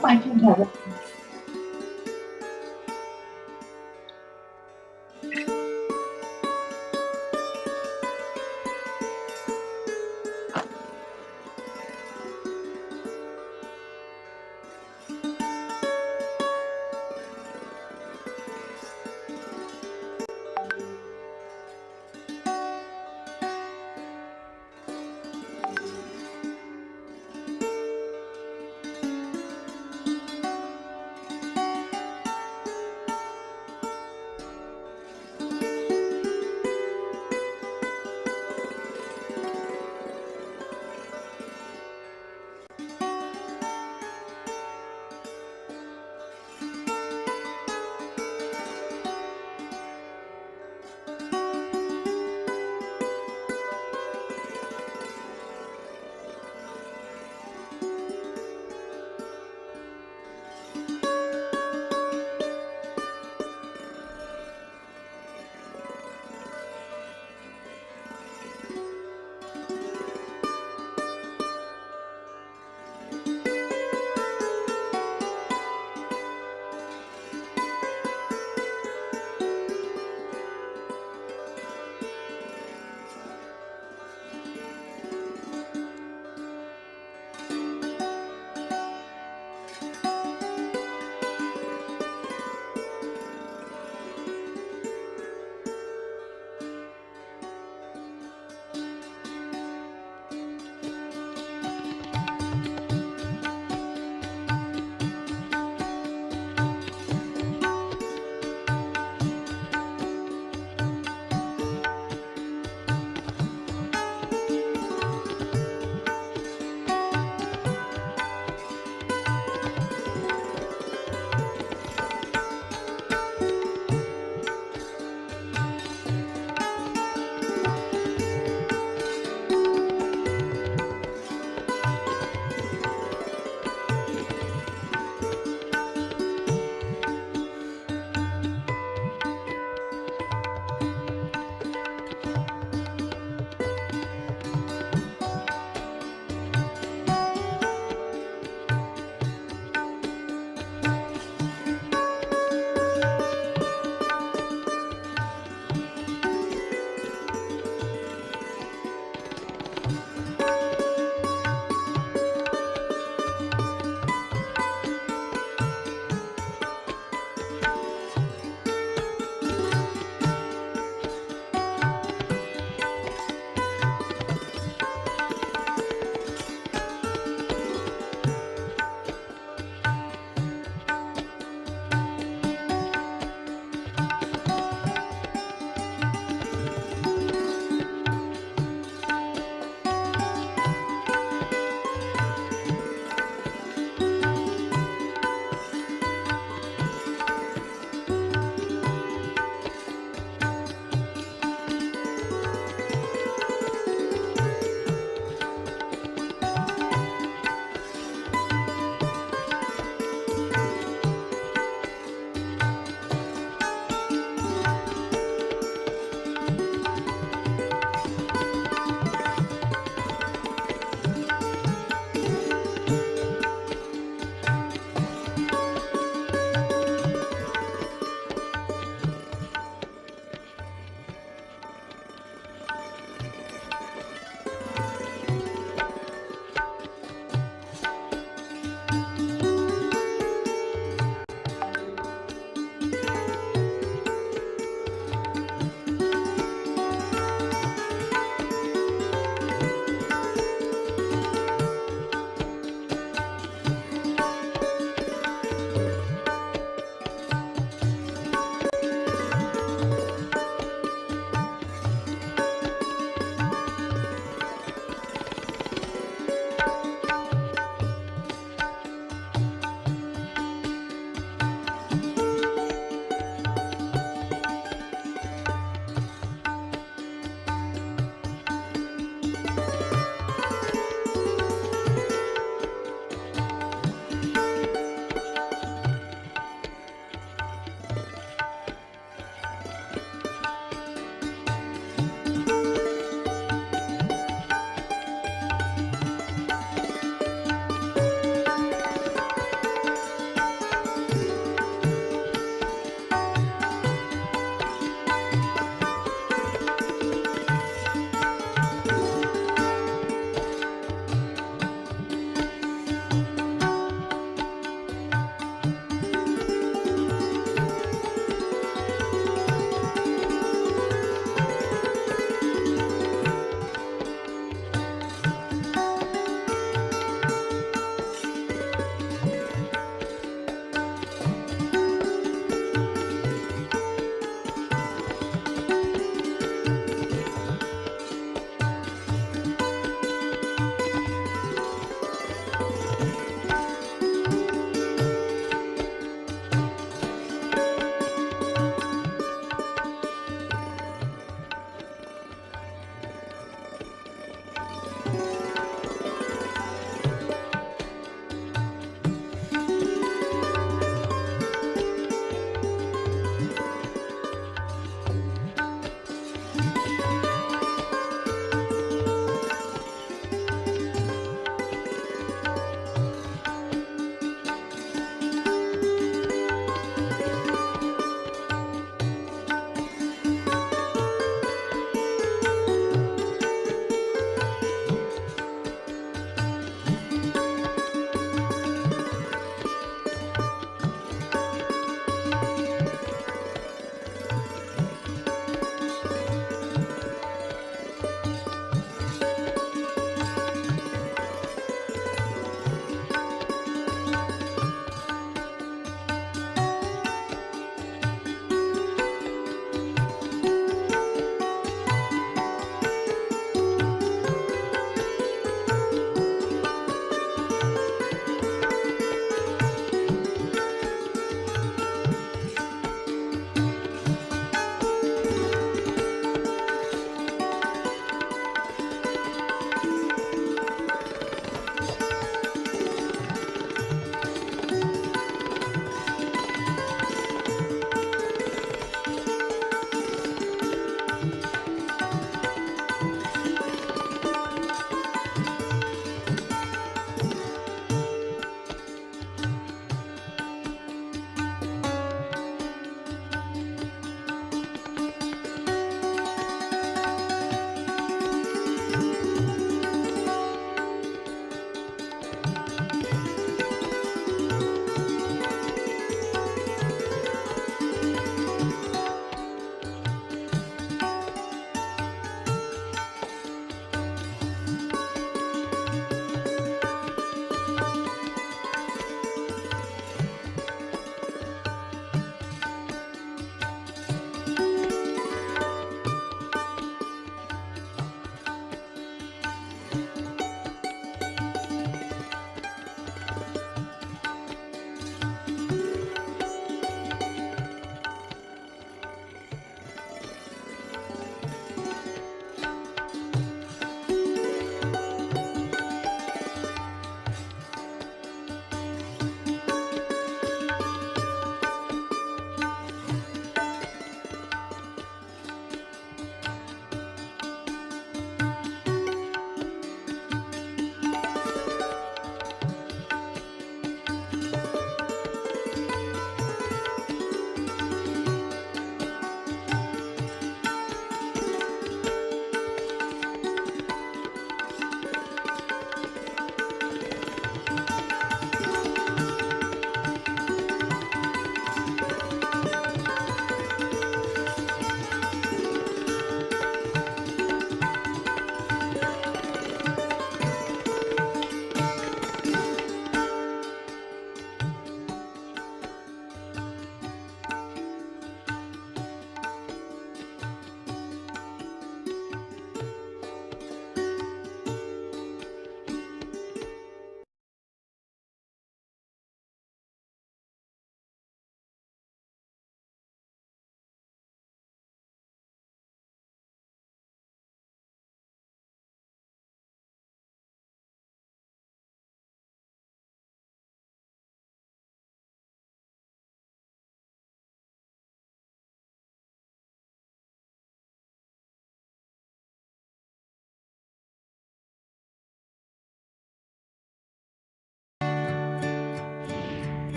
hope I can have it.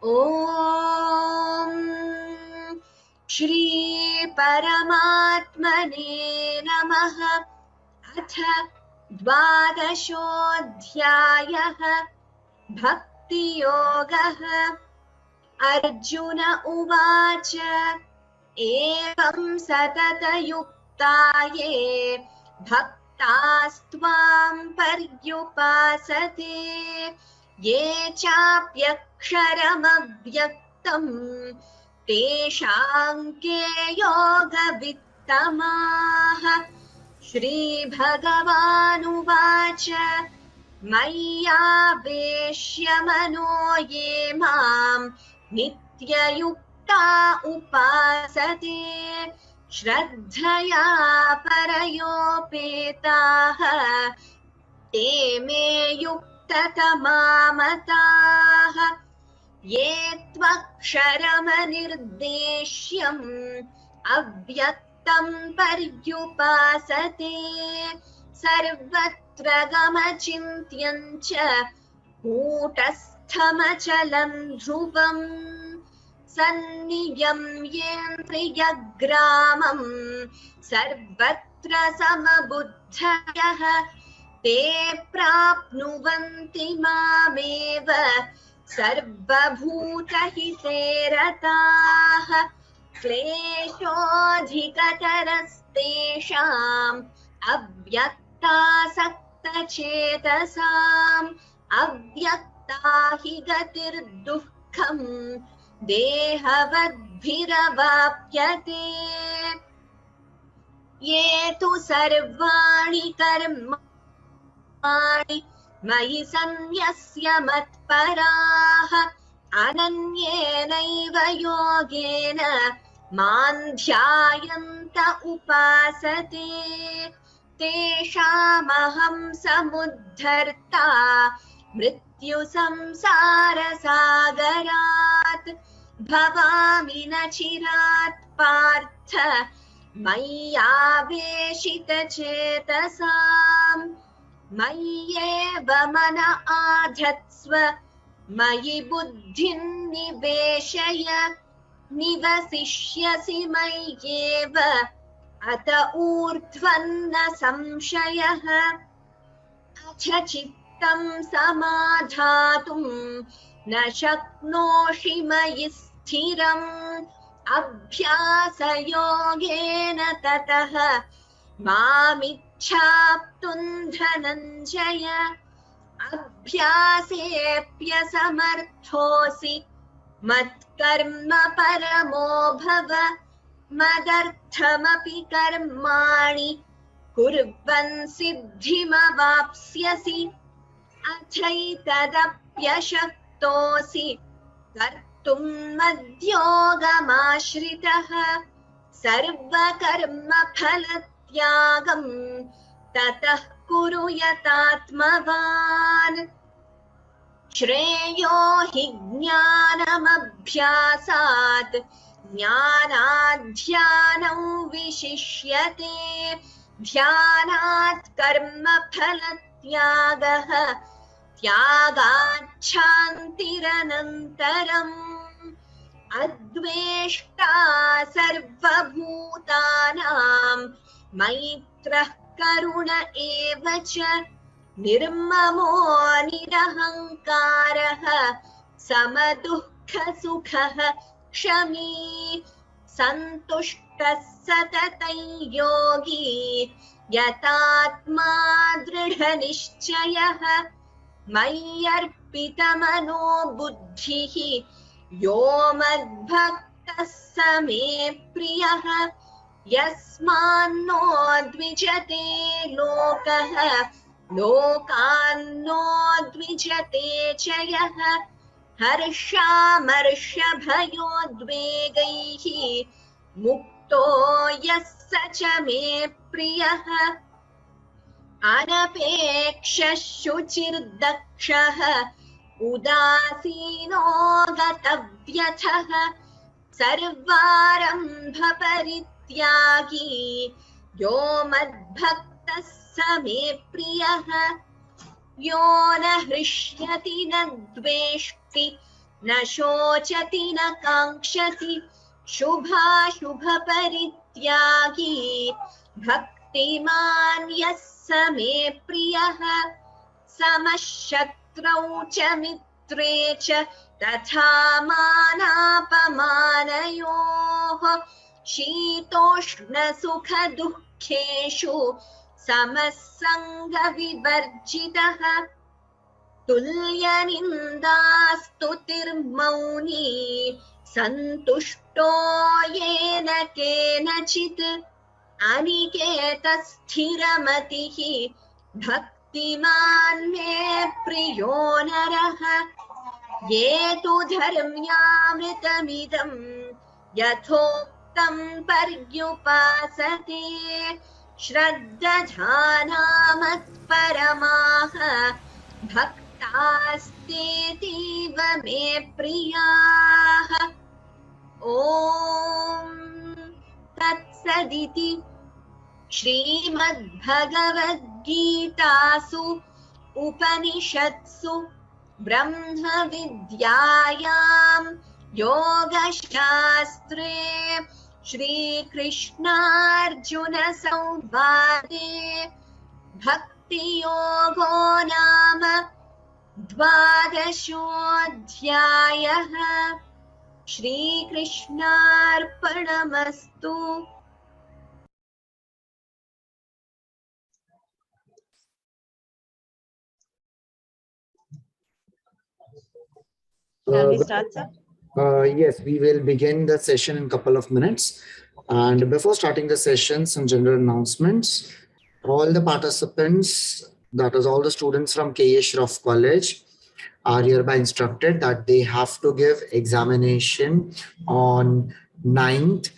ॐ श्री परमात्मने नमः। अथ द्वादशोऽध्यायः भक्तियोगः। अर्जुन उवाच एवं सततयुक्ता ये भक्तास्त्वां पर्युपासते ये चाप्यक्षरमव्यक्तं तेषां के योगवित्तमाः। श्रीभगवानुवाच मय्यावेश्य मनो ये मां नित्ययुक्ता उपासते श्रद्धया परयोपेताः ते मे युक्ततमा मताः। ये त्वक्षरमनिर्देश्यम् अव्यक्तं पर्युपासते सर्वत्र गमचिन्त्यं च कूटस्थमचलं ध्रुवम् सन्नियम्येन्द्रियग्रामं सर्वत्र समबुद्धयः ते प्राप्नुवन्ति मामेव सर्वभूतहिते रताः। क्लेशोऽधिकतरस्तेषाम् अव्यक्तासक्तचेतसाम् अव्यक्ता हि गतिर्दुःखम् देहवद्भिरवाप्यते। ये तु सर्वाणि कर्माणि मयि सन्न्यस्य मत्पराः अनन्येनैव योगेन मां ध्यायन्त उपासते तेषामहं समुद्धर्ता मृत्युसंसारसागरात् भवामि न चिरात् पार्थ मय्यावेशितचेतसाम्। मय्येव मन आधत्स्व मयि बुद्धिं निवेशय निवसिष्यसि मय्येव अत ऊर्ध्वन्न संशयः। अथ चित्तं समाधातुं न शक्नोषि मयि स्थिरम् अभ्यासयोगेन ततः मामिच्छाप्तुं धनञ्जय। अभ्यासेऽप्यसमर्थोऽसि मत्कर्म परमो भव मदर्थमपि कर्माणि कुर्वन् सिद्धिमवाप्स्यसि। अथैतदप्यशक्तोऽसि कर्तुं मद्योगमाश्रितः सर्वकर्मफलत्यागं ततः कुरु यतात्मवान्। श्रेयो हि ज्ञानमभ्यासात् ज्ञानाध्यानं विशिष्यते ध्यानात् कर्मफलत्यागः त्यागाच्छान्तिरनन्तरम्। अद्वेष्टा सर्वभूतानां मैत्रः करुण एव च निर्ममो निरहङ्कारः समदुःखसुखः क्षमी सन्तुष्टः सततं योगी यतात्मा दृढनिश्चयः। मय्यर्पितमनो बुद्धिः यो मद्भक्तः स मे प्रियः। यस्मान्नो द्विजते लोकः लोकान्नो द्विजते च यः। हर्षामर्षभयोद्वेगैः मुक्तो यः स च मे प्रियः। अनपेक्षः शुचिर्दक्षः उदासीनो गतव्यथः सर्वारम्भपरित्यागी यो मद्भक्तः स मे प्रियः। यो न हृष्यति न द्वेष्टि न शोचति न काङ्क्षति शुभाशुभपरित्यागी भक्तिमान् यः स मे प्रियः समः शत्रौ च मित्रे च तथा मानापमानयोः शीतोष्णसुखदुःखेषु समः सङ्गविवर्जितः तुल्यनिन्दास्तुतिर्मौनी सन्तुष्टो येन केनचित् अनिकेतस्थिरमतिः भक्तिमान् मे प्रियो नरः ये तु धर्म्यामृतमिदं यथोक्तं पर्युपासते श्रद्धानामत्परमाः भक्तास्तेतीव मे प्रियाः। ॐ तत्सदिति श्रीमद्भगवद्गीतासु उपनिषत्सु ब्रह्मविद्यायां योगशास्त्रे श्रीकृष्णार्जुनसंवादे भक्तियोगो नाम द्वादशोऽध्यायः। श्रीकृष्णार्पणमस्तु। Shall we start, sir? Yes, we will begin the session in a couple of minutes. And before starting the session, some general announcements. All the participants, that is all the students from K.A. Shroff College, are hereby instructed that they have to give examination on 9th.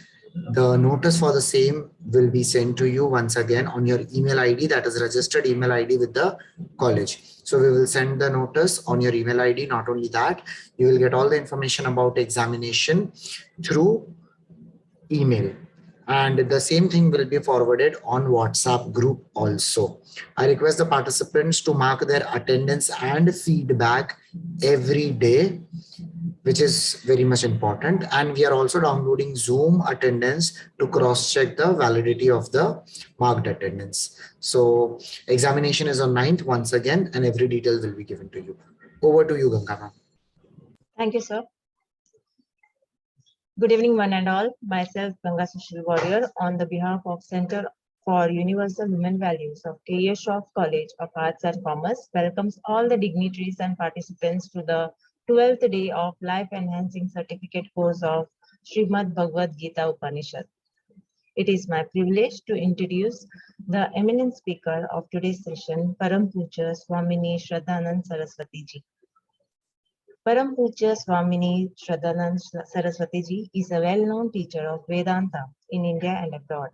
The notice for the same will be sent to you once again on your email ID, that is registered email ID with the college. So we will send the notice on your email ID. Not only that, you will get all the information about examination through email. And the same thing will be forwarded on WhatsApp group also. I request the participants to mark their attendance and feedback every day, which is very much important. And we are also downloading Zoom attendance to cross-check the validity of the marked attendance. So examination is on 9th once again, and every detail will be given to you. Over to you, Ganga. Thank you, sir. Good evening, one and all. Myself, Ganga Social Warrior, on the behalf of Center for Universal Human Values of K.A. Shroff College of Arts and Commerce, welcomes all the dignitaries and participants to the 12th day of Life Enhancing Certificate course of Srimad Bhagavad Gita Upanishad. It is my privilege to introduce the eminent speaker of today's session, Param Pujya Swamini Shraddhanand Saraswati Ji. Param Pujya Swamini Shraddhanand Saraswati Ji is a well-known teacher of Vedanta in India and abroad.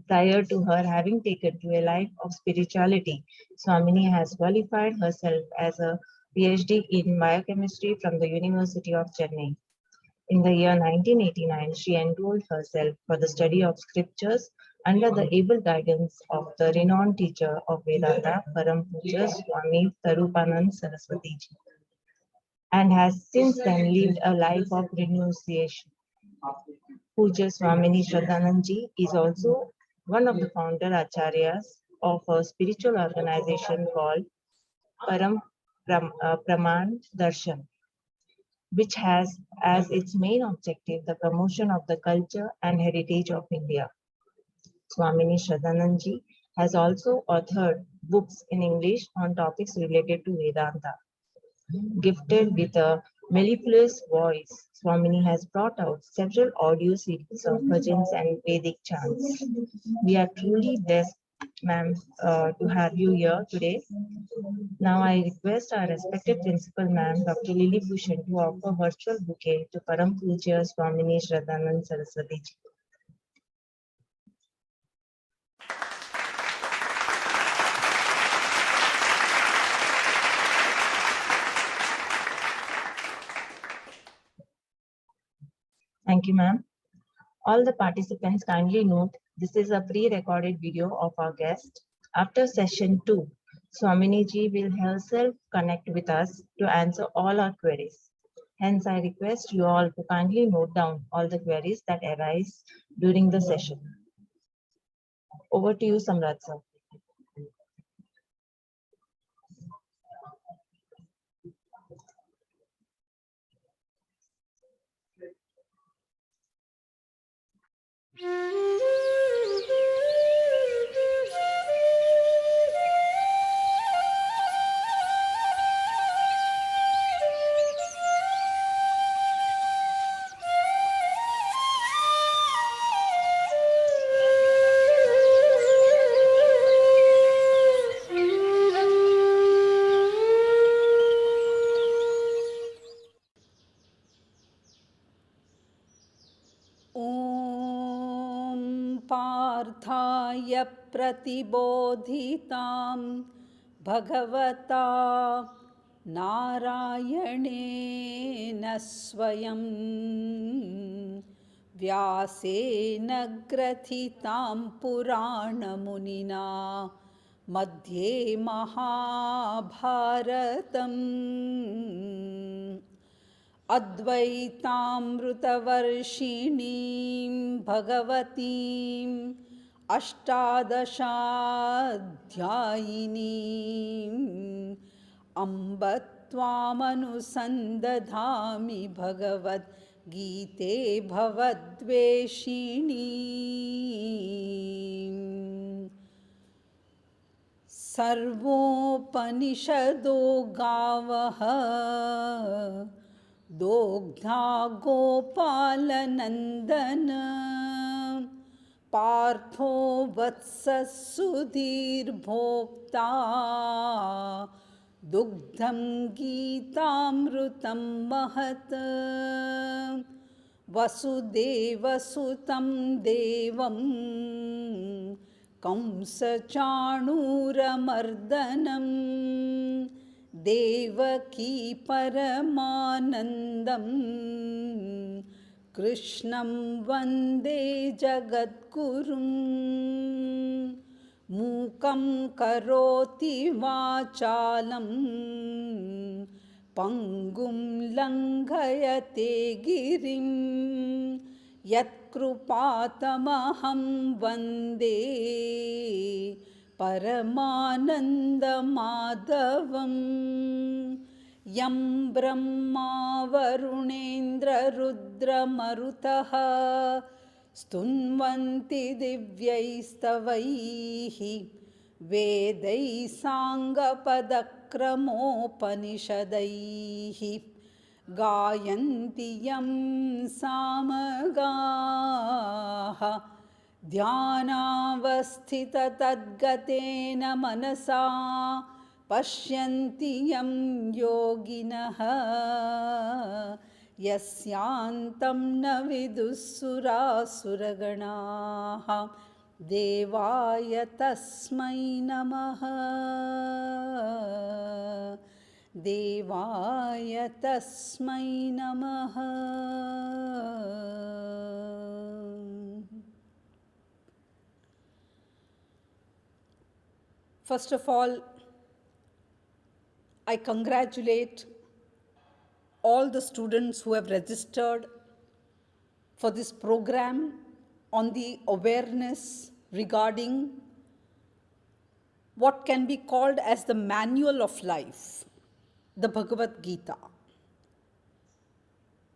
Prior to her having taken to a life of spirituality, Swamini has qualified herself as a PhD in biochemistry from the University of Chennai. In the year 1989, she enrolled herself for the study of scriptures under the able guidance of the renowned teacher of Vedanta, Param Pujya Swami Tarupanand Saraswati Ji, and has since then lived a life of renunciation. Pujya Swamini Shraddhanand Ji is also one of the founder acharyas of a spiritual organization called Praman Darshan, which has as its main objective the promotion of the culture and heritage of India. Swamini Shraddhanand Ji has also authored books in English on topics related to Vedanta. Gifted with a mellifluous voice, Swamini has brought out several audio series of bhajans and Vedic chants. We are truly blessed, ma'am, to have you here today. Now I request our respected principal, ma'am, Dr. Lily Bhushan, to offer virtual bouquet to Param Pujya Swamini Shraddhanand Saraswati Ji. Thank you, ma'am. All the participants kindly note this is a pre-recorded video of our guest. After session 2, Swamini ji will herself connect with us to answer all our queries. Hence, I request you all to kindly note down all the queries that arise during the session. Over to you, Samrat sir. ॐ पार्थाय प्रतिबोधितां भगवता नारायणेन स्वयं व्यासेन ग्रथितां पुराणमुनिना मध्ये महाभारतम् अद्वैतामृतवर्षिणीं भगवतीम् अष्टादशाध्यायिनीम् अम्ब त्वामनुसन्दधामि भगवद्गीते भवद्वेषिणीम् सर्वोपनिषदो गावः दोग्धा गोपालनन्दन पार्थो वत्सः सुधीर्भोक्ता दुग्धं गीतामृतं महत् वसुदेवसुतं देवं कंसचाणूरमर्दनं देवकी परमानन्दं कृष्णं वन्दे जगद्गुरुं मूकं करोति वाचालं पङ्गुं लङ्घयते गिरिं यत्कृपातमहं वन्दे परमानन्दमाधवम् यं ब्रह्मा वरुणेन्द्ररुद्रमरुतः स्तुन्वन्ति दिव्यैस्तवैः वेदैः साङ्गपदक्रमोपनिषदैः गायन्ति यं सामगाः ध्यानावस्थिततद्गतेन मनसा पश्यन्ति यं योगिनः यस्यान्तं न विदुःसुरासुरगणाः देवाय तस्मै नमः देवाय तस्मै नमः। First of all, I congratulate all the students who have registered for this program on the awareness regarding what can be called as the manual of life, the Bhagavad Gita.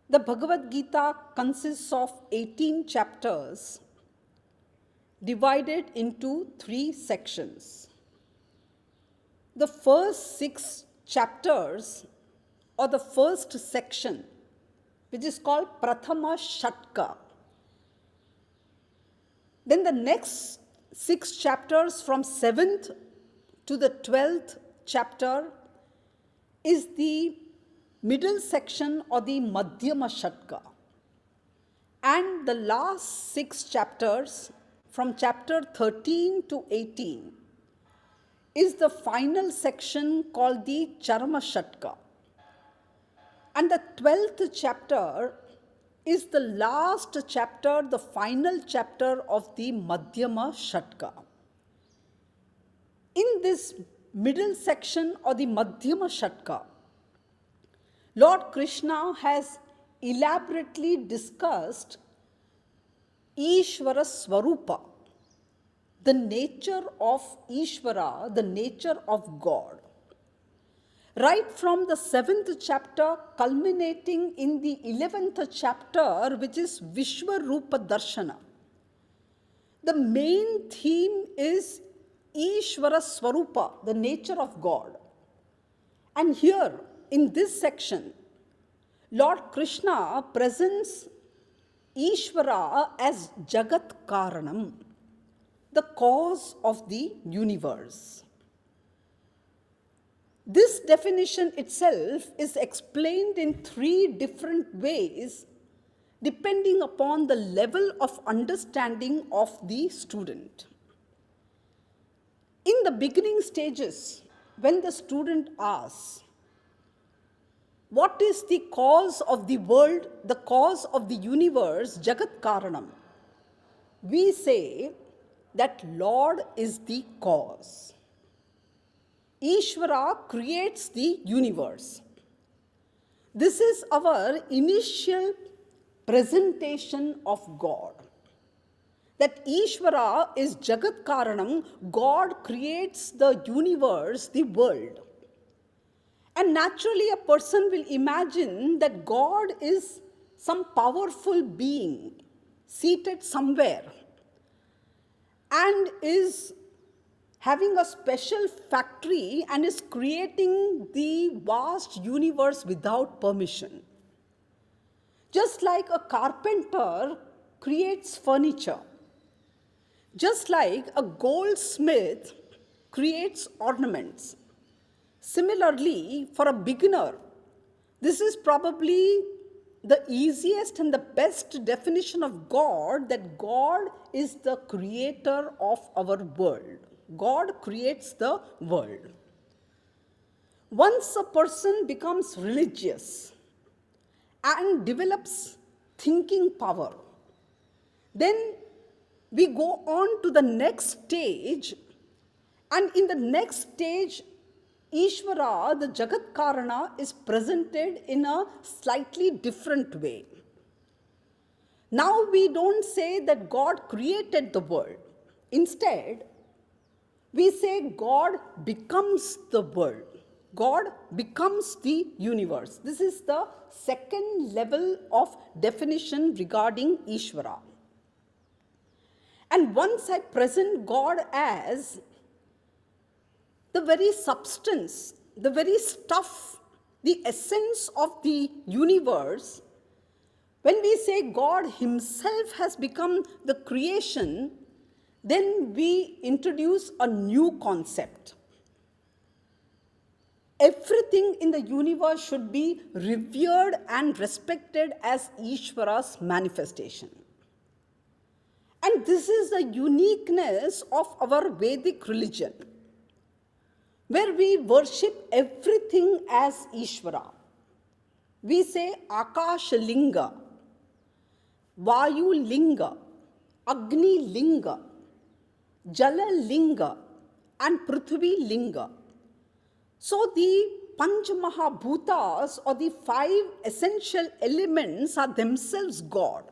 The Bhagavad Gita consists of 18 chapters divided into 3 sections. The first 6 chapters, or the first section, which is called Prathama Shatka. Then the next 6 chapters from 7th to the 12th chapter is the middle section, or the Madhyama Shatka. And the last 6 chapters from chapter 13 to 18 is the final section called the Charma Shatka. And the 12th chapter is the last chapter, the final chapter of the Madhyama Shatka. In this middle section, or the Madhyama Shatka, Lord Krishna has elaborately discussed Ishvara Swarupa, the nature of Ishvara, the nature of God. Right from the 7th chapter, culminating in the 11th chapter, which is Vishwarupa Darshana. The main theme is Ishvara Swarupa, the nature of God. And here, in this section, Lord Krishna presents Ishvara as Jagat Karanam, the cause of the universe. This definition itself is explained in 3 different ways depending upon the level of understanding of the student. In the beginning stages, when the student asks, what is the cause of the world, the cause of the universe, Jagat Karanam? We say that Lord is the cause. Ishvara creates the universe. This is our initial presentation of God. That Ishvara is Jagat Karanam, God creates the universe, the world. And naturally, a person will imagine that God is some powerful being seated somewhere and is having a special factory and is creating the vast universe without permission. Just like a carpenter creates furniture, just like a goldsmith creates ornaments. Similarly, for a beginner, this is probably the easiest and the best definition of God, that God is the creator of our world. God creates the world. Once a person becomes religious and develops thinking power, then we go on to the next stage, and in the next stage, Ishvara, the Jagat Karana, is presented in a slightly different way. Now we don't say that God created the world. Instead, we say God becomes the world. God becomes the universe. This is the second level of definition regarding Ishvara. And once I present God as the very substance, the very stuff, the essence of the universe, when we say God himself has become the creation, then we introduce a new concept. Everything in the universe should be revered and respected as Ishvara's manifestation. And this is the uniqueness of our Vedic religion, where we worship everything as Ishvara. We say Akasha Linga, Vayu Linga, Agni Linga, Jala Linga, and Prithvi Linga. So the Panch Mahabhutas, or the 5 essential elements, are themselves God.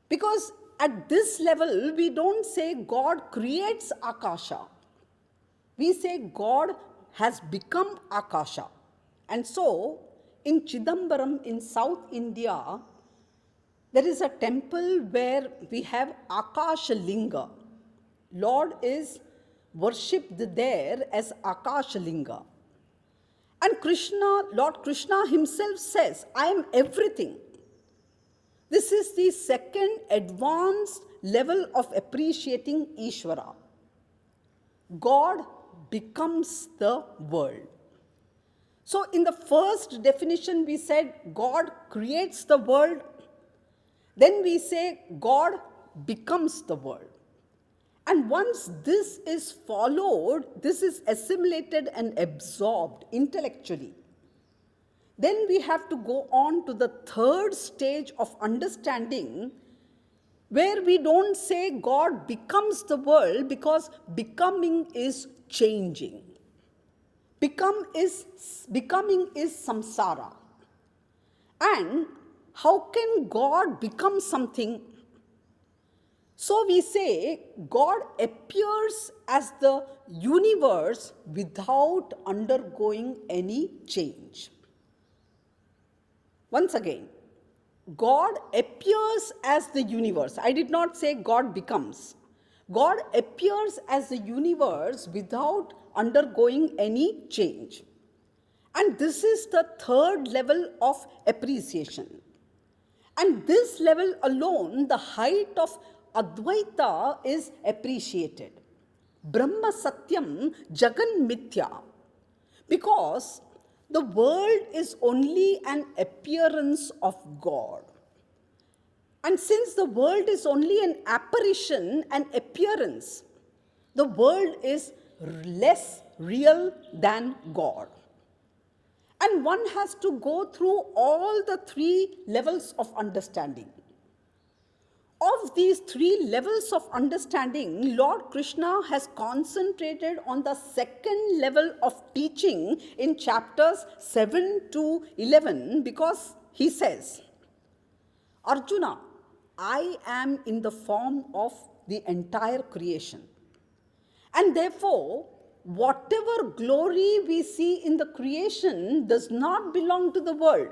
Because at this level, we don't say God creates Akasha. We say God has become Akasha. And so, in Chidambaram in South India, there is a temple where we have Akasha Linga. Lord is worshipped there as Akasha Linga. And Lord Krishna himself says, I am everything. This is the second advanced level of appreciating Ishvara. God becomes the world. So in the first definition, we said God creates the world. Then we say God becomes the world. And once this is followed, this is assimilated and absorbed intellectually. Then we have to go on to the third stage of understanding, where we don't say God becomes the world, because becoming is changing. becoming is samsara. And how can God become something? So we say God appears as the universe without undergoing any change. Once again, God appears as the universe. I did not say God becomes. God appears as the universe without undergoing any change. And this is the third level of appreciation. And this level alone, the height of Advaita is appreciated. Brahma Satyam Jagan Mithya. Because the world is only an appearance of God. And since the world is only an apparition, an appearance, the world is less real than God. And one has to go through all the three levels of understanding. Of these three levels of understanding, Lord Krishna has concentrated on the second level of teaching in chapters 7 to 11 because he says, Arjuna, I am in the form of the entire creation. And therefore, whatever glory we see in the creation does not belong to the world.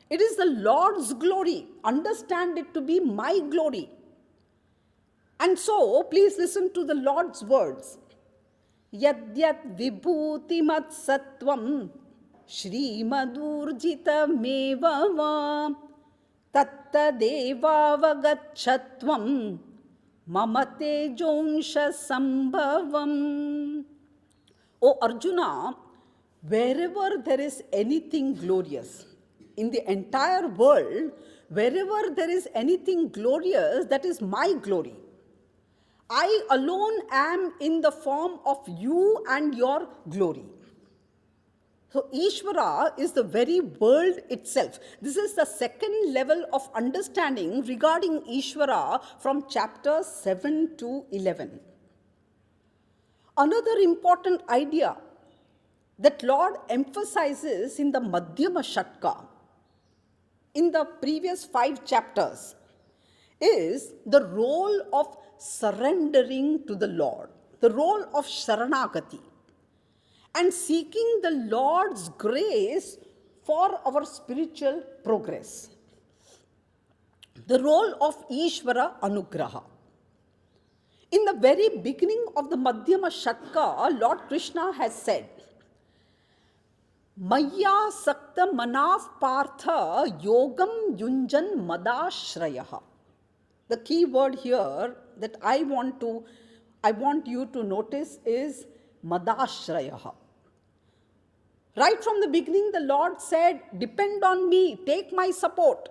It is the Lord's glory. Understand it to be my glory. And so, please listen to the Lord's words. Yadyat vibhutimat sattvam shrimadurjitameva va tattadevavagachatvam mamate jonsha sambhavam. O Arjuna, wherever there is anything glorious, in the entire world, wherever there is anything glorious, that is my glory. I alone am in the form of you and your glory. So Ishvara is the very world itself. This is the second level of understanding regarding Ishvara from chapters 7 to 11. Another important idea that Lord emphasizes in the Madhyama Shatka, in the previous 5 chapters, is the role of surrendering to the Lord, the role of Sharanagati, and seeking the Lord's grace for our spiritual progress. The role of Ishvara Anugraha. In the very beginning of the Madhyama Shatka, Lord Krishna has said, Maya sakta manav partha yogam yunjan madashrayaha. The key word here that I want you to notice is madashrayaha. Right from the beginning, the Lord said, depend on me, take my support.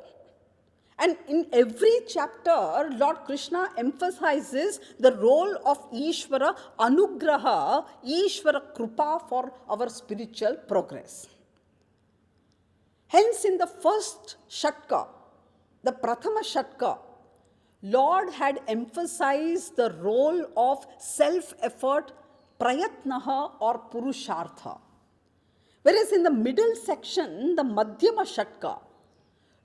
And in every chapter, Lord Krishna emphasizes the role of Ishvara Anugraha, Ishvara Krupa for our spiritual progress. Hence, in the first Shatka, the Prathama Shatka, Lord had emphasized the role of self-effort, prayatnaha or purushartha. Whereas in the middle section, the Madhyama Shatka,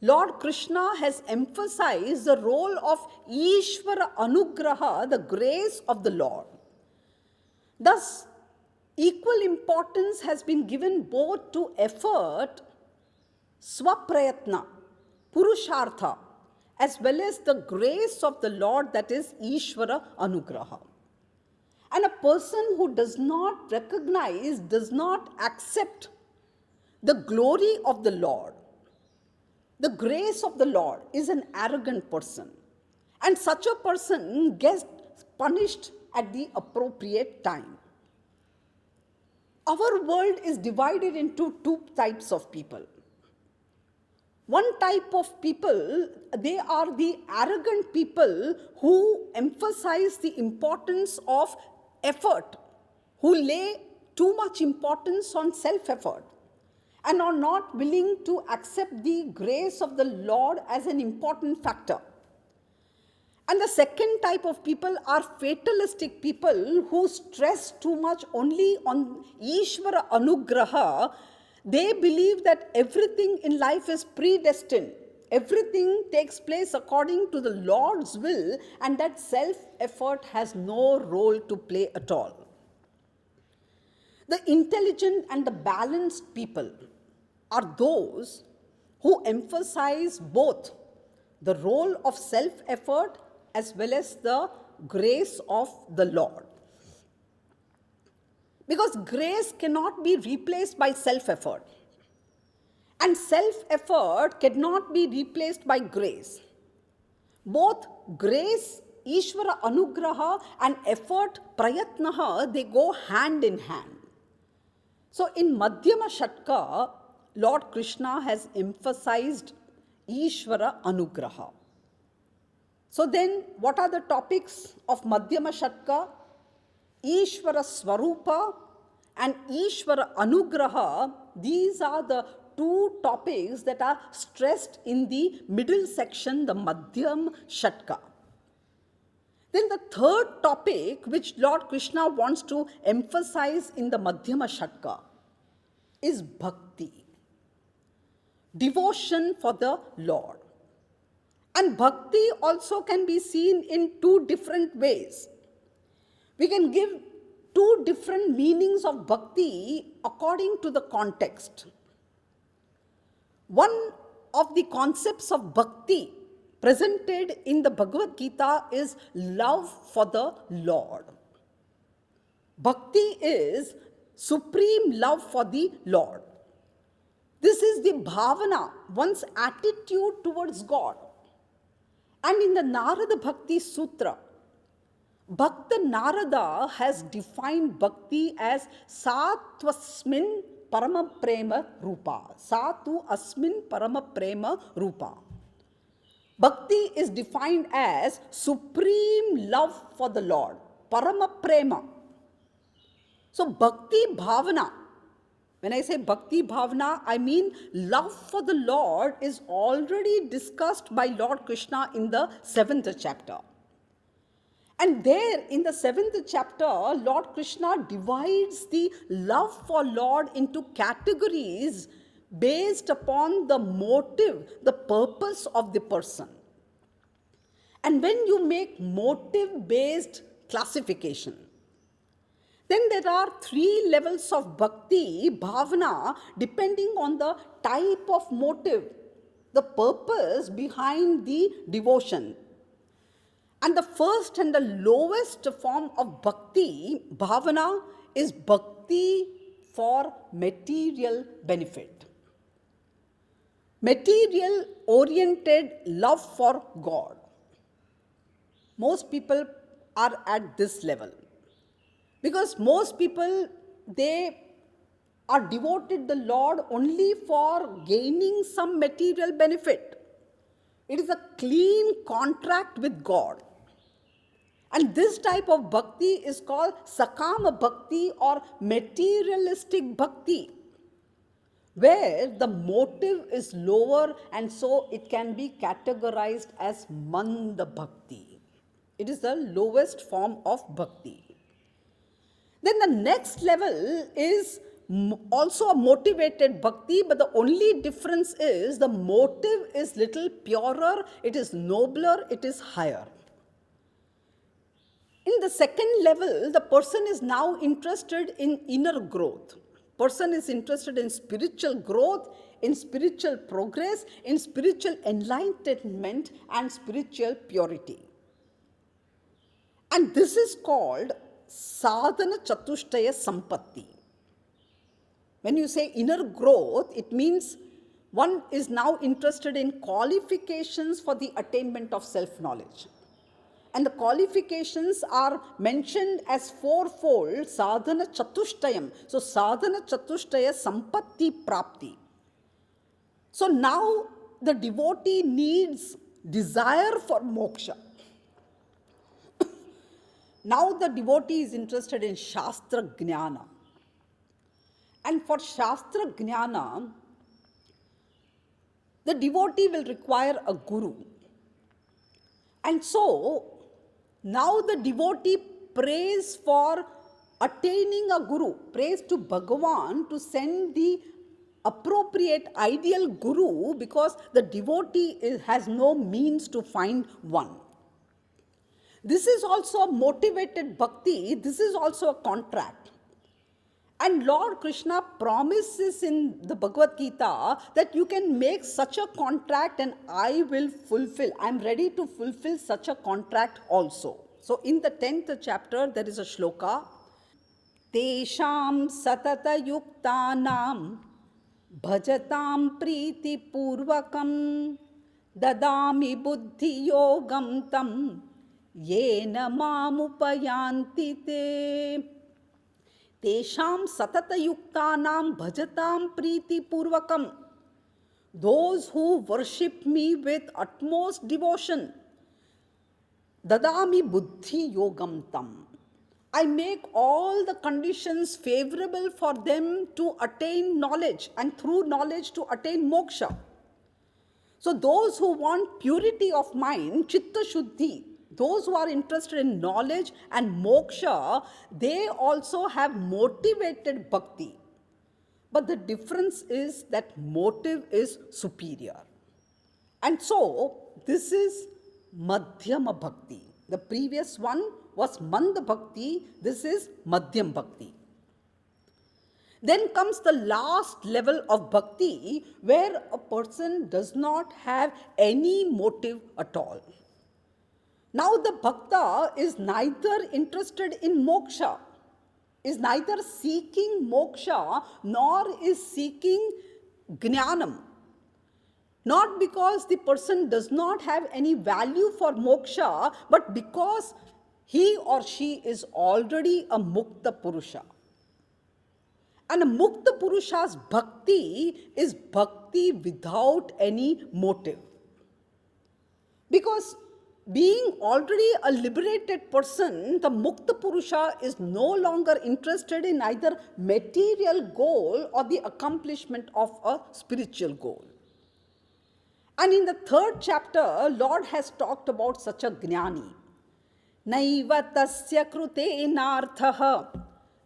Lord Krishna has emphasized the role of Ishvara Anugraha, the grace of the Lord. Thus, equal importance has been given both to effort, swaprayatna, purushartha, as well as the grace of the Lord, that is Ishvara Anugraha. And a person who does not recognize, does not accept the glory of the Lord, the grace of the Lord, is an arrogant person. And such a person gets punished at the appropriate time. Our world is divided into 2 types of people. One type of people, they are the arrogant people who emphasize the importance of effort, who lay too much importance on self-effort, and are not willing to accept the grace of the Lord as an important factor. And the second type of people are fatalistic people who stress too much only on Ishvara Anugraha. They believe that everything in life is predestined. Everything takes place according to the Lord's will, and that self-effort has no role to play at all. The intelligent and the balanced people are those who emphasize both the role of self-effort as well as the grace of the Lord. Because grace cannot be replaced by self-effort. And self-effort cannot be replaced by grace. Both grace, Ishvara Anugraha, and effort, Prayatnaha, they go hand in hand. So in Madhyama Shatka, Lord Krishna has emphasized Ishvara Anugraha. So then, what are the topics of Madhyama Shatka? Ishvara Swarupa and Ishvara Anugraha. These are the two topics that are stressed in the middle section, the Madhyam Shatka. Then the third topic which Lord Krishna wants to emphasize in the Madhyama Shatka is Bhakti, devotion for the Lord. And Bhakti also can be seen in two different ways. We can give two different meanings of Bhakti according to the context. One of the concepts of Bhakti presented in the Bhagavad Gita is love for the Lord. Bhakti is supreme love for the Lord. This is the bhavana, one's attitude towards God. And in the Narada Bhakti Sutra, Bhakta Narada has defined Bhakti as Satvasmin Parama Prema Rupa. Satu Asmin Parama Prema Rupa. Bhakti is defined as supreme love for the Lord. Parama Prema. So Bhakti Bhavana, when I say Bhakti Bhavana, I mean love for the Lord is already discussed by Lord Krishna in the 7th chapter. And there in the 7th chapter, Lord Krishna divides the love for Lord into categories based upon the motive, the purpose of the person. And when you make motive-based classification, then there are 3 levels of bhakti, bhavana, depending on the type of motive, the purpose behind the devotion. And the first and the lowest form of bhakti, bhavana, is bhakti for material benefit. Material oriented love for God. Most people are at this level. Because most people, they are devoted to the Lord only for gaining some material benefit. It is a clean contract with God. And this type of bhakti is called sakama bhakti or materialistic bhakti, where the motive is lower and so it can be categorized as manda bhakti. It is the lowest form of bhakti. Then the next level is also a motivated bhakti, but the only difference is the motive is little purer, it is nobler, it is higher. In the second level, the person is now interested in inner growth. Person is interested in spiritual growth, in spiritual progress, in spiritual enlightenment and spiritual purity. And this is called sadhana chatushtaya sampatti. When you say inner growth, it means one is now interested in qualifications for the attainment of self-knowledge. And the qualifications are mentioned as fourfold, sadhana chatushtayam. So sadhana chatushtaya sampatti prapti. So now the devotee needs desire for moksha. Now the devotee is interested in Shastra Jnana. And for Shastra Jnana, the devotee will require a guru. And so, now the devotee prays for attaining a guru, prays to Bhagavan to send the appropriate ideal guru because the devotee has no means to find one. This is also a motivated bhakti, this is also a contract. And Lord Krishna promises in the Bhagavad Gita that you can make such a contract and I will fulfill. I am ready to fulfill such a contract also. So in the 10th chapter, there is a shloka. Tesham satata yuktanam bhajatam priti purvakam dadami buddhi yogam tam yena mamupayanti te. Tesham satatayuktanam bhajatam priti purvakam. Those who worship me with utmost devotion. Dadami buddhi yogam tam. I make all the conditions favorable for them to attain knowledge and through knowledge to attain moksha. So those who want purity of mind, chitta shuddhi, those who are interested in knowledge and moksha, they also have motivated bhakti. But the difference is that motive is superior. And so, this is Madhyama Bhakti. The previous one was Manda Bhakti, this is Madhyam Bhakti. Then comes the last level of bhakti where a person does not have any motive at all. Now the bhakta is neither interested in moksha, is neither seeking moksha nor is seeking jnanam. Not because the person does not have any value for moksha, but because he or she is already a mukta purusha. And a mukta purusha's bhakti is bhakti without any motive. Because being already a liberated person, the mukta purusha is no longer interested in either material goal or the accomplishment of a spiritual goal. And in the 3rd chapter, Lord has talked about such a jnani. Naiva tasya krute narthaha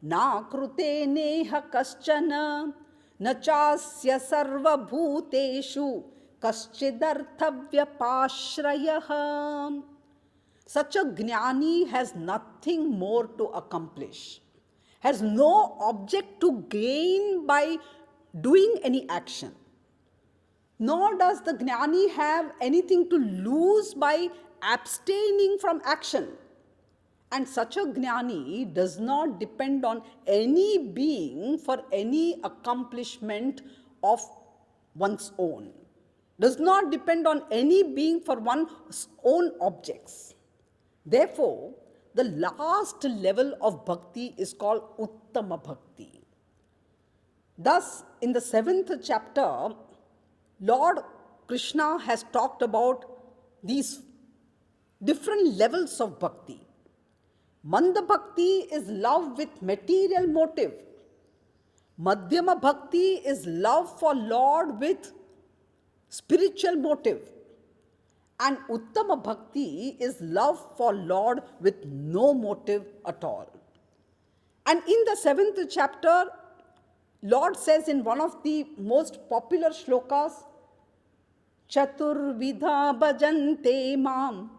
na krute neha kaschana na chasya sarva bhuteshu kaschidharthavya pashrayah. Such a jnani has nothing more to accomplish, has no object to gain by doing any action. Nor does the jnani have anything to lose by abstaining from action. And such a jnani does not depend on any being for any accomplishment of one's own, does not depend on any being for one's own objects. Therefore, the last level of bhakti is called Uttama Bhakti. Thus, in the 7th chapter, Lord Krishna has talked about these different levels of bhakti. Manda Bhakti is love with material motive. Madhyama Bhakti is love for Lord with spiritual motive. And Uttama Bhakti is love for Lord with no motive at all. And in the 7th chapter, Lord says in one of the most popular shlokas, Chaturvidha bhajante mam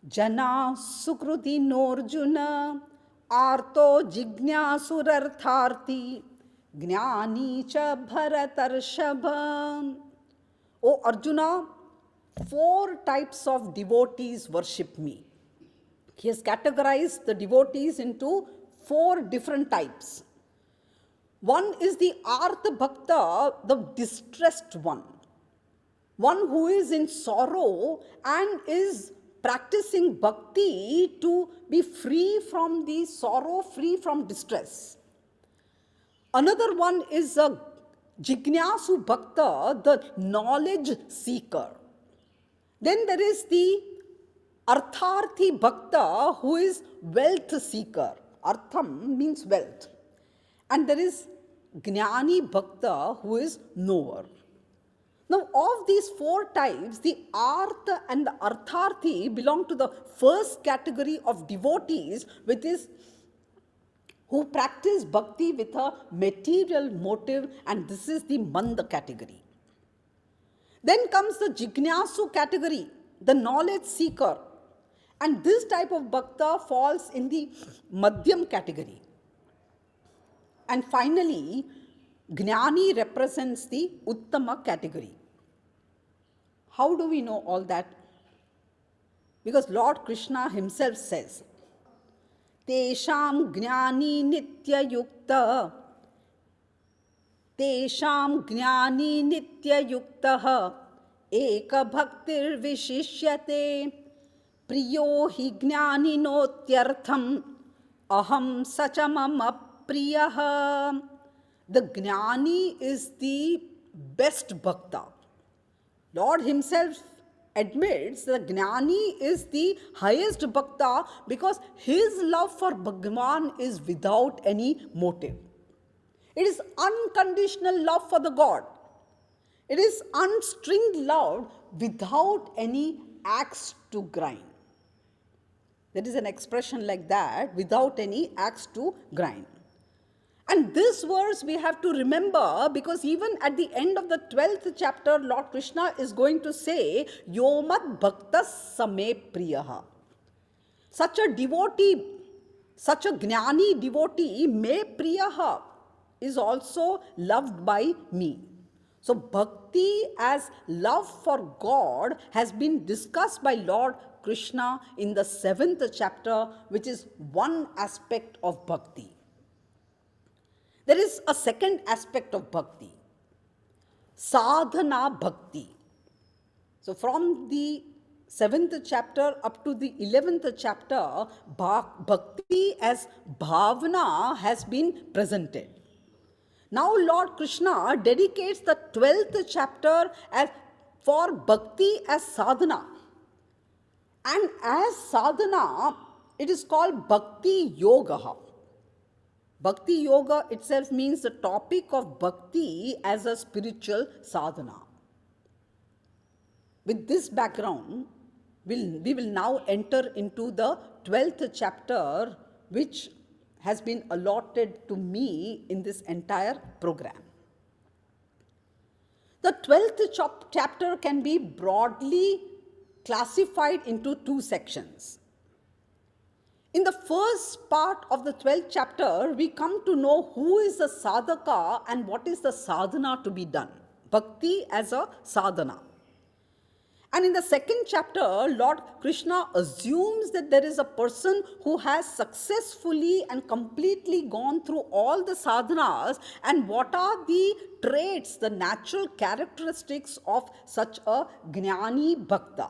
jana sukruti norjuna arto jignasurartharti jnani cha bharatarshava. O Arjuna, 4 types of devotees worship me. He has categorized the devotees into 4 different types. One is the Artha Bhakta, the distressed one who is in sorrow and is practicing bhakti to be free from the sorrow, free from distress. Another one is a Jignasu Bhakta, the knowledge seeker. Then there is the Artharthi Bhakta, who is wealth seeker. Artham means wealth. And there is Jnani Bhakta, who is knower. Now, of these four types, the Artha and the Artharthi belong to the first category of devotees, which is who practice bhakti with a material motive, and this is the Manda category. Then comes the Jignasu category, the knowledge seeker, and this type of bhakta falls in the Madhyam category. And finally, Gnani represents the Uttama category. How do we know all that? Because Lord Krishna himself says, Tesham Gnani Nitya Yukta Tesham Gnani Nitya Yuktaha Eka Bhaktir Vishishyate Priyo hi Gnani Notyartham Aham Sachamam Apriyaha. The Gnani is the best bhakta. Lord himself admits that Gnani is the highest bhakta because his love for Bhagavan is without any motive. It is unconditional love for the God. It is unstringed love without any axe to grind. There is an expression like that, without any axe to grind. And this verse we have to remember, because even at the end of the 12th chapter, Lord Krishna is going to say, Yomat Bhaktas Same Priyaha. Such a devotee, such a Gnani devotee, Me Priyaha, is also loved by me. So bhakti as love for God has been discussed by Lord Krishna in the 7th chapter, which is one aspect of bhakti. There is a second aspect of bhakti, sadhana bhakti. So from the 7th chapter up to the 11th chapter, bhakti as bhavana has been presented. Now Lord Krishna dedicates the 12th chapter for bhakti as sadhana. And as sadhana, it is called bhakti yoga. Bhakti yoga itself means the topic of bhakti as a spiritual sadhana. With this background, we will now enter into the 12th chapter, which has been allotted to me in this entire program. The 12th chapter can be broadly classified into two sections. In the first part of the 12th chapter, we come to know who is the sadhaka and what is the sadhana to be done. Bhakti as a sadhana. And in the second chapter, Lord Krishna assumes that there is a person who has successfully and completely gone through all the sadhanas, and what are the traits, the natural characteristics of such a Gnani Bhakta.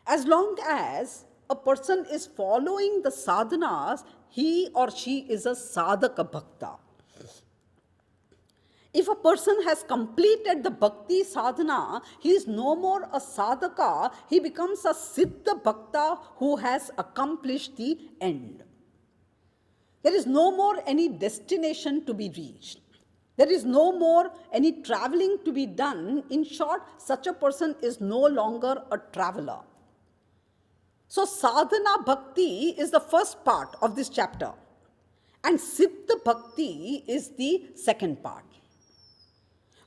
As long as a person is following the sadhanas, he or she is a sadhaka bhakta. If a person has completed the bhakti sadhana, he is no more a sadhaka, he becomes a siddha bhakta who has accomplished the end. There is no more any destination to be reached. There is no more any traveling to be done. In short, such a person is no longer a traveler. So sadhana bhakti is the first part of this chapter, and siddha bhakti is the second part.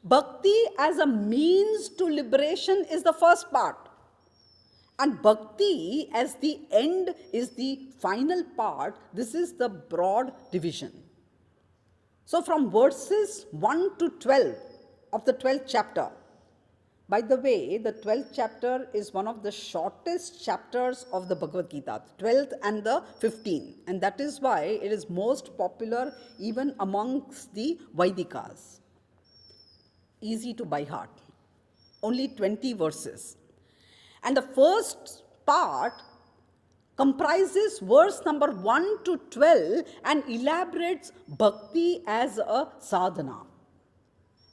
Bhakti as a means to liberation is the first part, and bhakti as the end is the final part. This is the broad division. So from verses 1 to 12 of the 12th chapter, by the way, the 12th chapter is one of the shortest chapters of the Bhagavad Gita, the 12th and the 15th, and that is why it is most popular even amongst the Vaidikas. Easy to by heart, only 20 verses. And the first part comprises verse number 1 to 12 and elaborates bhakti as a sadhana.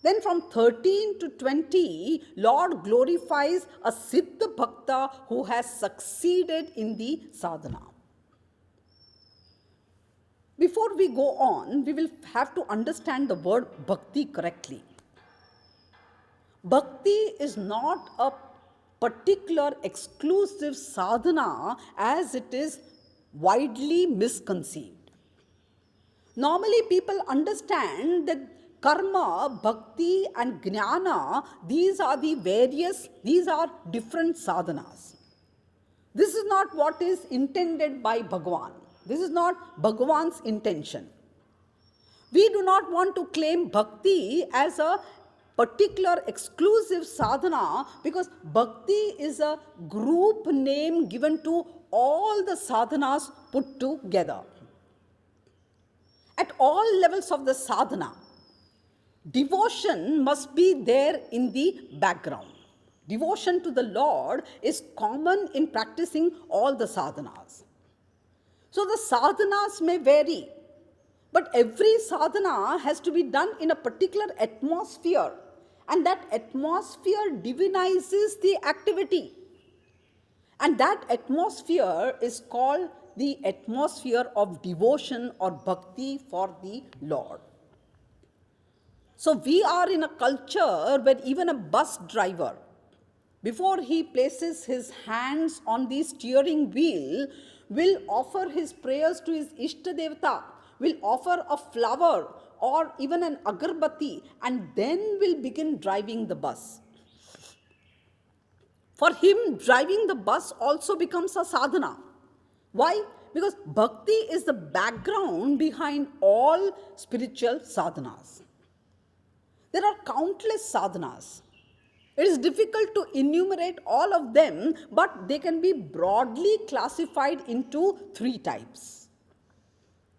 Then from 13 to 20, Lord glorifies a siddha bhakta who has succeeded in the sadhana. Before we go on, we will have to understand the word bhakti correctly. Bhakti is not a particular exclusive sadhana as it is widely misconceived. Normally, people understand that karma, bhakti, and jnana, these are different sadhanas. This is not what is intended by Bhagavan. This is not Bhagavan's intention. We do not want to claim bhakti as a particular exclusive sadhana because bhakti is a group name given to all the sadhanas put together. At all levels of the sadhana, devotion must be there in the background. Devotion to the Lord is common in practicing all the sadhanas. So the sadhanas may vary, but every sadhana has to be done in a particular atmosphere, and that atmosphere divinizes the activity. And that atmosphere is called the atmosphere of devotion or bhakti for the Lord. So we are in a culture where even a bus driver, before he places his hands on the steering wheel, will offer his prayers to his Ishta Devata, will offer a flower or even an agarbatti, and then will begin driving the bus. For him, driving the bus also becomes a sadhana. Why? Because bhakti is the background behind all spiritual sadhanas. There are countless sadhanas. It is difficult to enumerate all of them, but they can be broadly classified into 3 types,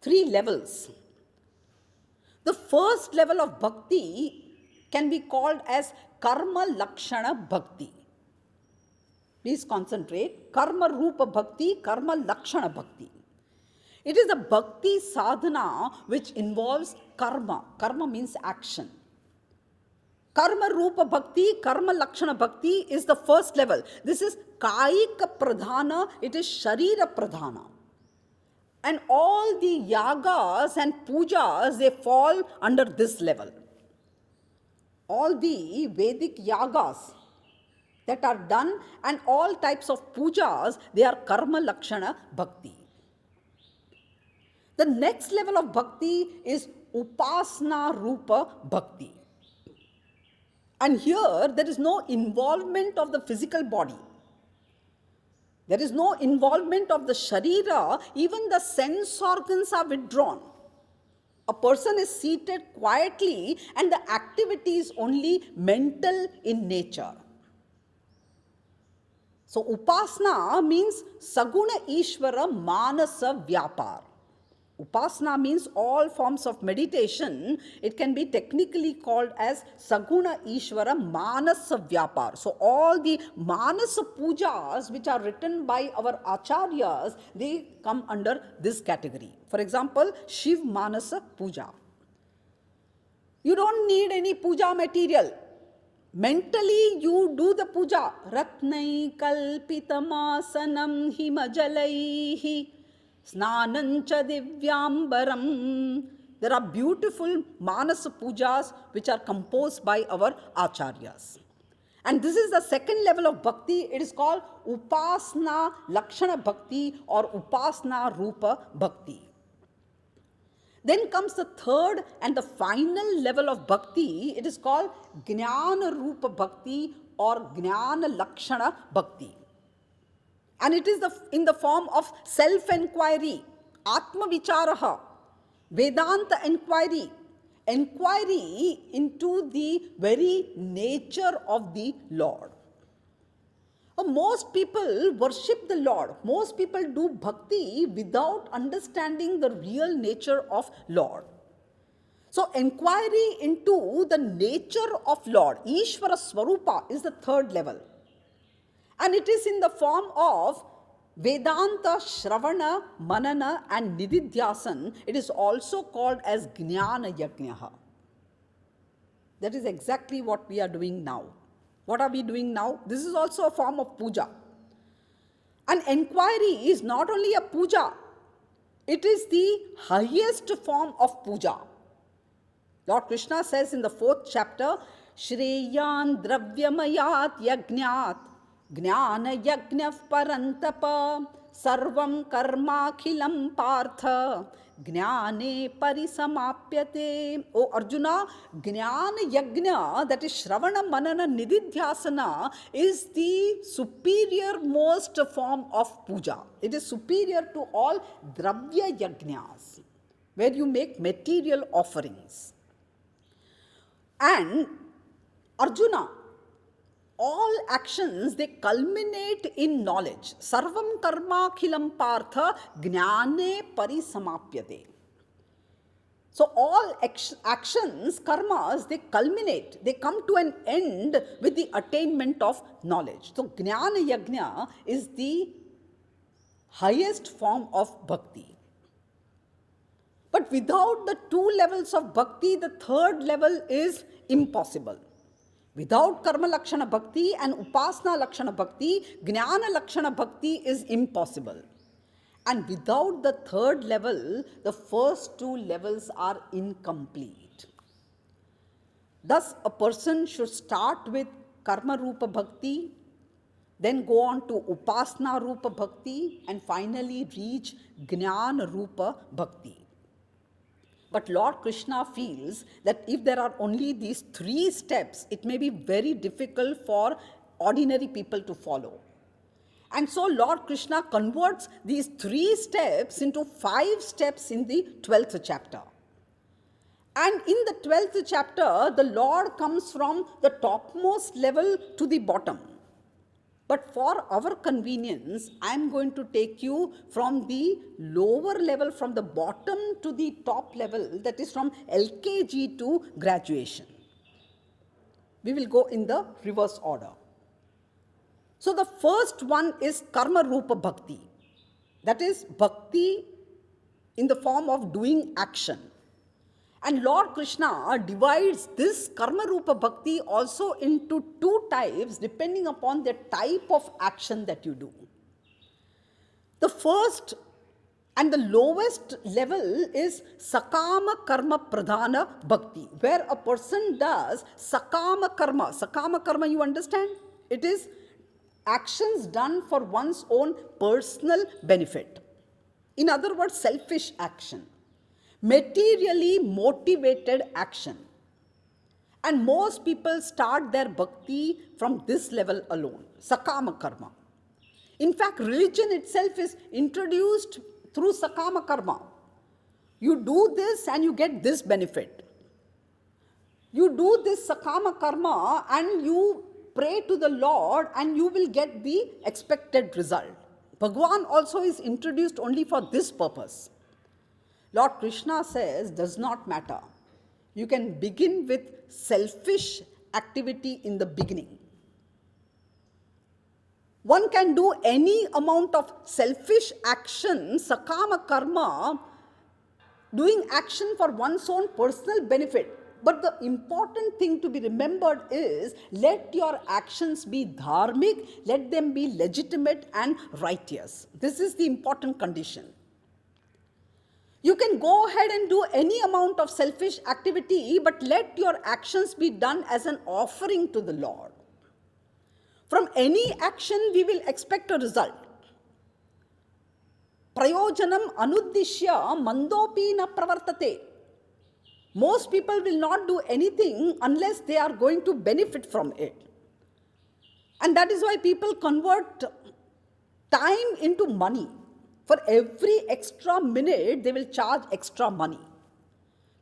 3 levels. The first level of bhakti can be called as karma lakshana bhakti. Please concentrate. Karma rupa bhakti, karma lakshana bhakti. It is a bhakti sadhana which involves karma. Karma means action. Karma rupa bhakti, karma lakshana bhakti is the first level. This is kaika pradhana, it is sharira pradhana. And all the yagas and pujas, they fall under this level. All the Vedic yagas that are done and all types of pujas, they are karma lakshana bhakti. The next level of bhakti is upasana rupa bhakti. And here there is no involvement of the physical body. There is no involvement of the sharira, even the sense organs are withdrawn. A person is seated quietly and the activity is only mental in nature. So upasana means saguna ishvara manasa vyapar. Upasana means all forms of meditation. It can be technically called as saguna ishvara manasa vyapar. So all the manasa pujas which are written by our acharyas, they come under this category. For example, Shiv Manasa Puja. You don't need any puja material. Mentally, you do the puja. Ratnai kalpitamasanam himajalaihi snanancha divyambaram. There are beautiful manasa pujas which are composed by our acharyas. And this is the second level of bhakti. It is called upasana lakshana bhakti or upasana rupa bhakti. Then comes the third and the final level of bhakti. It is called Jnana Rupa Bhakti or Jnana Lakshana Bhakti. And it is in the form of self-enquiry, Atma Vicharaha, Vedanta enquiry, inquiry into the very nature of the Lord. Most people worship the Lord. Most people do bhakti without understanding the real nature of Lord. So inquiry into the nature of Lord, Ishvara Swarupa, is the third level. And it is in the form of Vedanta, Shravana, Manana and Nididhyasan. It is also called as Jnana Yajnaha. That is exactly what we are doing now. What are we doing now? This is also a form of puja. An inquiry is not only a puja, it is the highest form of puja. Lord Krishna says in the 4th chapter, Shreyan Dravyamayat Yajnat Jnana Yajna Parantapa Sarvam Karmakhilam Partha Jnane Parisamapyate. O Arjuna, Jnana Yajna, that is Shravana Manana Nididhyasana, is the superior most form of puja. It is superior to all Dravya Yajnas, where you make material offerings. And Arjuna, all actions, they culminate in knowledge. Sarvam karma khilam partha jnane parisamapyate. So all actions, karmas, they culminate, they come to an end with the attainment of knowledge. So jnana yajna is the highest form of bhakti. But without the two levels of bhakti, the third level is impossible. Without karma lakshana bhakti and upasana lakshana bhakti, jnana lakshana bhakti is impossible. And without the third level, the first two levels are incomplete. Thus, a person should start with karma rupa bhakti, then go on to upasana rupa bhakti, and finally reach jnana rupa bhakti. But Lord Krishna feels that if there are only these three steps, it may be very difficult for ordinary people to follow. And so Lord Krishna converts these three steps into 5 steps in the 12th chapter. And in the 12th chapter, the Lord comes from the topmost level to the bottom. But for our convenience, I am going to take you from the lower level, from the bottom to the top level, that is from LKG to graduation. We will go in the reverse order. So the first one is karma rupa bhakti. That is bhakti in the form of doing action. And Lord Krishna divides this karma rupa bhakti also into 2 types depending upon the type of action that you do. The first and the lowest level is sakama karma pradhana bhakti, where a person does sakama karma. Sakama karma, you understand? It is actions done for one's own personal benefit. In other words, selfish action. Materially motivated action. And most people start their bhakti from this level alone, sakama karma. In fact, religion itself is introduced through sakama karma. You do this and you get this benefit. You do this sakama karma and you pray to the Lord and you will get the expected result. Bhagwan also is introduced only for this purpose. Lord Krishna says, does not matter. You can begin with selfish activity in the beginning. One can do any amount of selfish action, sakama karma, doing action for one's own personal benefit. But the important thing to be remembered is, let your actions be dharmic, let them be legitimate and righteous. This is the important condition. You can go ahead and do any amount of selfish activity, but let your actions be done as an offering to the Lord. From any action, we will expect a result. Prayojanam anuddishya mandopi na pravartate. Most people will not do anything unless they are going to benefit from it. And that is why people convert time into money. For every extra minute, they will charge extra money.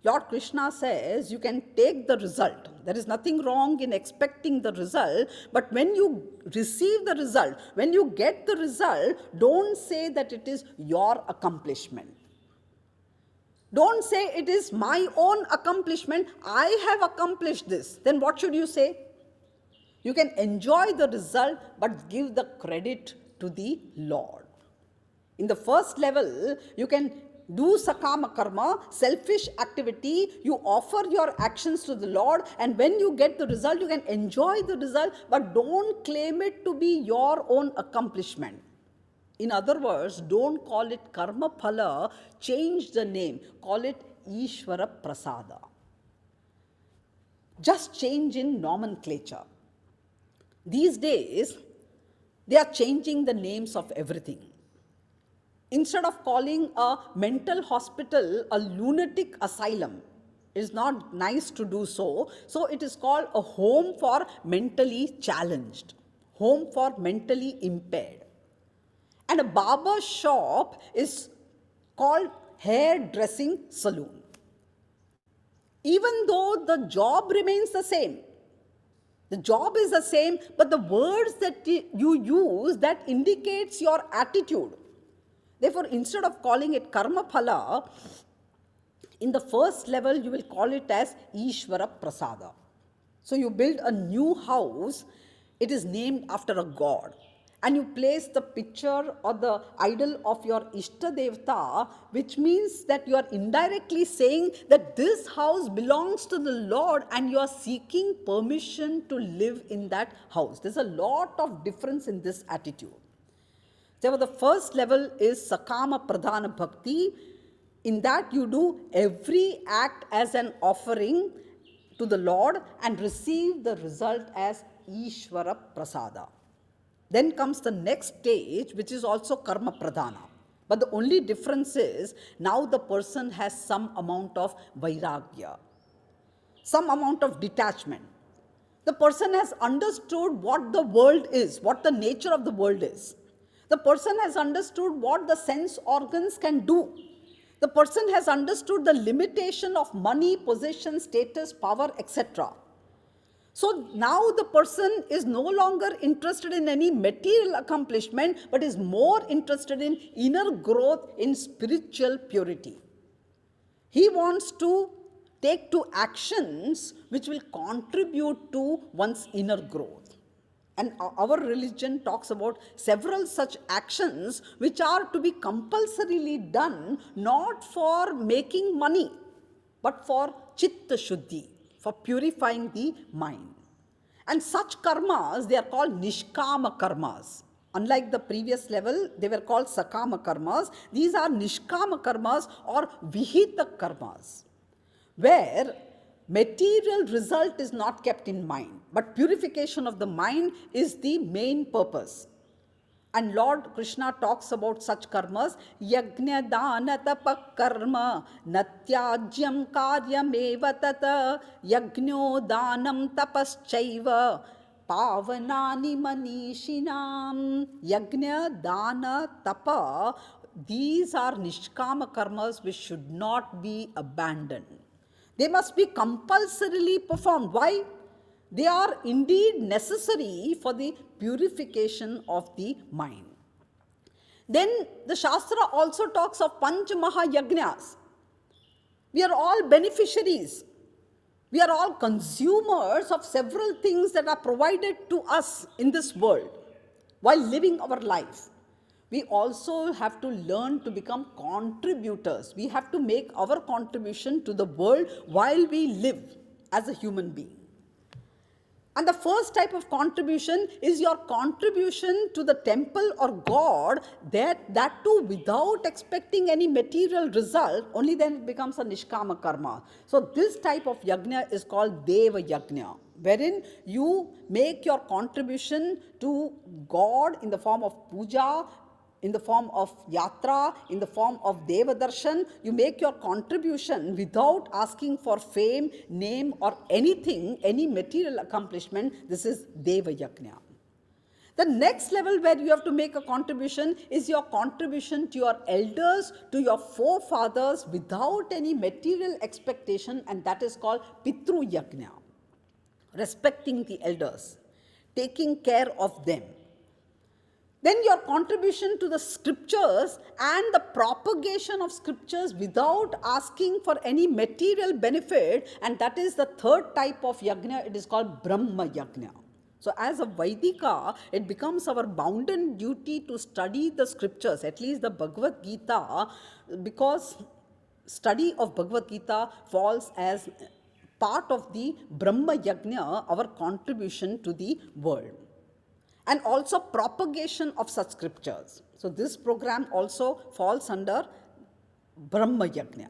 Lord Krishna says you can take the result. There is nothing wrong in expecting the result, but when you receive the result, when you get the result, don't say that it is your accomplishment. Don't say it is my own accomplishment, I have accomplished this. Then what should you say? You can enjoy the result, but give the credit to the Lord. In the first level, you can do sakama karma, selfish activity, you offer your actions to the Lord, and when you get the result, you can enjoy the result, but don't claim it to be your own accomplishment. In other words, don't call it karma phala, change the name, call it Ishvara Prasada. just change in nomenclature. These days, they are changing the names of everything. Instead of calling a mental hospital a lunatic asylum, it is not nice to do so. So it is called a home for mentally challenged, home for mentally impaired. And a barber shop is called hairdressing saloon. Even though the job remains the same, the job is the same, but the words that you use, that indicates your attitude. Therefore, instead of calling it karma phala, in the first level, you will call it as Ishvara Prasada. So you build a new house, it is named after a god. And you place the picture or the idol of your Ishta Devta, which means that you are indirectly saying that this house belongs to the Lord and you are seeking permission to live in that house. There's a lot of difference in this attitude. Therefore, the first level is Sakama Pradhana Bhakti. In that you do every act as an offering to the Lord and receive the result as Ishvara Prasada. Then comes the next stage, which is also Karma Pradhana. But the only difference is now the person has some amount of Vairagya, some amount of detachment. The person has understood what the world is, what the nature of the world is. The person has understood what the sense organs can do. The person has understood the limitation of money, possession, status, power, etc. So now the person is no longer interested in any material accomplishment, but is more interested in inner growth, in spiritual purity. He wants to take to actions which will contribute to one's inner growth. And our religion talks about several such actions which are to be compulsorily done, not for making money, but for chitta shuddhi, for purifying the mind. And such karmas, they are called nishkama karmas. Unlike the previous level, they were called sakama karmas. These are nishkama karmas or vihita karmas, where material result is not kept in mind, but purification of the mind is the main purpose. And Lord Krishna talks about such karmas, yajna dana tapa karma natyajyam karyameva tata yajno danam tapaschaiva pavanani manishinam. Yajna dana tapa, these are nishkama karmas which should not be abandoned. They must be compulsorily performed. Why? They are indeed necessary for the purification of the mind. Then the Shastra also talks of Panch Mahayagnas. We are all beneficiaries. We are all consumers of several things that are provided to us in this world while living our life. We also have to learn to become contributors. We have to make our contribution to the world while we live as a human being. And the first type of contribution is your contribution to the temple or God, that too without expecting any material result, only then it becomes a nishkama karma. So this type of yajna is called deva yajna, wherein you make your contribution to God in the form of puja, in the form of yatra, in the form of deva darshan. You make your contribution without asking for fame, name or anything, any material accomplishment. This is deva yajna. The next level where you have to make a contribution is your contribution to your elders, to your forefathers without any material expectation, and that is called pitru yajna. Respecting the elders, taking care of them. Then your contribution to the scriptures and the propagation of scriptures without asking for any material benefit, and that is the third type of yajna. It is called Brahma yajna. So as a Vaidika, it becomes our bounden duty to study the scriptures, at least the Bhagavad Gita, because study of Bhagavad Gita falls as part of the Brahma yajna, our contribution to the world. And also propagation of such scriptures. So this program also falls under Brahma Yajna.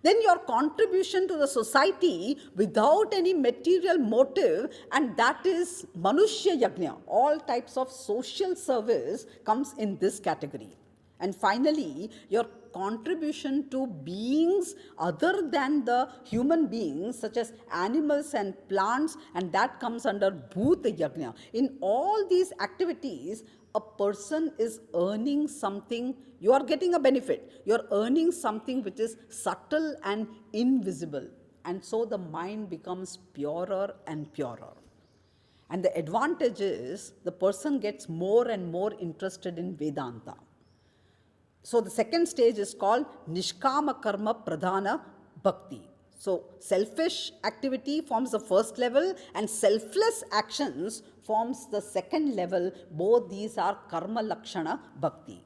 Then your contribution to the society without any material motive, and that is Manushya Yajna. All types of social service comes in this category. And finally, your contribution to beings other than the human beings, such as animals and plants, and that comes under Bhuta Yajna. In all these activities, a person is earning something, you are getting a benefit, you are earning something which is subtle and invisible. And so the mind becomes purer and purer. And the advantage is the person gets more and more interested in Vedanta. So the second stage is called Nishkama Karma Pradhana Bhakti. So selfish activity forms the first level and selfless actions forms the second level. Both these are Karma Lakshana Bhakti.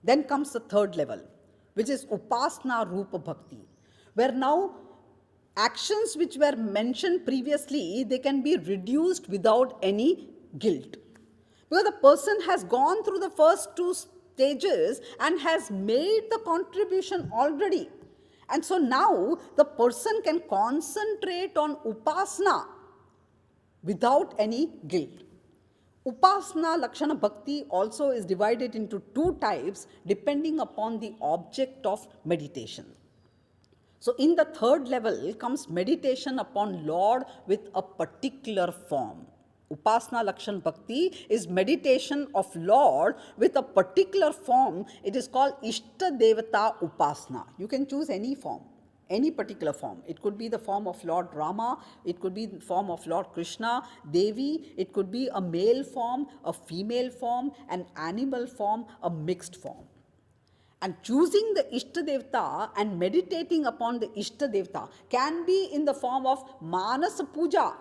Then comes the third level, which is Upasana Rupa Bhakti, where now actions which were mentioned previously, they can be reduced without any guilt. Because the person has gone through the first two stages and has made the contribution already. And so now the person can concentrate on upasana without any guilt. Upasana Lakshana Bhakti also is divided into two types depending upon the object of meditation. So in the third level comes meditation upon Lord with a particular form. Upasana Lakshan Bhakti is meditation of Lord with a particular form. It is called Ishta Devata Upasana. You can choose any form, any particular form. It could be the form of Lord Rama, it could be the form of Lord Krishna, Devi, it could be a male form, a female form, an animal form, a mixed form. And choosing the Ishta Devata and meditating upon the Ishta Devata can be in the form of Manasa Puja,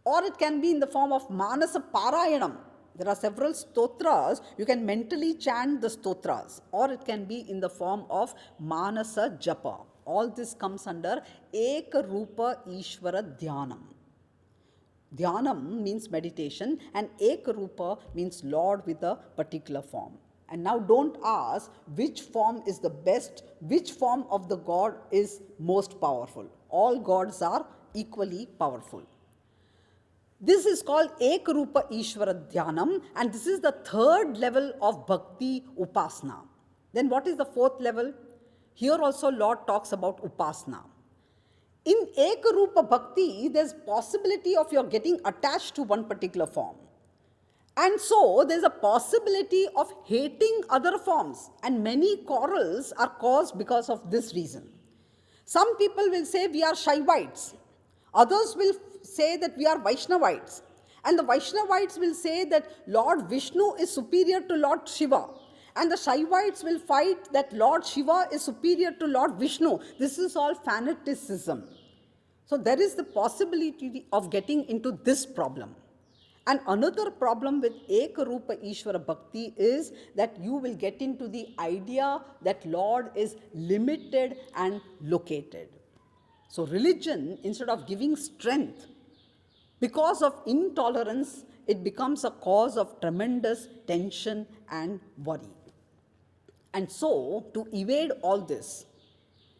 or it can be in the form of Manasa Parayanam. There are several stotras, you can mentally chant the stotras, or it can be in the form of Manasa Japa. All this comes under Eka Rupa Ishvara Dhyanam. Dhyanam means meditation and Eka Rupa means Lord with a particular form. And now don't ask which form is the best, which form of the God is most powerful. All gods are equally powerful. This is called Ekarupa Ishvara Dhyanam, and this is the third level of Bhakti Upasana. Then what is the fourth level? Here also Lord talks about Upasana. In Ekarupa Bhakti, there's possibility of your getting attached to one particular form. And so there's a possibility of hating other forms, and many quarrels are caused because of this reason. Some people will say we are Shaivites. Others will say that we are Vaishnavites. And the Vaishnavites will say that Lord Vishnu is superior to Lord Shiva. And the Shaivites will fight that Lord Shiva is superior to Lord Vishnu. This is all fanaticism. So there is the possibility of getting into this problem. And another problem with Ekarupa Ishvara Bhakti is that you will get into the idea that Lord is limited and located. So religion, instead of giving strength, because of intolerance, it becomes a cause of tremendous tension and worry. And so, to evade all this,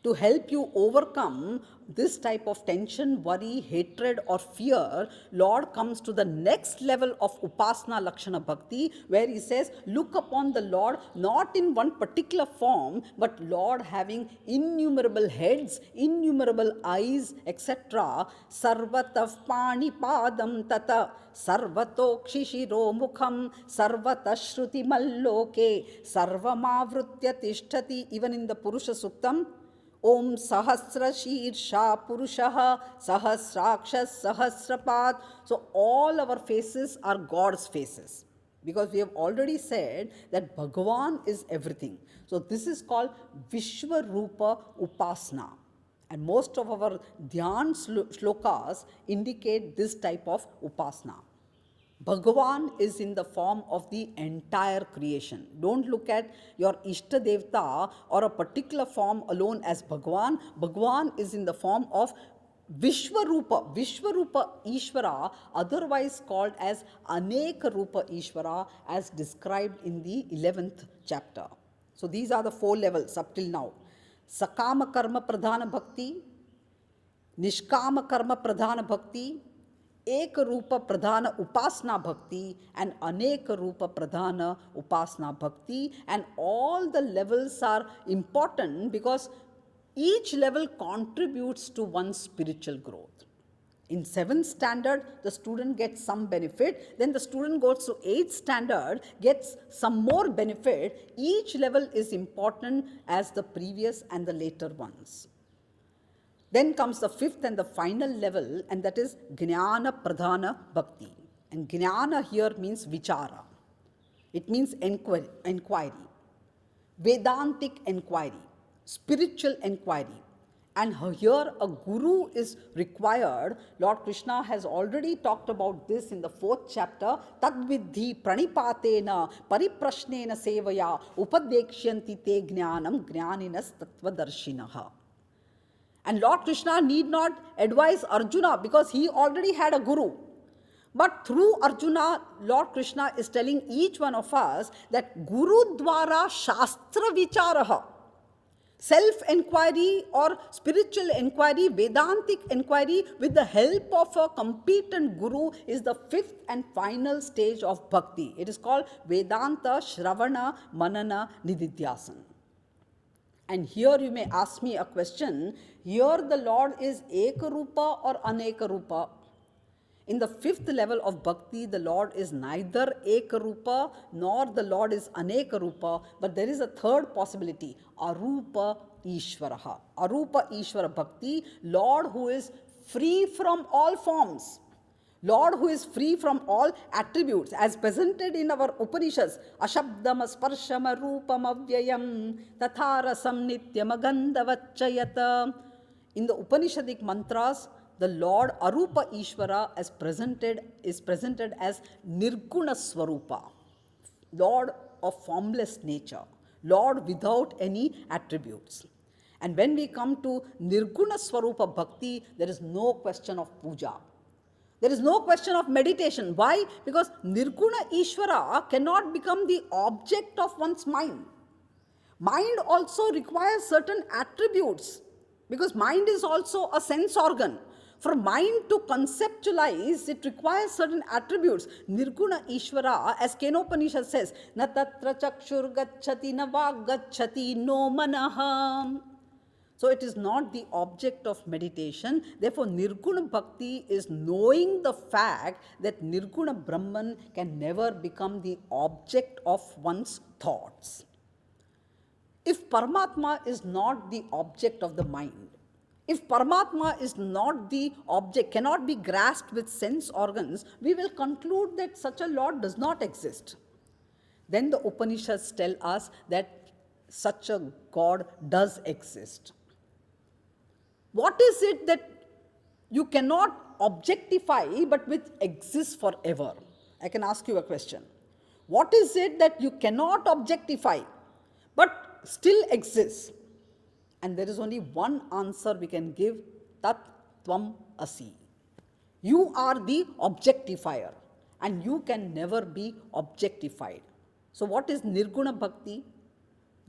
to help you overcome this type of tension, worry, hatred, or fear, Lord comes to the next level of Upasana Lakshana Bhakti, where he says, look upon the Lord not in one particular form, but Lord having innumerable heads, innumerable eyes, etc. Sarvatah pani padam tata, sarvatokshishiro mukham, sarvatah shruti malloke, sarvamavrutya tishtati. Even in the Purusha Suktam, Om Sahasra Shirsha Purushaha Sahasrakshas Sahasrapat. So all our faces are God's faces, because we have already said that Bhagavan is everything. So this is called Vishwarupa Upasana. And most of our Dhyan shlokas indicate this type of Upasana. Bhagavan is in the form of the entire creation. Don't look at your Ishta Devta or a particular form alone as Bhagavan. Bhagavan is in the form of Vishwarupa, Vishwarupa Ishvara, otherwise called as Aneka Rupa Ishvara, as described in the 11th chapter. So these are the four levels up till now. Sakama karma pradhana bhakti, Nishkama karma pradhana bhakti, Eka rupa pradhana upasana bhakti, and Aneka rupa pradhana upasana bhakti. And all the levels are important because each level contributes to one's spiritual growth. In 7th standard, the student gets some benefit. Then the student goes to 8th standard, gets some more benefit. Each level is important as the previous and the later ones. Then comes the 5th and the final level, and that is Jnana Pradhana Bhakti. And Jnana here means Vichara. It means inquiry, Vedantic inquiry, spiritual inquiry. And here a guru is required. Lord Krishna has already talked about this in the 4th chapter. Tadvidhi pranipatena pariprashnena sevaya upadekshanti te jnanam jnaninas tattvadarshinaha. And Lord Krishna need not advise Arjuna because he already had a guru. But through Arjuna, Lord Krishna is telling each one of us that Guru Dwara Shastra Vicharaha, self-inquiry or spiritual inquiry, Vedantic inquiry with the help of a competent guru is the 5th and final stage of bhakti. It is called Vedanta Shravana Manana Nididhyasan. And here you may ask me a question. Here the Lord is Ekarupa or Anekarupa. In the 5th level of bhakti, the Lord is neither Ekarupa nor the Lord is Anekarupa, but there is a third possibility, Arupa Ishvaraha. Arupa Ishvara Bhakti, Lord who is free from all forms. Lord who is free from all attributes, as presented in our Upanishads, Ashabdam Sparsham Rupam Avyayam Tatharasam Nityam Agandavachayata. In the Upanishadic mantras, the Lord Arupa Ishvara is presented as Nirguna Swarupa, Lord of formless nature, Lord without any attributes. And when we come to Nirguna Swarupa Bhakti, there is no question of puja. There is no question of meditation. Why? Because Nirguna Ishvara cannot become the object of one's mind. Mind also requires certain attributes because mind is also a sense organ. For mind to conceptualize, it requires certain attributes. Nirguna Ishvara, as Kenopanishad says, na tatra chakshur gacchati na vag gacchati no manaha. So it is not the object of meditation. Therefore, Nirguna Bhakti is knowing the fact that Nirguna Brahman can never become the object of one's thoughts. If Paramatma is not the object of the mind, if Paramatma is not the object, cannot be grasped with sense organs, we will conclude that such a Lord does not exist. Then the Upanishads tell us that such a God does exist. What is it that you cannot objectify but which exists forever? I can ask you a question. What is it that you cannot objectify but still exists? And there is only one answer we can give, Tat Tvam Asi. You are the objectifier and you can never be objectified. So what is Nirguna Bhakti?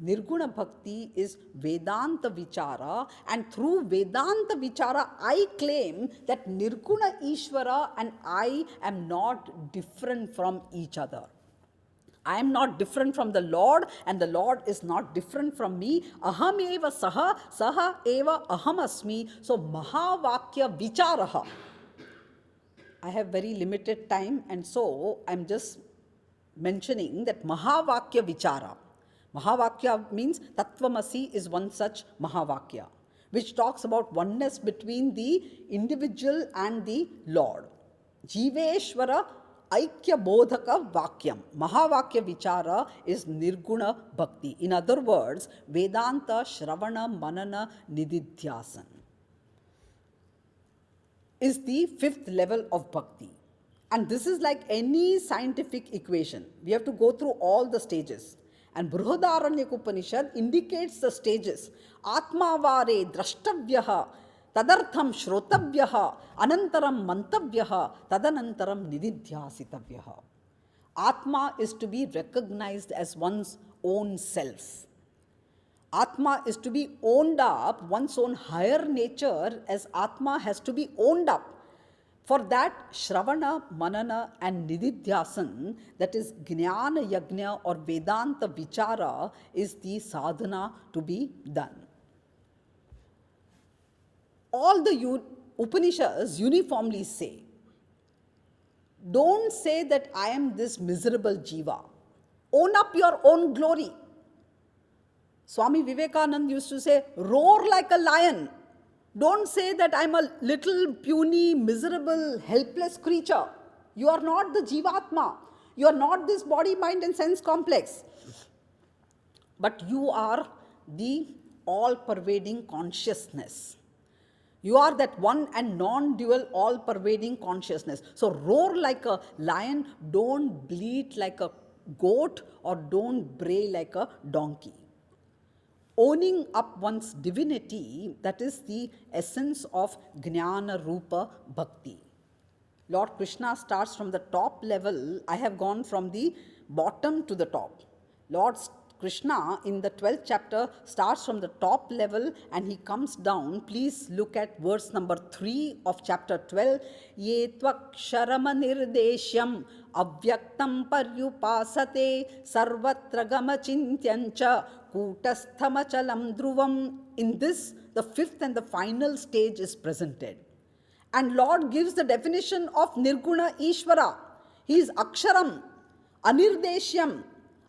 Nirguna Bhakti is Vedanta Vichara, and through Vedanta Vichara, I claim that Nirguna Ishvara and I am not different from each other. I am not different from the Lord, and the Lord is not different from me. Aham eva saha, saha eva aham asmi. So Mahavakya Vicharaha. I have very limited time, and so I am just mentioning that Mahavakya Vichara. Mahavakya means Tattvamasi is one such Mahavakya, which talks about oneness between the individual and the Lord. Jiveshwara Aikya Bodhaka Vakyam. Mahavakya Vichara is Nirguna Bhakti. In other words, Vedanta Shravana Manana Nididhyasan is the 5th level of Bhakti. And this is like any scientific equation. We have to go through all the stages. And Brihadaranyaka Upanishad indicates the stages. Atmavare drashtavyaha, tadartham shrotavyaha, anantaram mantavyaha, tadanantaram nididhyasitavyaha. Atma is to be recognized as one's own self. Atma is to be owned up, one's own higher nature as Atma has to be owned up. For that, Shravana, Manana and Nididhyasan, that is Jnana Yajna or Vedanta Vichara, is the sadhana to be done. All the Upanishads uniformly say, don't say that I am this miserable jiva. Own up your own glory. Swami Vivekananda used to say, roar like a lion. Don't say that I'm a little puny, miserable, helpless creature. You are not the Jivatma. You are not this body, mind and sense complex. But you are the all-pervading consciousness. You are that one and non-dual all-pervading consciousness. So roar like a lion, don't bleat like a goat or don't bray like a donkey. Owning up one's divinity, that is the essence of Jnana Rupa Bhakti. Lord Krishna starts from the top level. I have gone from the bottom to the top. Lord Krishna in the 12th chapter starts from the top level and he comes down. Please look at verse number 3 of chapter 12. Ye tvaksharama nirdeshyam avyaktam paryupasate sarvatra gama chintyancha kutasthamachalam dhruvam. In this, the fifth and the final stage is presented. And Lord gives the definition of Nirguna Ishvara. He is Aksharam, Anirdeshyam.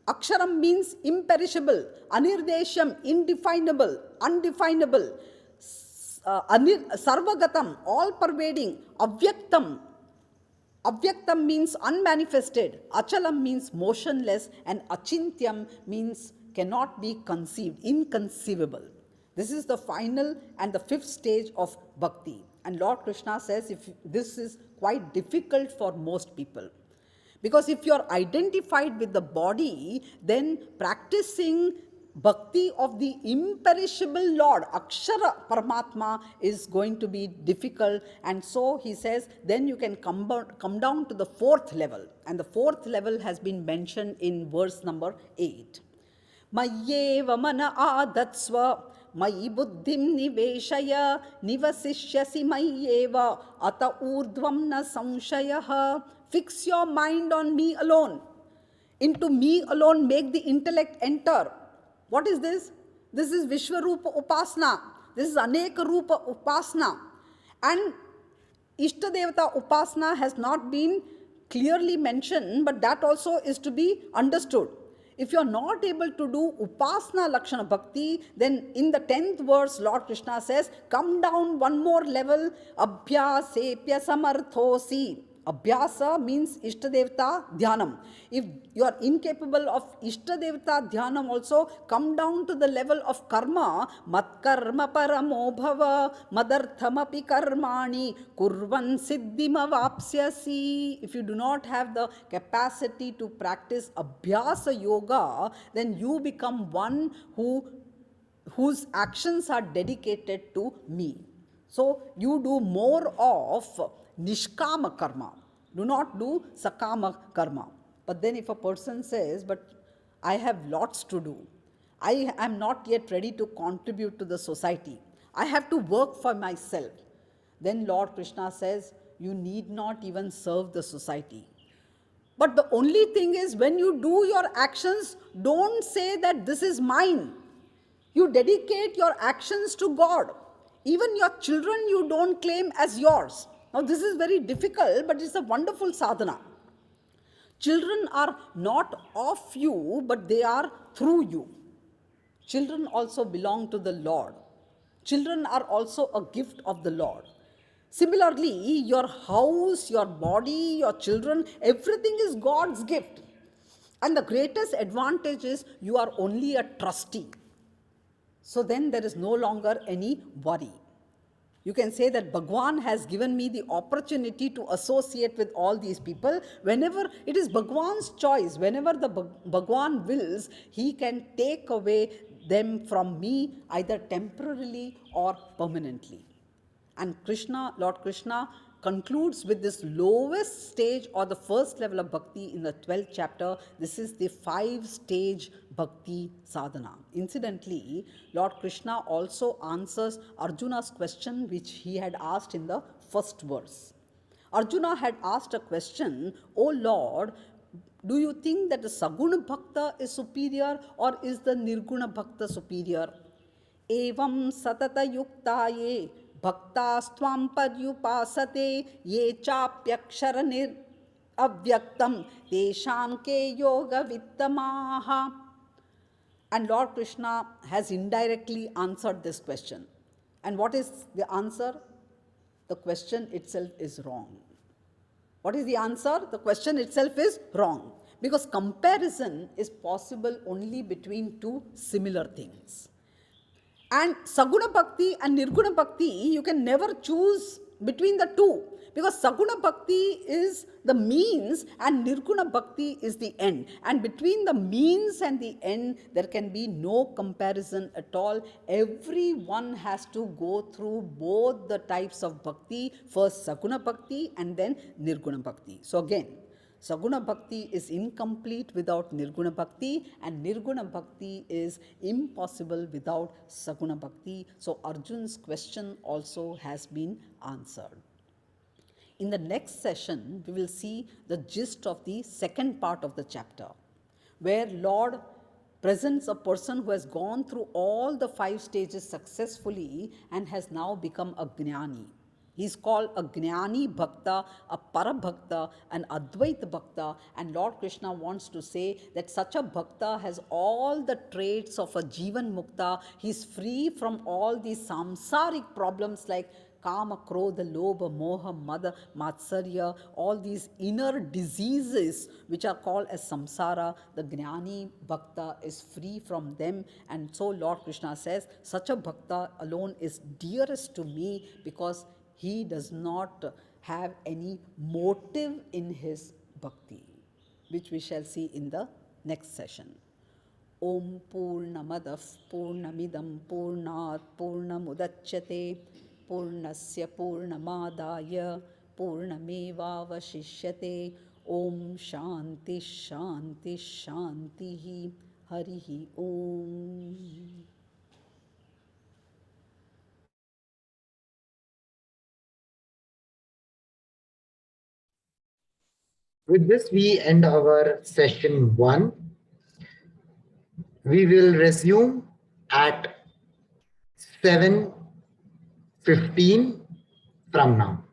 Aksharam means imperishable, Anirdeshyam, indefinable, undefinable, Sarvagatam, all-pervading, Avyaktam. Avyaktam means unmanifested, Achalam means motionless, and Achintyam means cannot be conceived, inconceivable. This is the final and the fifth stage of bhakti. And Lord Krishna says this is quite difficult for most people. Because if you are identified with the body, then practicing bhakti of the imperishable Lord, Akshara Paramatma, is going to be difficult. And so he says, then you can come down to the fourth level. And the fourth level has been mentioned in verse number 8. Mayyeva mana adatsva mayi buddhim niveshaya nivasishyasi mayyeva ata urdhvam na samshayaha. Fix your mind on me alone. Into me alone make the intellect enter. What is this? This is Vishwarupa Upasana. This is Aneka Rupa Upasana. And Ishtadevata Upasana has not been clearly mentioned, but that also is to be understood. If you are not able to do Upasana Lakshana Bhakti, then in the 10th verse, Lord Krishna says, come down one more level, Abhyasepya Samarthosi. Abhyasa means Ishtadevata Dhyanam. If you are incapable of Ishtadevata Dhyanam also, come down to the level of karma. Mat karma paramo bhava madarthamapi karmani kurvan siddhimavapsyasi. If you do not have the capacity to practice Abhyasa Yoga, then you become one whose actions are dedicated to me. So you do more of Nishkama karma. Do not do Sakama karma. But then if a person says, but I have lots to do. I am not yet ready to contribute to the society. I have to work for myself. Then Lord Krishna says, you need not even serve the society. But the only thing is, when you do your actions, don't say that this is mine. You dedicate your actions to God. Even your children you don't claim as yours. Now this is very difficult, but it's a wonderful sadhana. Children are not of you, but they are through you. Children also belong to the Lord. Children are also a gift of the Lord. Similarly, your house, your body, your children, everything is God's gift. And the greatest advantage is you are only a trustee. So then there is no longer any worry. You can say that Bhagwan has given me the opportunity to associate with all these people. Whenever it is Bhagwan's choice, whenever the Bhagwan wills, he can take away them from me either temporarily or permanently. And Krishna, Lord Krishna, concludes with this lowest stage or the first level of bhakti in the 12th chapter. This is the 5-stage bhakti sadhana. Incidentally, Lord Krishna also answers Arjuna's question which he had asked in the first verse. Arjuna had asked a question, "O Lord, do you think that the Saguna Bhakta is superior or is the Nirguna Bhakta superior? Evam satata yuktaye bhaktastvam paryupasate ye chapyakshara nir avyaktam tesham ke yoga vittamaha." And Lord Krishna has indirectly answered this question. And what is the answer? The question itself is wrong. What is the answer? The question itself is wrong. Because comparison is possible only between two similar things. And Saguna Bhakti and Nirguna Bhakti, you can never choose between the two. Because Saguna Bhakti is the means and Nirguna Bhakti is the end. And between the means and the end, there can be no comparison at all. Everyone has to go through both the types of Bhakti, first Saguna Bhakti and then Nirguna Bhakti. So again, Saguna Bhakti is incomplete without Nirguna Bhakti, and Nirguna Bhakti is impossible without Saguna Bhakti. So Arjun's question also has been answered. In the next session, we will see the gist of the second part of the chapter, where Lord presents a person who has gone through all the 5 stages successfully and has now become a Gnani. He is called a Gnani Bhakta, a Parabhakta, an Advaita Bhakta, and Lord Krishna wants to say that such a Bhakta has all the traits of a Jivan Mukta. He is free from all these samsaric problems like Kama, Krodha, Lobha, Moha, Mada, Matsarya, all these inner diseases which are called as samsara. The Gnani Bhakta is free from them, and so Lord Krishna says, such a Bhakta alone is dearest to me because he does not have any motive in his bhakti, which we shall see in the next session. Om Purnamadav Purnamidam Purnat Purnamudachyate Purnasya Purnamadaya Purnamevavashishyate. Om Shanti Shanti Shanti Harihi Om. With this, we end our session 1. We will resume at 7:15 from now.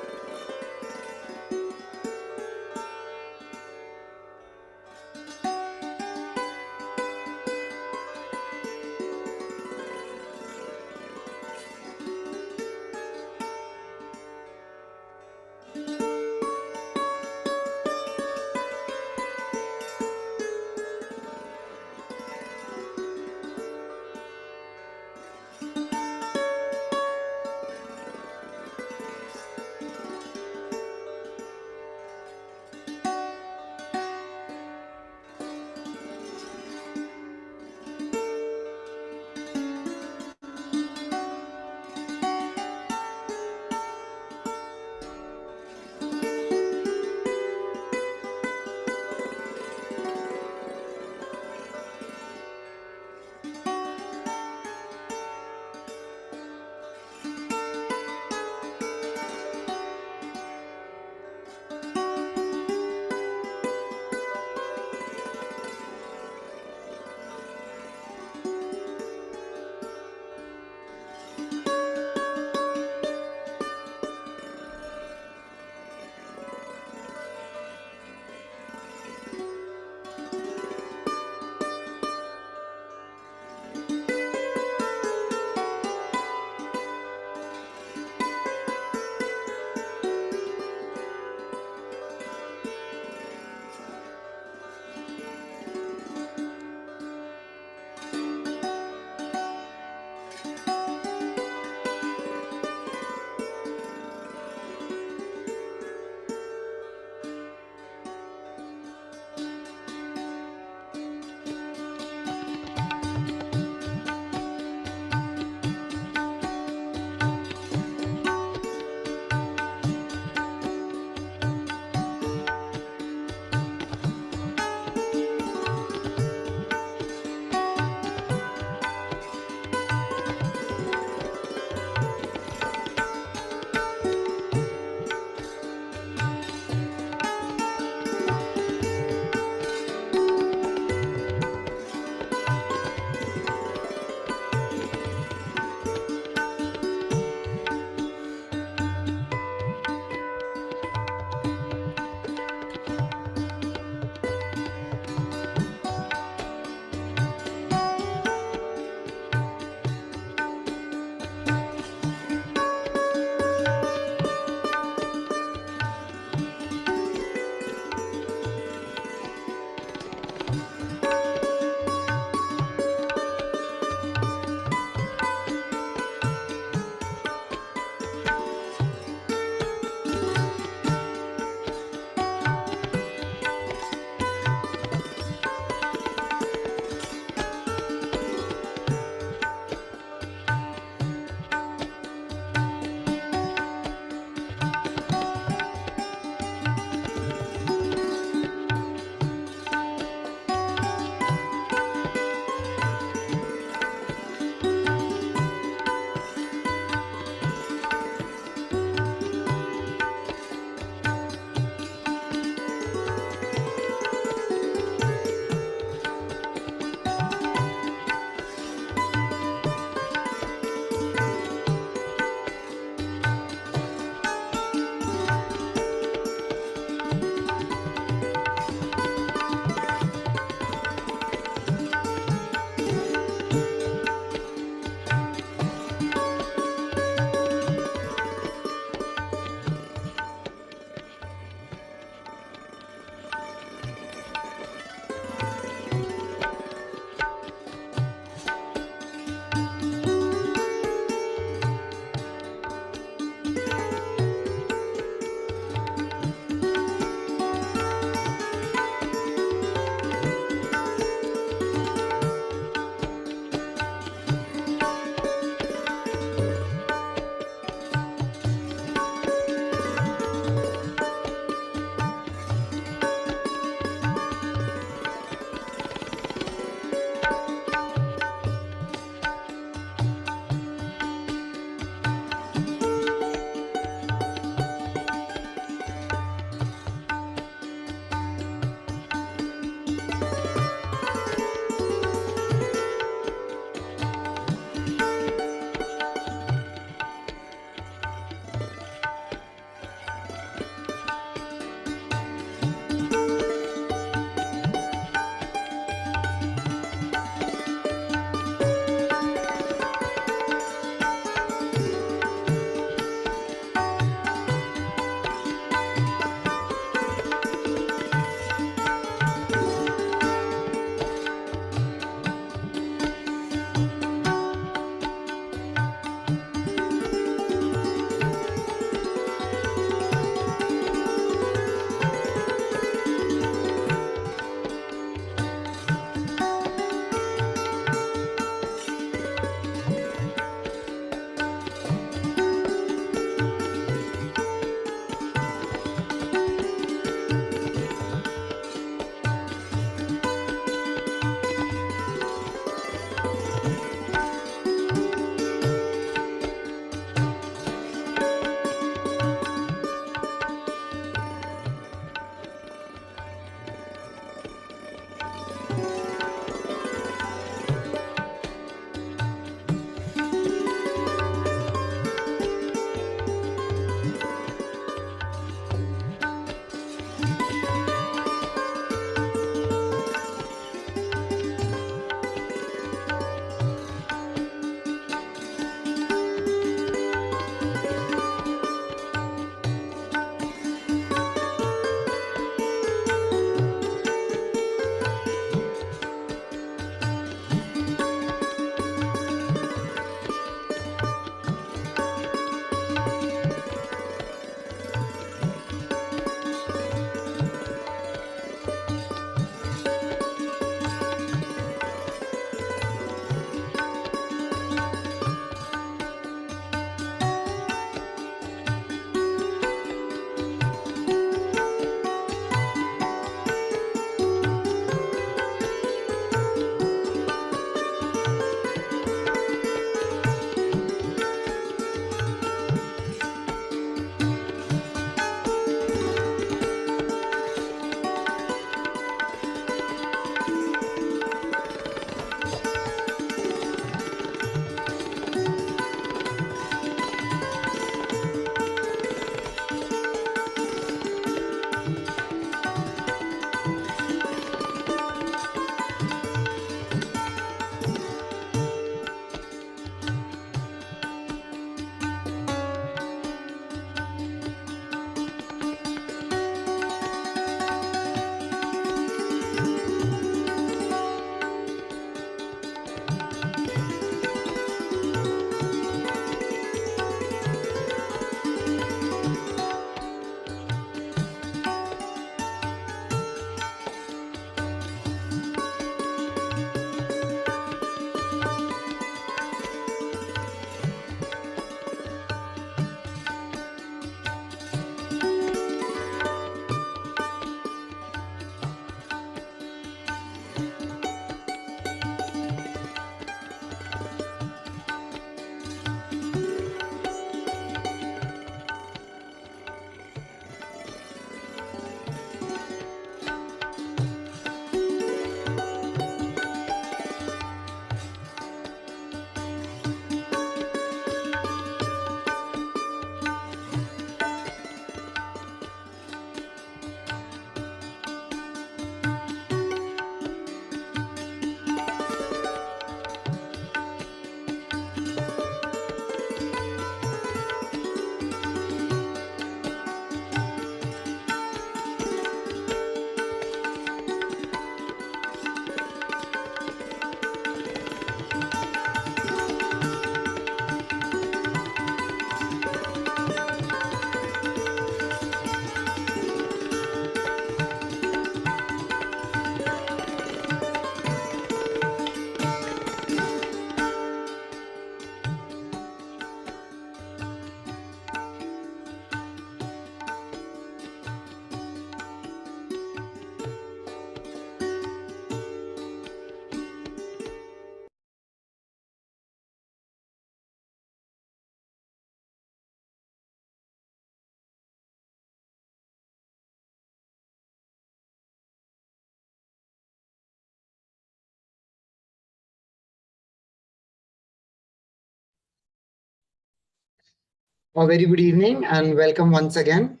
A very good evening and welcome once again.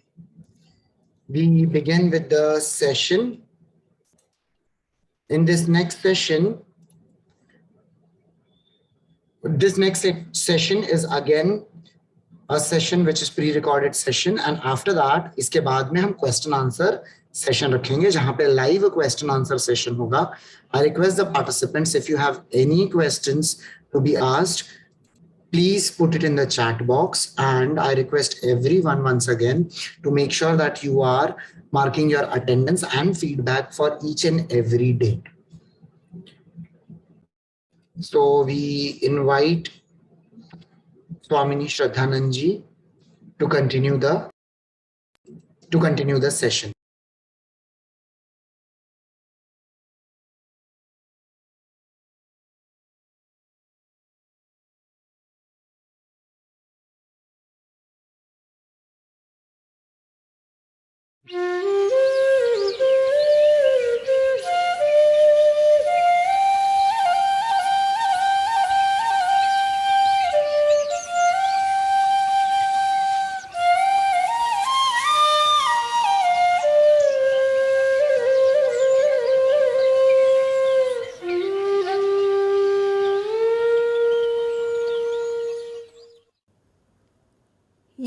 We begin with the session. In this next session is again a session which is pre-recorded session, and after that इसके बाद में हम question answer session रखेंगे जहाँ पे live question answer session होगा. I request the participants, if you have any questions to be asked, please put it in the chat box, and I request everyone once again to make sure that you are marking your attendance and feedback for each and every day. So we invite Swamini Shraddhanandji to continue the session.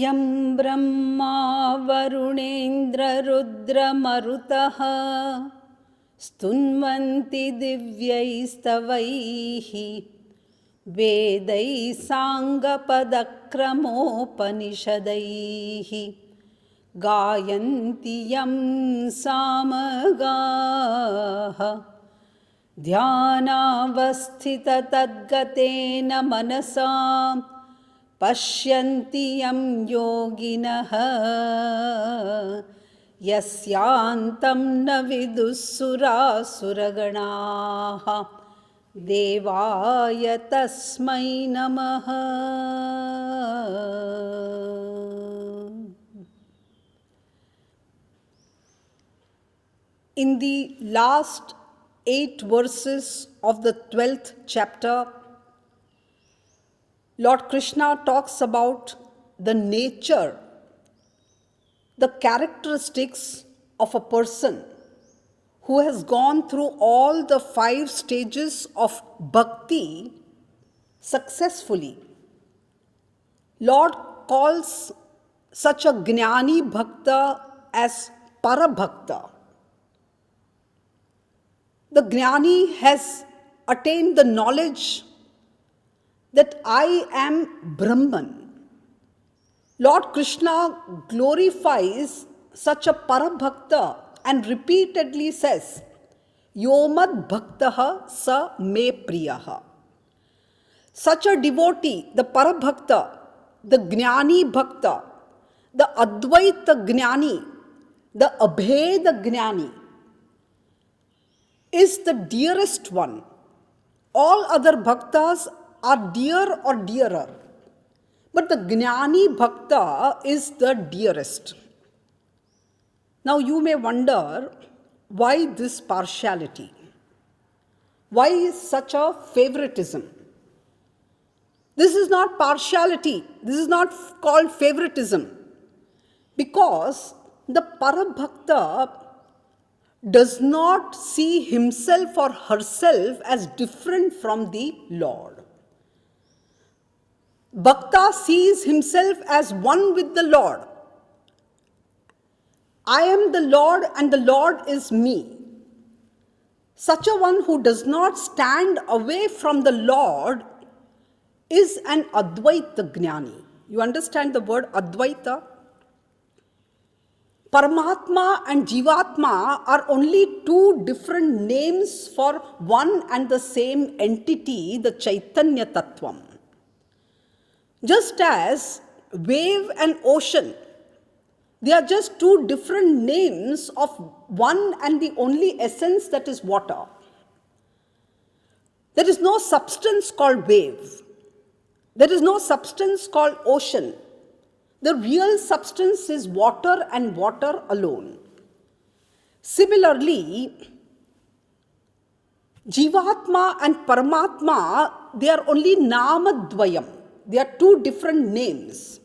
यं ब्रह्मा वरुणेन्द्ररुद्रमरुतः स्तुन्वन्ति दिव्यैस्तवैः वेदैः साङ्गपदक्रमोपनिषदैः गायन्ति यं सामगाः ध्यानावस्थिततद्गतेन मनसा पश्यन्ति यं योगिनः यस्यान्तं न विदुःसुरासुरगणाः देवाय तस्मै नमः. In the last 8 verses of the 12th chapter, Lord Krishna talks about the nature, the characteristics of a person who has gone through all the 5 stages of bhakti successfully. Lord calls such a jnani bhakta as parabhakta. The jnani has attained the knowledge that I am Brahman. Lord Krishna glorifies such a parabhakta and repeatedly says, Yomad bhaktaha sa me priyaha. Such a devotee, the parabhakta, the jnani bhakta, the advaita jnani, the abheda jnani, is the dearest one. All other bhaktas are dear or dearer, but the jnani bhakta is the dearest. Now you may wonder, why this partiality? Why is such a favoritism? This is not partiality. This is not called favoritism, because the parabhakta does not see himself or herself as different from the Lord. Bhakta sees himself as one with the Lord. I am the Lord and the Lord is me. Such a one who does not stand away from the Lord is an advaita jnani. You understand the word advaita? Paramatma and Jivatma are only 2 different names for one and the same entity, the Chaitanya Tattvam. Just as wave and ocean, they are just 2 different names of one and the only essence, that is water. There is no substance called wave. There is no substance called ocean. The real substance is water and water alone. Similarly, Jivatma and Paramatma, they are only Namadvayam. They are 2 different names.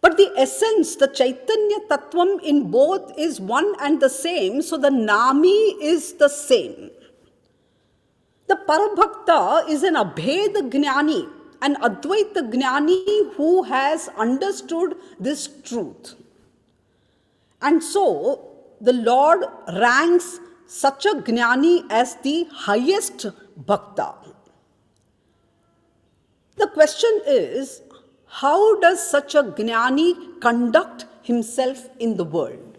But the essence, the Chaitanya Tattvam in both is one and the same, so the Nami is the same. The Parabhakta is an Abheda Gnani, an Advaita Gnani who has understood this truth. And so, the Lord ranks such a Gnani as the highest Bhakta. The question is, how does such a Gnani conduct himself in the world?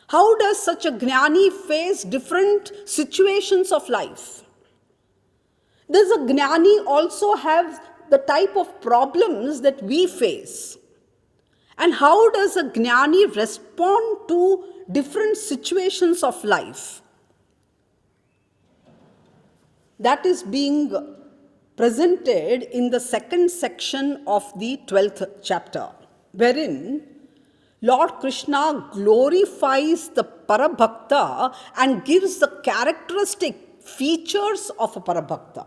How does such a Gnani face different situations of life? Does a Gnani also have the type of problems that we face? And how does a Gnani respond to different situations of life? That is being presented in the second section of the 12th chapter, wherein Lord Krishna glorifies the Parabhakta and gives the characteristic features of a Parabhakta.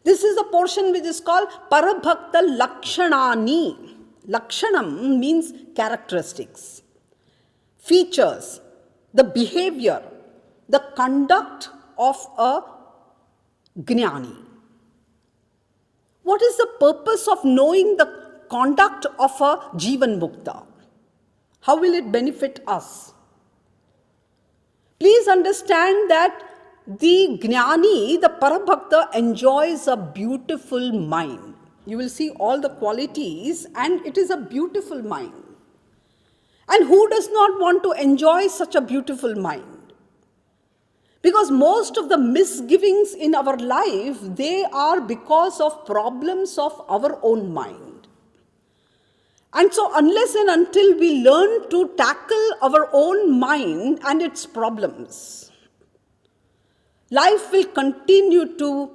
This is the portion which is called Parabhakta Lakshanani. Lakshanam means characteristics, features, the behavior, the conduct of a Gnani. What is the purpose of knowing the conduct of a Jivan Mukta? How will it benefit us? Please understand that the Gnani, the Parabhakta, enjoys a beautiful mind. You will see all the qualities, and it is a beautiful mind. And who does not want to enjoy such a beautiful mind? Because most of the misgivings in our life, they are because of problems of our own mind. And so unless and until we learn to tackle our own mind and its problems, life will continue to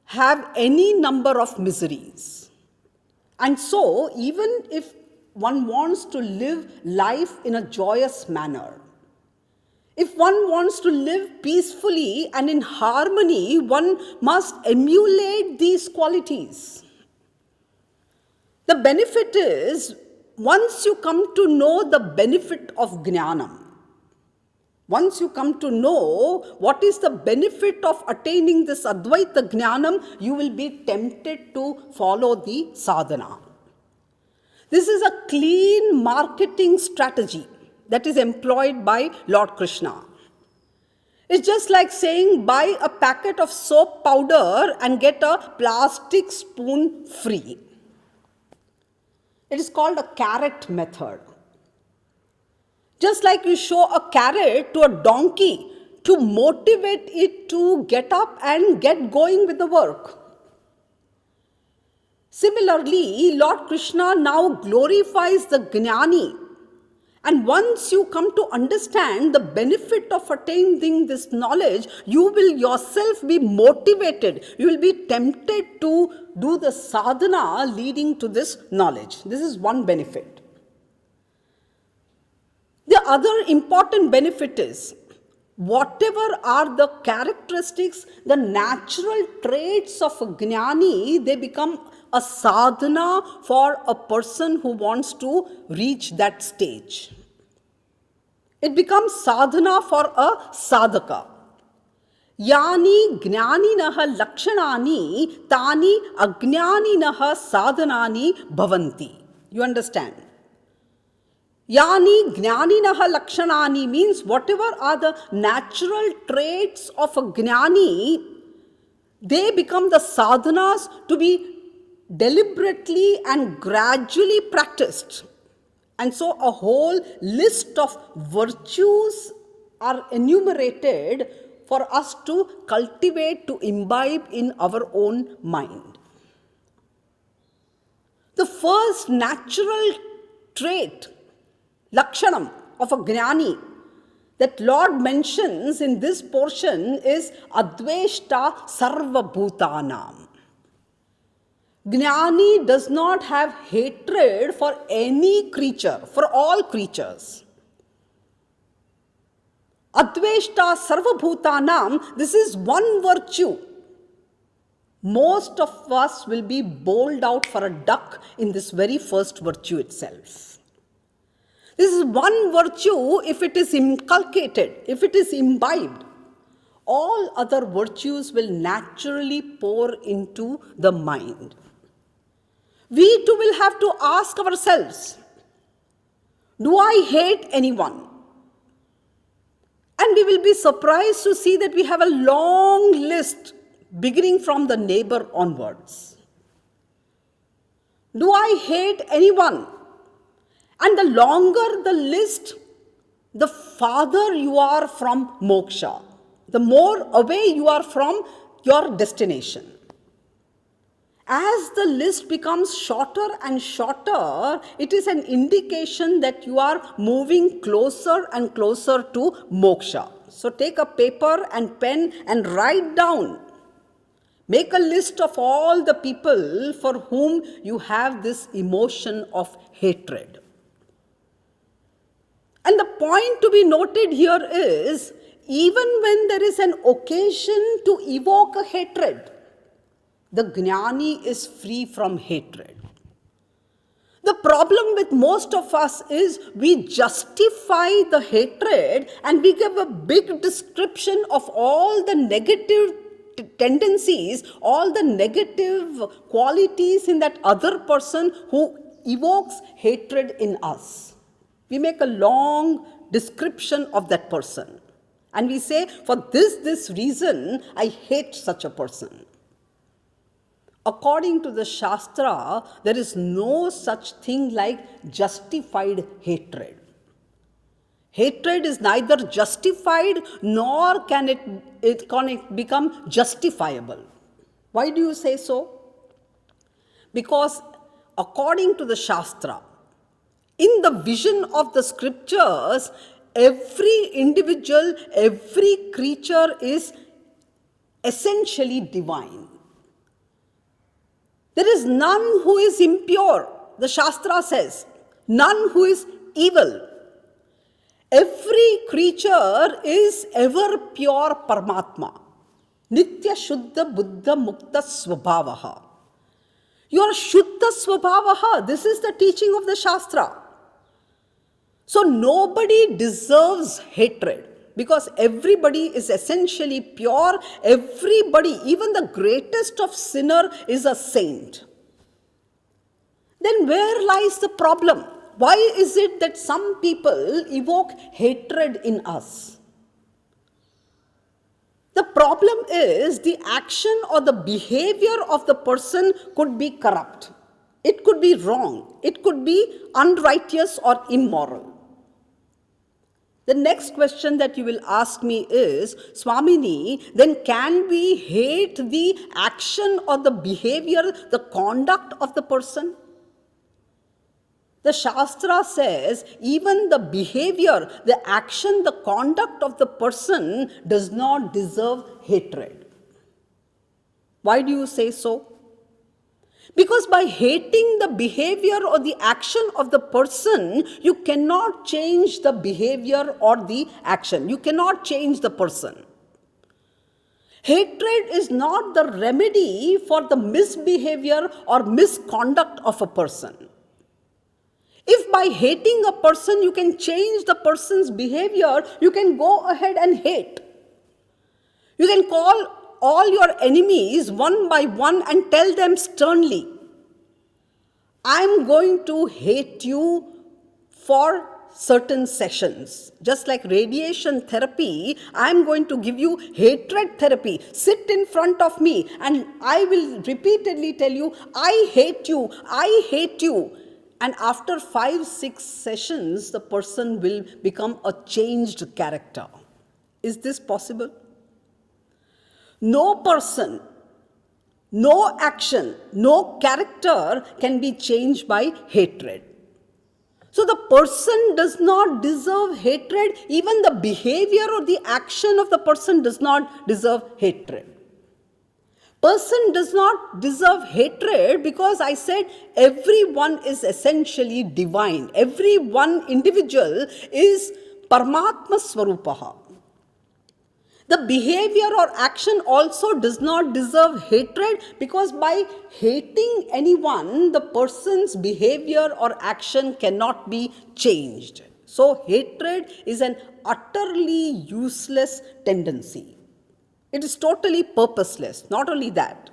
have any number of miseries. And so even if one wants to live life in a joyous manner, if one wants to live peacefully and in harmony, one must emulate these qualities. The benefit is, once you come to know the benefit of Jnanam, once you come to know what is the benefit of attaining this Advaita Jnanam, you will be tempted to follow the sadhana. This is a clean marketing strategy that is employed by Lord Krishna. It's just like saying, buy a packet of soap powder and get a plastic spoon free. It is called a carrot method. Just like you show a carrot to a donkey to motivate it to get up and get going with the work. Similarly, Lord Krishna now glorifies the Gnani. And once you come to understand the benefit of attaining this knowledge, you will yourself be motivated. You will be tempted to do the sadhana leading to this knowledge. This is one benefit. The other important benefit is, whatever are the characteristics, the natural traits of a Gnani, they become a sadhana for a person who wants to reach that stage. It becomes sadhana for a sadhaka. Yani gnaninaha lakshanani tani agnaninaha sadhanani bhavanti. You understand? Yani gnaninaha lakshanani means whatever are the natural traits of a Gnani, they become the sadhanas to be deliberately and gradually practiced. And so a whole list of virtues are enumerated for us to cultivate, to imbibe in our own mind. The first natural trait, lakshanam, of a Gnani that Lord mentions in this portion is adveshta sarva bhutanam. Gnani does not have hatred for any creature, for all creatures. Adveshta sarva bhutanam, this is one virtue Most of us will be bowled out for a duck in this very first virtue itself. This is one virtue, if it is inculcated, if it is imbibed, all other virtues will naturally pour into the mind. We too will have to ask ourselves, do I hate anyone? And we will be surprised to see that we have a long list beginning from the neighbor onwards. Do I hate anyone? And the longer the list, the farther you are from moksha, the more away you are from your destination. As the list becomes shorter and shorter, it is an indication that you are moving closer and closer to moksha. So take a paper and pen and write down. Make a list of all the people for whom you have this emotion of hatred. And the point to be noted here is, even when there is an occasion to evoke a hatred, the Jnani is free from hatred. The problem with most of us is we justify the hatred and we give a big description of all the negative tendencies, all the negative qualities in that other person who evokes hatred in us. We make a long description of that person. And we say, for this reason, I hate such a person. According to the Shastra, there is no such thing like justified hatred. Hatred is neither justified nor can it become justifiable. Why do you say so? Because according to the Shastra, in the vision of the scriptures, every individual, every creature is essentially divine. There is none who is impure, the Shastra says, none who is evil. Every creature is ever pure Paramatma. Nitya Shuddha Buddha Mukta Swabhavaha. You are Shuddha Swabhavaha. This is the teaching of the Shastra. So nobody deserves hatred because everybody is essentially pure. Everybody, even the greatest of sinner, is a saint. Then where lies the problem? Why is it that some people evoke hatred in us? The problem is the action or the behavior of the person could be corrupt. It could be wrong. It could be unrighteous or immoral. The next question that you will ask me is, Swamini, then can we hate the action or the behavior, the conduct of the person? The Shastra says even the behavior, the action, the conduct of the person does not deserve hatred. Why do you say so? Because by hating the behavior or the action of the person, you cannot change the behavior or the action. You cannot change the person. Hatred is not the remedy for the misbehavior or misconduct of a person. If by hating a person you can change the person's behavior, you can go ahead and hate. You can call all your enemies one by one and tell them sternly, I'm going to hate you for certain sessions. Just like radiation therapy, I'm going to give you hatred therapy. Sit in front of me and I will repeatedly tell you, I hate you, I hate you. And after 5-6 sessions, the person will become a changed character. Is this possible? No person, no action, no character can be changed by hatred. So the person does not deserve hatred. Even the behavior or the action of the person does not deserve hatred. Person does not deserve hatred because I said everyone is essentially divine. Every one individual is Paramatma Swarupaha. The behavior or action also does not deserve hatred, because by hating anyone, the person's behavior or action cannot be changed. So, hatred is an utterly useless tendency. It is totally purposeless. Not only that,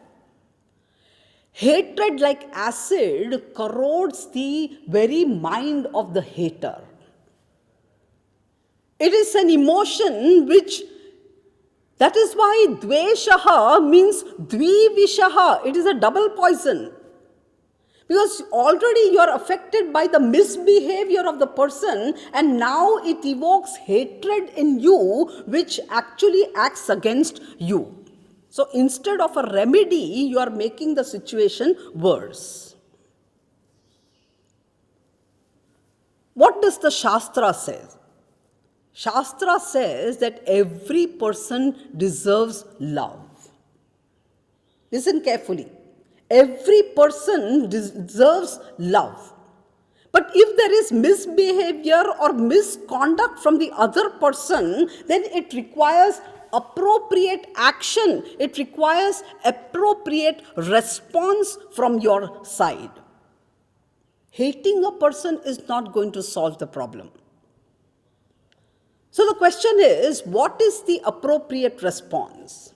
hatred, like acid, corrodes the very mind of the hater. It is an emotion which, that is why dveshaha means dvivishaha. It is a double poison. Because already you are affected by the misbehavior of the person, and now it evokes hatred in you, which actually acts against you. So instead of a remedy, you are making the situation worse. What does the Shastra say? Shastra says that every person deserves love. Listen carefully. Every person deserves love. But if there is misbehavior or misconduct from the other person, then it requires appropriate action. It requires appropriate response from your side. Hating a person is not going to solve the problem. So the question is, what is the appropriate response?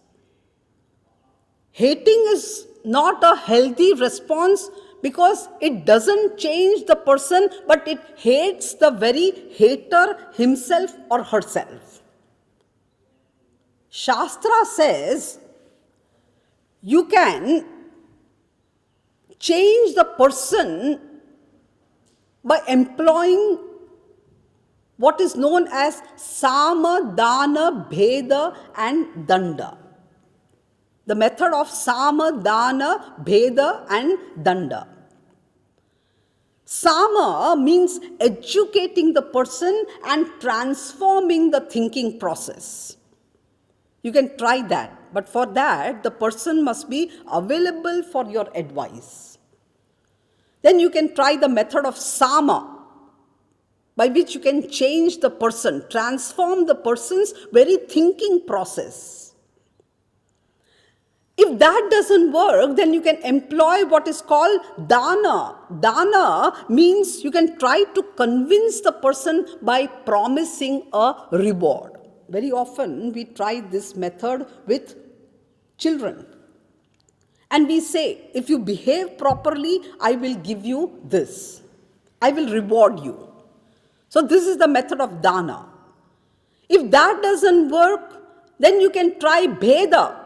Hating is not a healthy response because it doesn't change the person, but it hates the very hater himself or herself. Shastra says you can change the person by employing what is known as sama, dana, bheda and danda. The method of sama, dana, bheda and danda. Sama means educating the person and transforming the thinking process. You can try that, but for that the person must be available for your advice. Then you can try the method of sama, by which you can change the person, transform the person's very thinking process. If that doesn't work, then you can employ what is called dana. Dana means you can try to convince the person by promising a reward. Very often we try this method with children. And we say, if you behave properly, I will give you this. I will reward you. So this is the method of dana. If that doesn't work, then you can try bheda,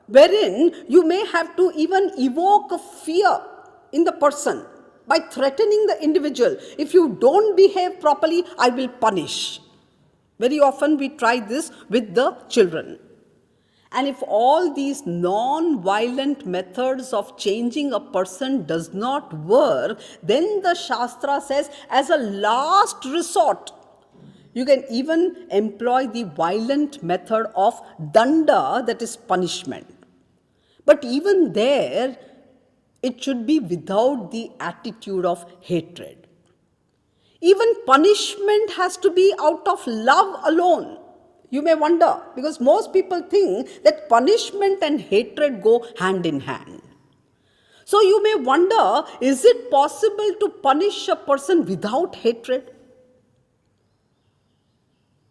wherein you may have to even evoke a fear in the person by threatening the individual. If you don't behave properly, I will punish. Very often we try this with the children. And if all these non-violent methods of changing a person does not work, then the Shastra says, as a last resort, you can even employ the violent method of danda, that is punishment. But even there, it should be without the attitude of hatred. Even punishment has to be out of love alone. You may wonder, because most people think that punishment and hatred go hand in hand. So you may wonder, is it possible to punish a person without hatred?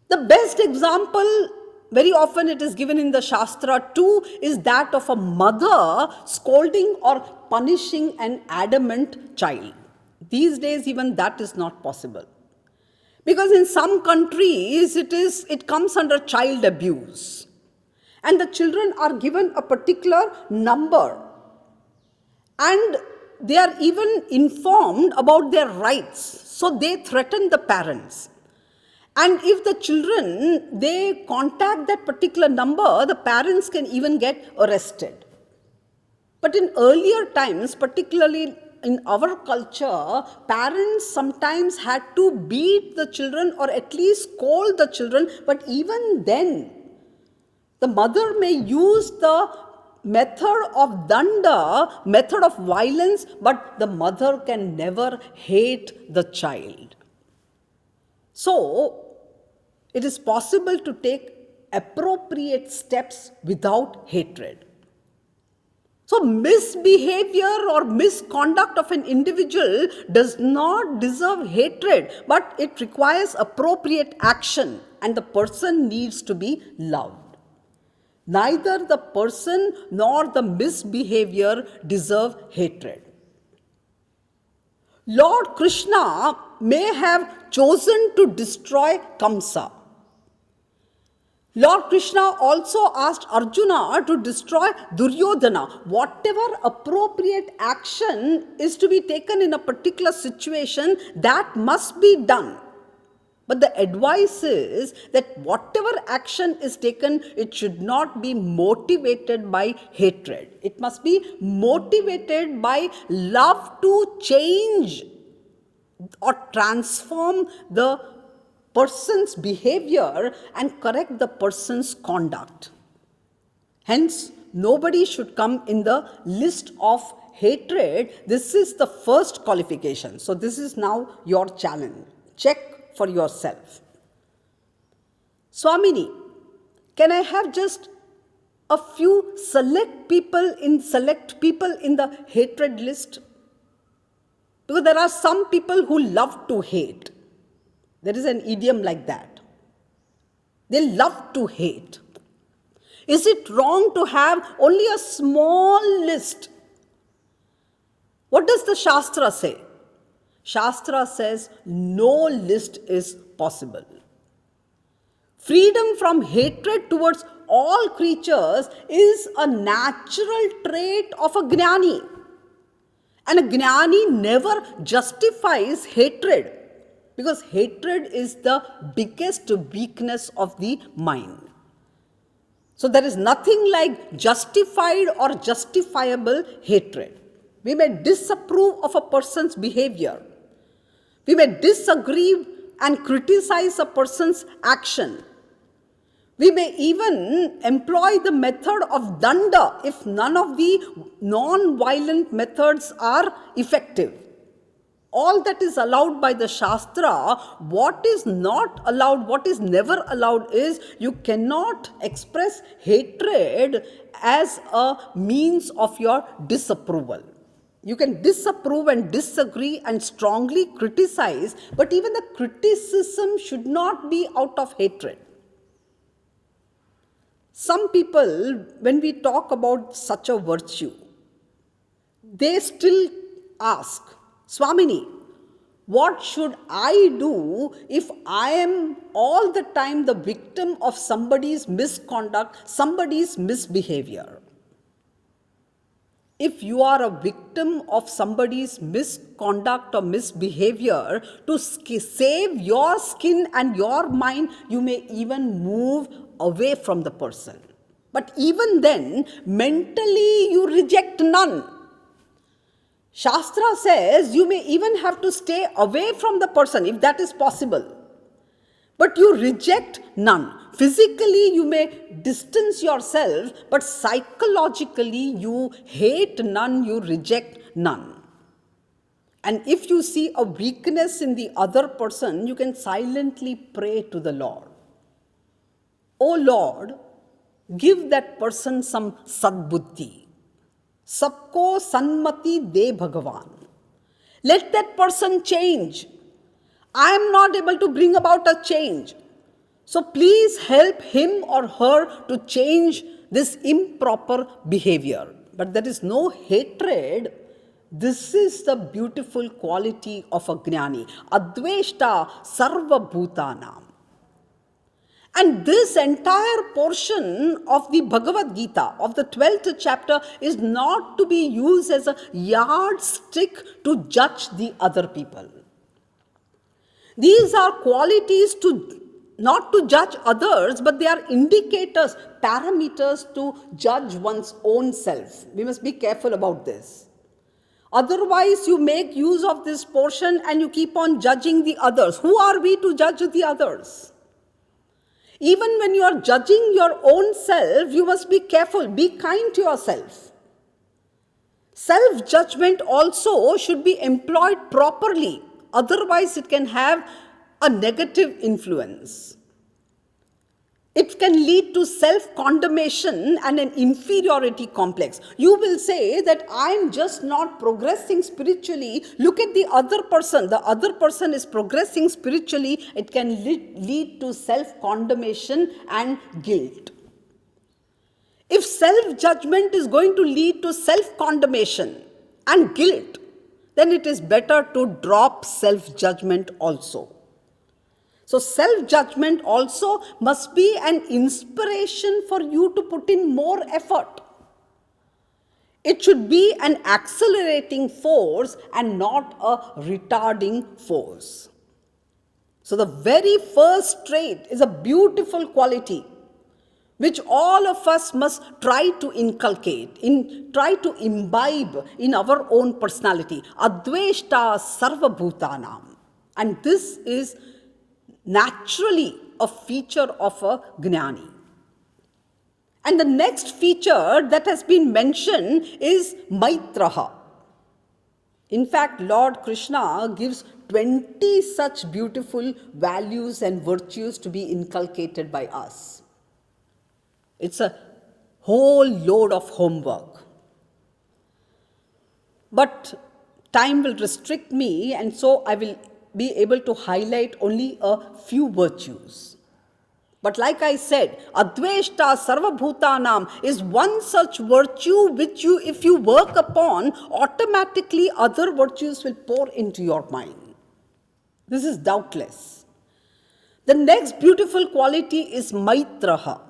The best example, very often it is given in the Shastra too, is that of a mother scolding or punishing an adamant child. These days even that is not possible. Because in some countries, it comes under child abuse. And the children are given a particular number. And they are even informed about their rights. So they threaten the parents. And if the children, they contact that particular number, the parents can even get arrested. But in earlier times, particularly in our culture, parents sometimes had to beat the children or at least scold the children. But even then, the mother may use the method of danda, method of violence, but the mother can never hate the child. So, it is possible to take appropriate steps without hatred. So, misbehavior or misconduct of an individual does not deserve hatred, but it requires appropriate action, and the person needs to be loved. Neither the person nor the misbehavior deserve hatred. Lord Krishna may have chosen to destroy Kamsa. Lord Krishna also asked Arjuna to destroy Duryodhana. Whatever appropriate action is to be taken in a particular situation, that must be done. But the advice is that whatever action is taken, it should not be motivated by hatred. It must be motivated by love to change or transform the person's behavior and correct the person's conduct. Hence, nobody should come in the list of hatred. This is the first qualification. So, this is now your challenge. Check for yourself. Swamini, can I have just a few select people in the hatred list? Because there are some people who love to hate. There is an idiom like that. They love to hate. Is it wrong to have only a small list? What does the Shastra say? Shastra says no list is possible. Freedom from hatred towards all creatures is a natural trait of a Jnani. And a Jnani never justifies hatred, because hatred is the biggest weakness of the mind. So there is nothing like justified or justifiable hatred. We may disapprove of a person's behavior. We may disagree and criticize a person's action. We may even employ the method of danda if none of the non-violent methods are effective. All that is allowed by the Shastra. What is not allowed, what is never allowed is you cannot express hatred as a means of your disapproval. You can disapprove and disagree and strongly criticize, but even the criticism should not be out of hatred. Some people, when we talk about such a virtue, they still ask, Swamini, what should I do if I am all the time the victim of somebody's misconduct, somebody's misbehavior? If you are a victim of somebody's misconduct or misbehavior, to save your skin and your mind, you may even move away from the person. But even then, mentally you reject none. Shastra says you may even have to stay away from the person if that is possible. But you reject none. Physically you may distance yourself, but psychologically you hate none, you reject none. And if you see a weakness in the other person, you can silently pray to the Lord. O Lord, give that person some sadbuddhi. Sabko sanmati de Bhagavan. Let that person change. I am not able to bring about a change. So please help him or her to change this improper behavior. But there is no hatred. This is the beautiful quality of a Jnani. Adveshta sarva bhutanam. And this entire portion of the Bhagavad Gita, of the 12th chapter, is not to be used as a yardstick to judge the other people. These are qualities not to judge others, but they are indicators, parameters to judge one's own self. We must be careful about this. Otherwise, you make use of this portion and you keep on judging the others. Who are we to judge the others? Even when you are judging your own self, you must be careful. Be kind to yourself. Self-judgment also should be employed properly. Otherwise, it can have a negative influence. It can lead to self-condemnation and an inferiority complex. You will say that I'm just not progressing spiritually. Look at the other person. The other person is progressing spiritually. It can lead to self-condemnation and guilt. If self-judgment is going to lead to self-condemnation and guilt, then it is better to drop self-judgment also. So self-judgment also must be an inspiration for you to put in more effort. It should be an accelerating force and not a retarding force. So the very first trait is a beautiful quality which all of us must try to inculcate, try to imbibe in our own personality. Adveshta sarva bhutanam. And this is naturally a feature of a Gnani. And the next feature that has been mentioned is Maitraha. In fact, Lord Krishna gives 20 such beautiful values and virtues to be inculcated by us. It's a whole load of homework. But time will restrict me, and so I will be able to highlight only a few virtues. But like I said, Adveshta Sarva Bhutanam is one such virtue which you, if you work upon, automatically other virtues will pour into your mind. This is doubtless. The next beautiful quality is Maitraha.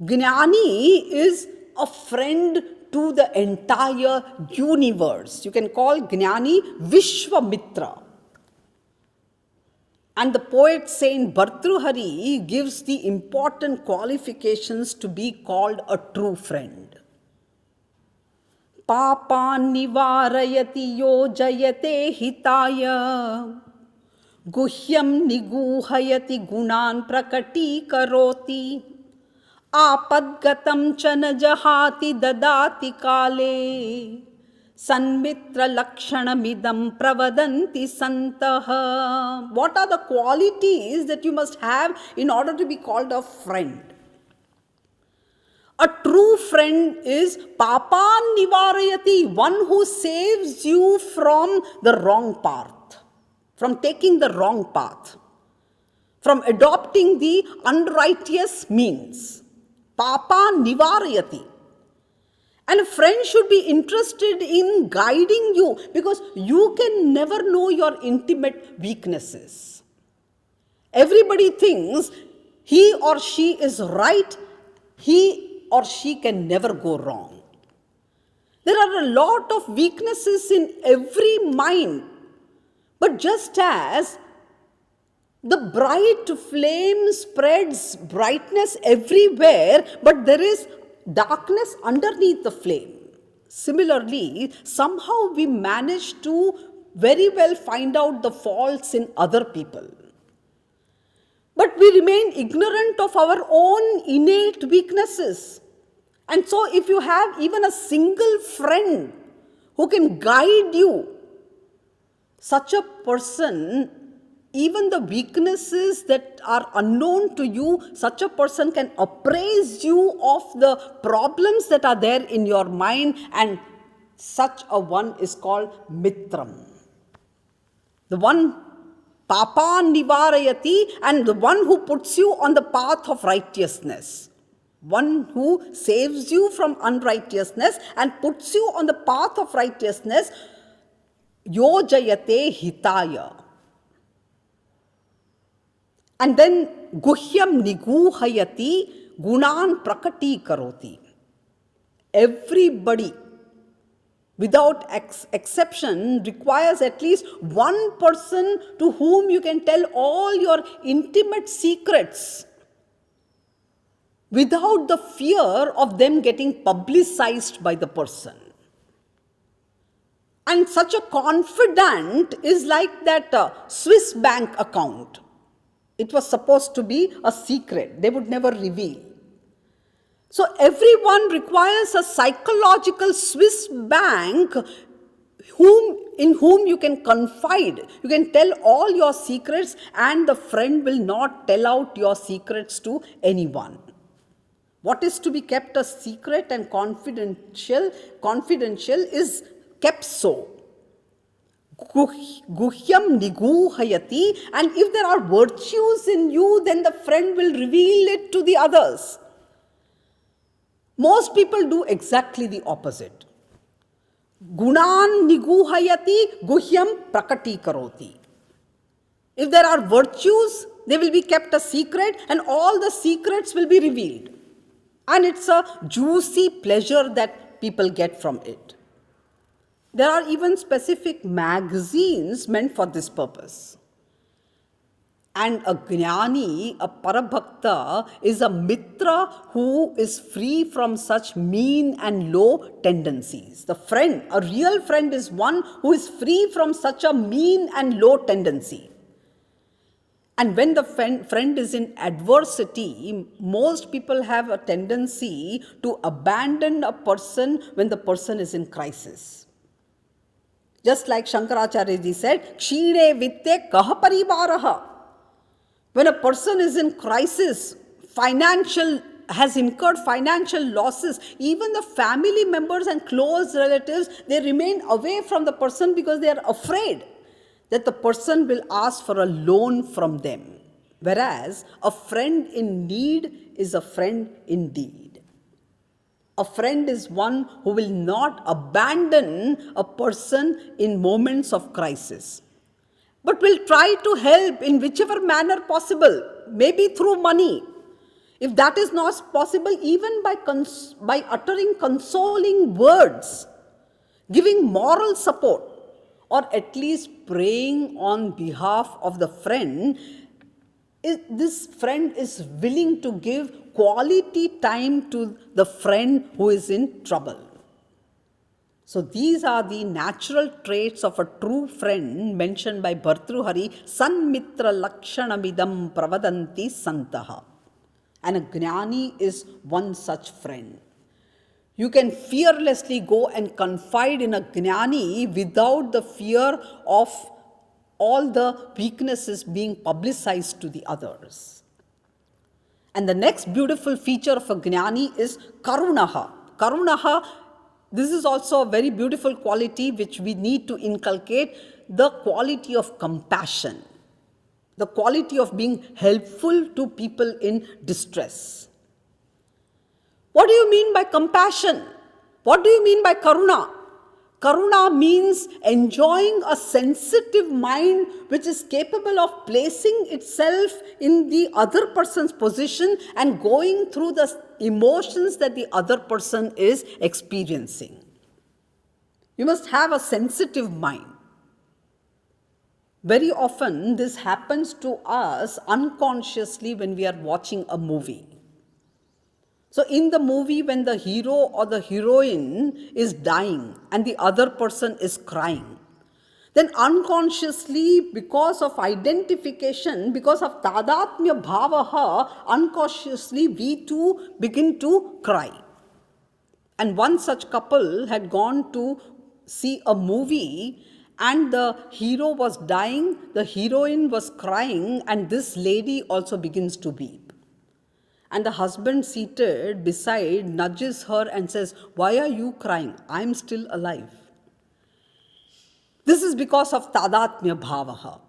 Gnani is a friend to the entire universe. You can call Gnani Vishwamitra. And the poet Saint Bhartruhari gives the important qualifications to be called a true friend. Papan nivarayati yojayate hitaya guhyam niguhayati gunan prakati karoti apadgatam chana jahati dadati kale Sanmitra lakshanamidam pravadanti santaha. What are the qualities that you must have in order to be called a friend? A true friend is papan nivarayati, one who saves you from the wrong path, from taking the wrong path, from adopting the unrighteous means. Papan nivarayati. And a friend should be interested in guiding you, because you can never know your intimate weaknesses. Everybody thinks he or she is right, he or she can never go wrong. There are a lot of weaknesses in every mind, but just as the bright flame spreads brightness everywhere, but there is darkness underneath the flame. Similarly, somehow we manage to very well find out the faults in other people. But we remain ignorant of our own innate weaknesses. And so if you have even a single friend who can guide you, such a person, even the weaknesses that are unknown to you, such a person can appraise you of the problems that are there in your mind, and such a one is called Mitram. The one Papan Nivarayati, and the one who puts you on the path of righteousness. One who saves you from unrighteousness and puts you on the path of righteousness. Yojayate hitaya. And then guhyam niguhayati gunan prakati karoti. Everybody, without exception, requires at least one person to whom you can tell all your intimate secrets without the fear of them getting publicized by the person. And such a confidant is like that Swiss bank account. It was supposed to be a secret. They would never reveal. So everyone requires a psychological Swiss bank in whom you can confide. You can tell all your secrets, and the friend will not tell out your secrets to anyone. What is to be kept a secret and confidential is kept so. Guhyam niguhayati, and if there are virtues in you, then the friend will reveal it to the others. Most people do exactly the opposite. Gunan niguhayati, guhyam prakati karoti. If there are virtues, they will be kept a secret, and all the secrets will be revealed. And it's a juicy pleasure that people get from it. There are even specific magazines meant for this purpose. And a jnani, a parabhakta, is a mitra who is free from such mean and low tendencies. The friend, a real friend, is one who is free from such a mean and low tendency. And when the friend is in adversity, most people have a tendency to abandon a person when the person is in crisis. Just like Shankaracharya ji said, Kshire vitte kaha paribaraha. When a person is in crisis, has incurred financial losses, even the family members and close relatives, they remain away from the person because they are afraid that the person will ask for a loan from them. Whereas a friend in need is a friend indeed. A friend is one who will not abandon a person in moments of crisis, but will try to help in whichever manner possible, maybe through money. If that is not possible, even by uttering consoling words, giving moral support, or at least praying on behalf of the friend, this friend is willing to give quality time to the friend who is in trouble. So these are the natural traits of a true friend mentioned by Bhartruhari, Sanmitra Lakshanamidam Pravadanti Santaha. And a jnani is one such friend. You can fearlessly go and confide in a jnani without the fear of all the weaknesses being publicized to the others. And the next beautiful feature of a jnani is karunaha. Karunaha, this is also a very beautiful quality which we need to inculcate, the quality of compassion, the quality of being helpful to people in distress. What do you mean by compassion? What do you mean by karuna? Karuna means enjoying a sensitive mind which is capable of placing itself in the other person's position and going through the emotions that the other person is experiencing. You must have a sensitive mind. Very often this happens to us unconsciously when we are watching a movie. So in the movie, when the hero or the heroine is dying and the other person is crying, then unconsciously, because of identification, because of tadatmya bhavaha, unconsciously we too begin to cry. And one such couple had gone to see a movie, and the hero was dying, the heroine was crying, and this lady also begins to weep. And the husband seated beside nudges her and says, "Why are you crying? I'm still alive." This is because of tadatmya bhavaha.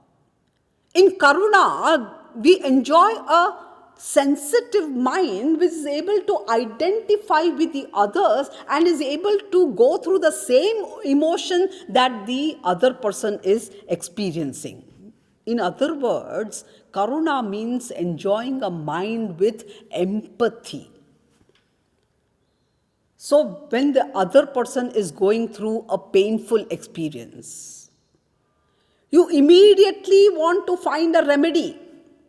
In karuna, we enjoy a sensitive mind which is able to identify with the others and is able to go through the same emotion that the other person is experiencing. In other words, karuna means enjoying a mind with empathy. So when the other person is going through a painful experience, you immediately want to find a remedy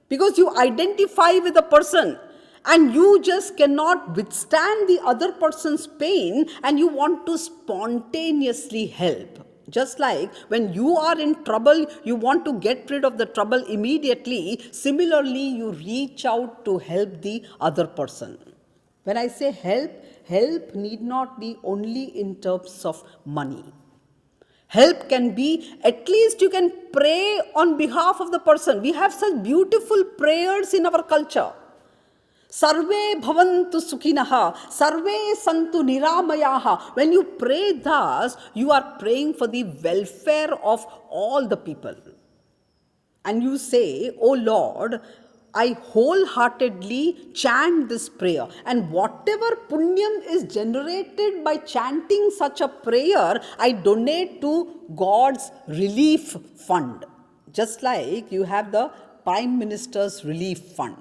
because you identify with the person and you just cannot withstand the other person's pain and you want to spontaneously help. Just like when you are in trouble, you want to get rid of the trouble immediately. Similarly, you reach out to help the other person. When I say help, help need not be only in terms of money. Help can be, at least you can pray on behalf of the person. We have such beautiful prayers in our culture. Sarve bhavantu sukhinaha, sarve santu niramayaha. When you pray thus, you are praying for the welfare of all the people. And you say, "Oh Lord, I wholeheartedly chant this prayer, and whatever punyam is generated by chanting such a prayer, I donate to God's relief fund." Just like you have the Prime Minister's Relief Fund.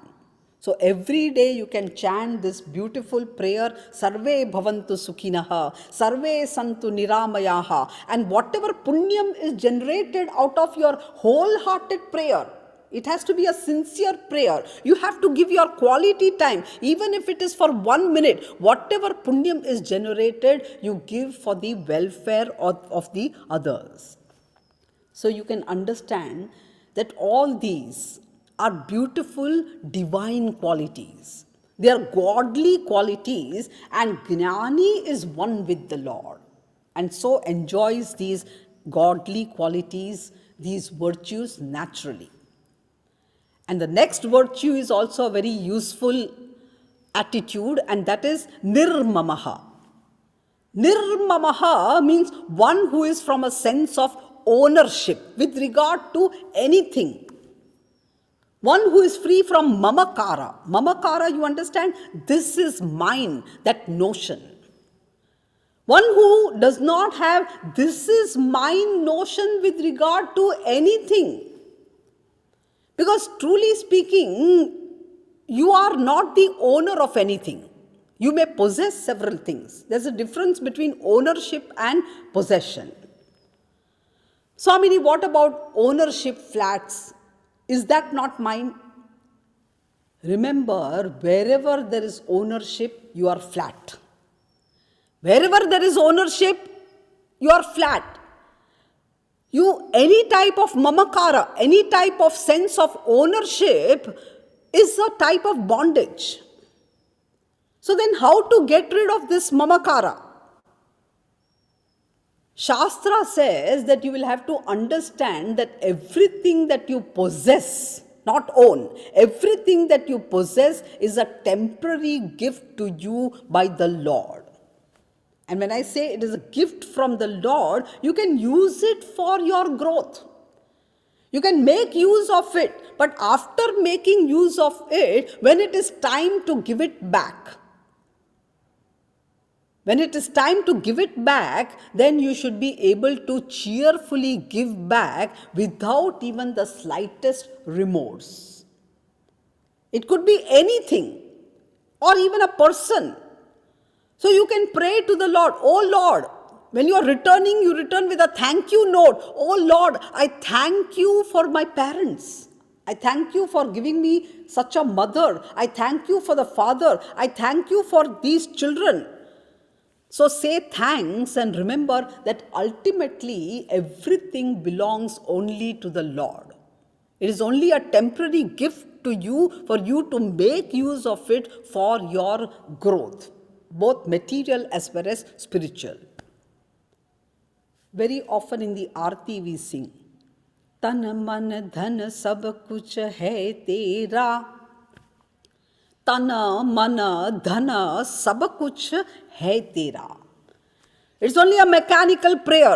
So every day you can chant this beautiful prayer, Sarve bhavantu sukhinaha, Sarve santu niramayaha, and whatever punyam is generated out of your wholehearted prayer, it has to be a sincere prayer. You have to give your quality time, even if it is for 1 minute. Whatever punyam is generated, you give for the welfare of the others. So you can understand that all these are beautiful divine qualities. They are godly qualities, and Gnani is one with the Lord and so enjoys these godly qualities, these virtues naturally. And the next virtue is also a very useful attitude, and that is nirmamaha. Nirmamaha means one who is from a sense of ownership with regard to anything. One who is free from mamakara. Mamakara, you understand? This is mine, that notion. One who does not have this is mine notion with regard to anything. Because truly speaking, you are not the owner of anything. You may possess several things. There's a difference between ownership and possession. Swamini, what about ownership flats? Is that not mine? Remember, wherever there is ownership, you are flat. Wherever there is ownership, you are flat. Any type of mamakara, any type of sense of ownership is a type of bondage. So then how to get rid of this mamakara? Shastra says that you will have to understand that everything that you possess, not own, everything that you possess is a temporary gift to you by the Lord. And when I say it is a gift from the Lord, you can use it for your growth. You can make use of it, but after making use of it, when it is time to give it back, then you should be able to cheerfully give back without even the slightest remorse. It could be anything or even a person. So you can pray to the Lord, "Oh Lord," when you are returning, you return with a thank you note. "Oh Lord, I thank you for my parents. I thank you for giving me such a mother. I thank you for the father. I thank you for these children." So say thanks and remember that ultimately everything belongs only to the Lord. It is only a temporary gift to you for you to make use of it for your growth, both material as well as spiritual. Very often in the Aarti we sing, "Tan man dhan sab kuch hai tera." Tana, mana, dhana, sab kuch hai tera. It's only a mechanical prayer.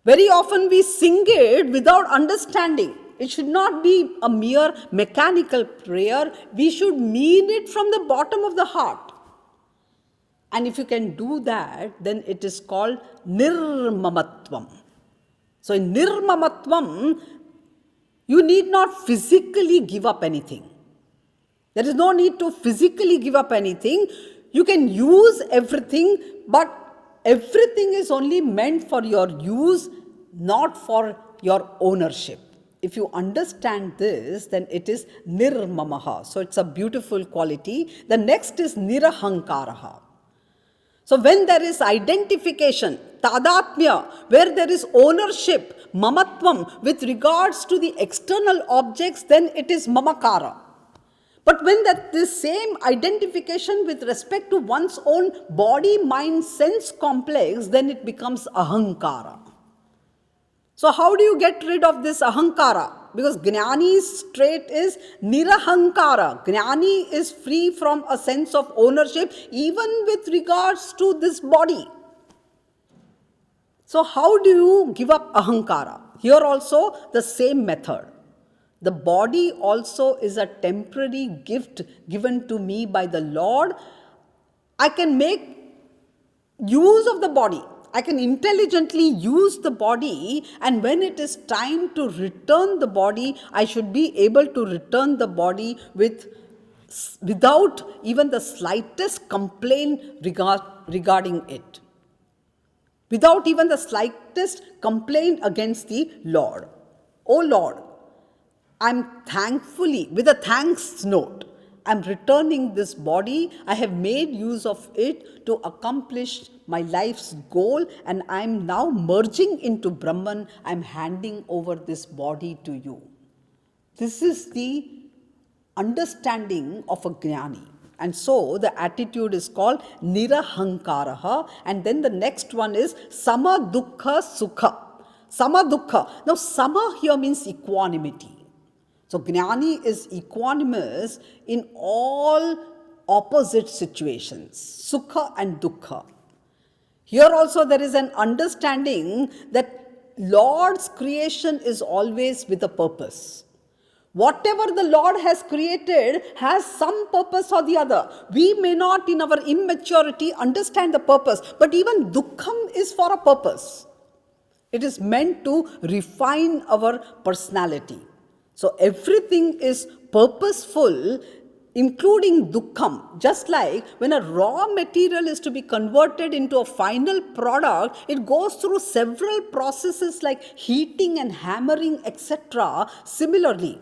Very often we sing it without understanding. It should not be a mere mechanical prayer. We should mean it from the bottom of the heart. And if you can do that, then it is called nirmamatvam. So in nirmamatvam, you need not physically give up anything. There is no need to physically give up anything. You can use everything, but everything is only meant for your use, not for your ownership. If you understand this, then it is nirmamaha. So it's a beautiful quality. The next is nirahankaraha. So when there is identification, tadatmya, where there is ownership, mamatvam, with regards to the external objects, then it is mamakara. But when that this same identification with respect to one's own body, mind, sense complex, then it becomes ahankara. So how do you get rid of this ahankara? Because Jnani's trait is nirahankara. Jnani is free from a sense of ownership even with regards to this body. So how do you give up ahankara? Here also the same method. The body also is a temporary gift given to me by the Lord. I can make use of the body. I can intelligently use the body, and when it is time to return the body, I should be able to return the body without even the slightest complaint regarding it. Without even the slightest complaint against the Lord. Oh Lord, I'm thankfully, with a thanks note, I'm returning this body. I have made use of it to accomplish my life's goal, and I'm now merging into Brahman. I'm handing over this body to you. This is the understanding of a Jnani. And so the attitude is called nirahankaraha. And then the next one is sama dukkha sukha. Sama dukkha. Now sama here means equanimity. So Jnani is equanimous in all opposite situations, sukha and dukkha. Here also there is an understanding that Lord's creation is always with a purpose. Whatever the Lord has created has some purpose or the other. We may not in our immaturity understand the purpose, but even dukkham is for a purpose. It is meant to refine our personality. So everything is purposeful, including dukkham. Just like when a raw material is to be converted into a final product, it goes through several processes like heating and hammering, etc. Similarly,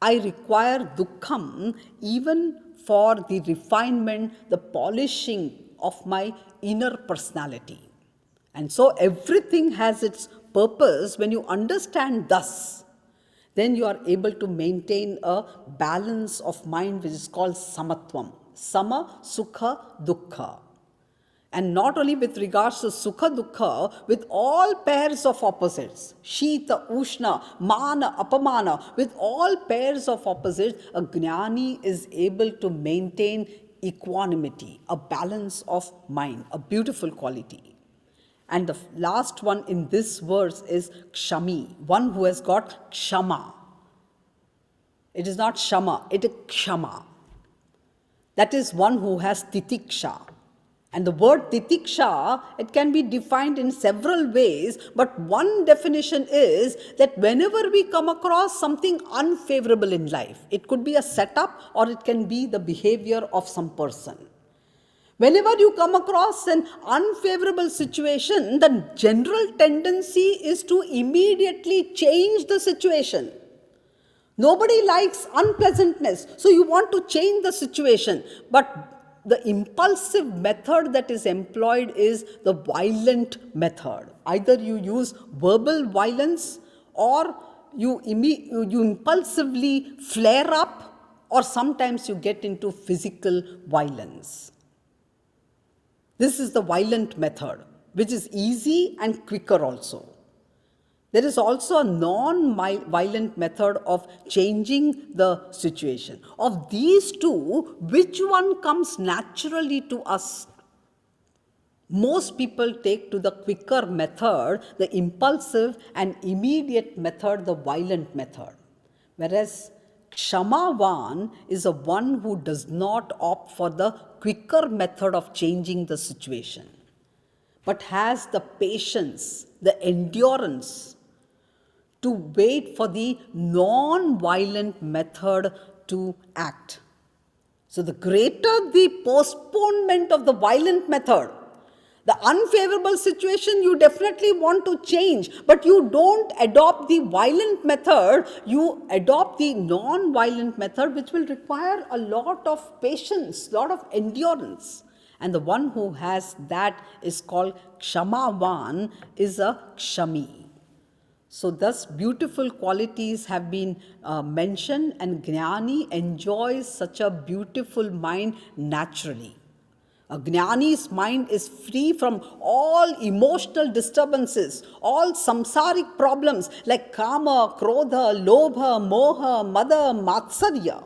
I require dukkham even for the refinement, the polishing of my inner personality. And so everything has its purpose. When you understand thus, then you are able to maintain a balance of mind which is called samatvam. Sama, sukha, dukkha. And not only with regards to sukha, dukkha, with all pairs of opposites, shita, ushna, mana, apamana, with all pairs of opposites, a Jnani is able to maintain equanimity, a balance of mind, a beautiful quality. And the last one in this verse is kshami, one who has got kshama. It is not shama, it is kshama. That is one who has titiksha. And the word titiksha, it can be defined in several ways, but one definition is that whenever we come across something unfavorable in life, it could be a setup or it can be the behavior of some person. Whenever you come across an unfavorable situation, the general tendency is to immediately change the situation. Nobody likes unpleasantness, so you want to change the situation. But the impulsive method that is employed is the violent method. Either you use verbal violence or you impulsively flare up, or sometimes you get into physical violence. This is the violent method, which is easy and quicker also. There is also a non-violent method of changing the situation. Of these two, which one comes naturally to us? Most people take to the quicker method, the impulsive and immediate method, the violent method. Whereas Kshamavan is a one who does not opt for the quicker method of changing the situation, but has the patience, the endurance to wait for the non-violent method to act. So the greater the postponement of the violent method, the unfavorable situation you definitely want to change, but you don't adopt the violent method, you adopt the non-violent method, which will require a lot of patience, lot of endurance. And the one who has that is called Kshamavan, is a Kshami. So thus beautiful qualities have been mentioned, and Jnani enjoys such a beautiful mind naturally. A Jnani's mind is free from all emotional disturbances, all samsaric problems like kama, krodha, lobha, moha, mada, matsarya.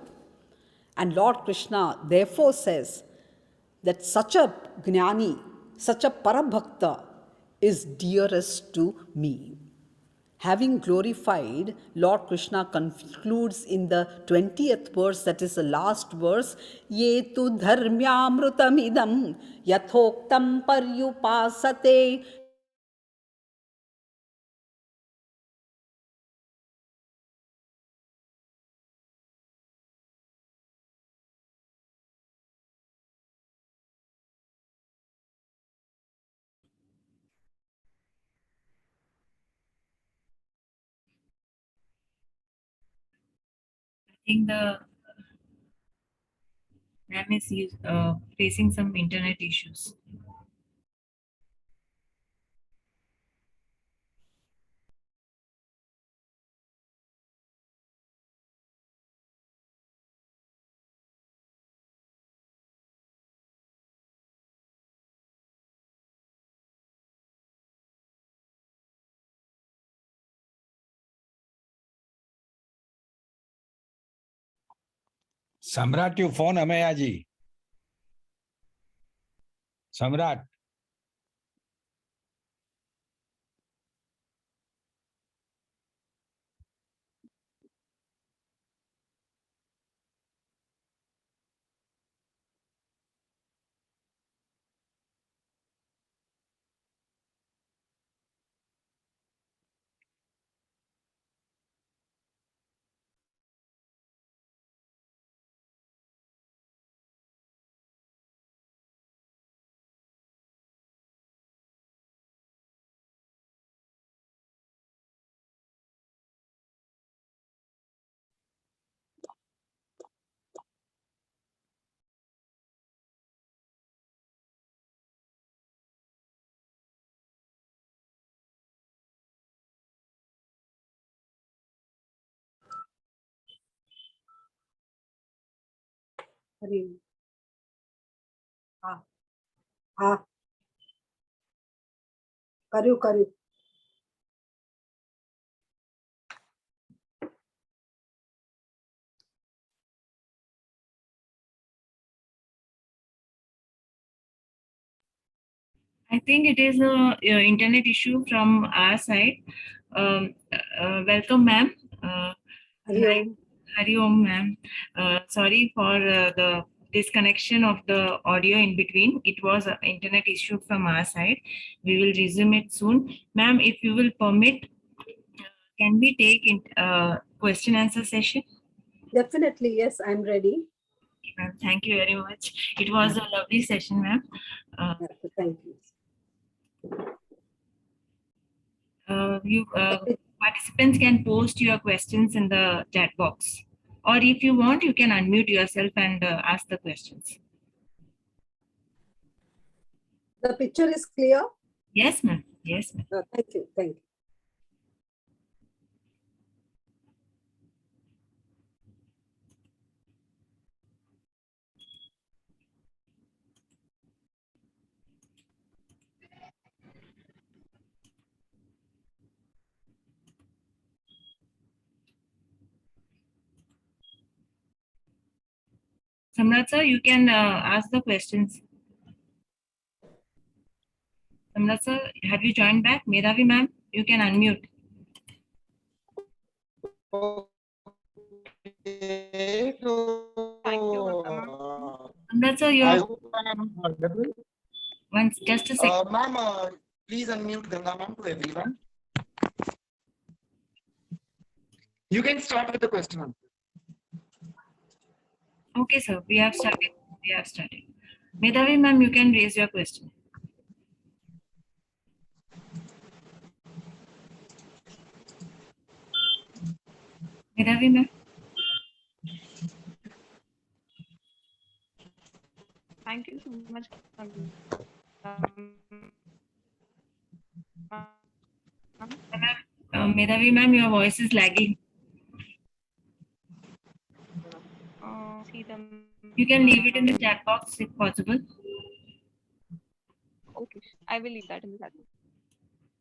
And Lord Krishna therefore says that such a Jnani, such a Parabhakta is dearest to me. Having glorified, Lord Krishna concludes in the 20th verse, that is the last verse, Ye tu dharmyamrutamidam yathoktam paryupasate. I think the ma'am is facing some internet issues. सम्राट you phone Ameya जी सम्राट કર્યું I think it is a internet issue from our side. Welcome, ma'am. Hari Om, ma'am. Sorry for the disconnection of the audio in between. It was an internet issue from our side. We will resume it soon. Ma'am, if you will permit, can we take question answer session? Definitely, yes, I'm ready. Ma'am, thank you very much. It was a lovely session, ma'am. Thank you. Participants can post your questions in the chat box, or if you want, you can unmute yourself and ask the questions. The picture is clear? Yes, ma'am. Yes, ma'am. Thank you. Thank you. Samrat sir, you can ask the questions. Samrat sir, have you joined back? Medhavi ma'am, you can unmute. Thank you, Samrat sir, you I are hope I am audible. once just a second. Ma'am, please unmute Ganga ma'am to everyone. You can start with the question. Okay, sir, we have started. We have started. Medhavi ma'am, you can raise your question. Medhavi ma'am. Thank you so much. Medhavi ma'am, your voice is lagging. See them. You can leave it in the chat box if possible. I will leave that in the chat.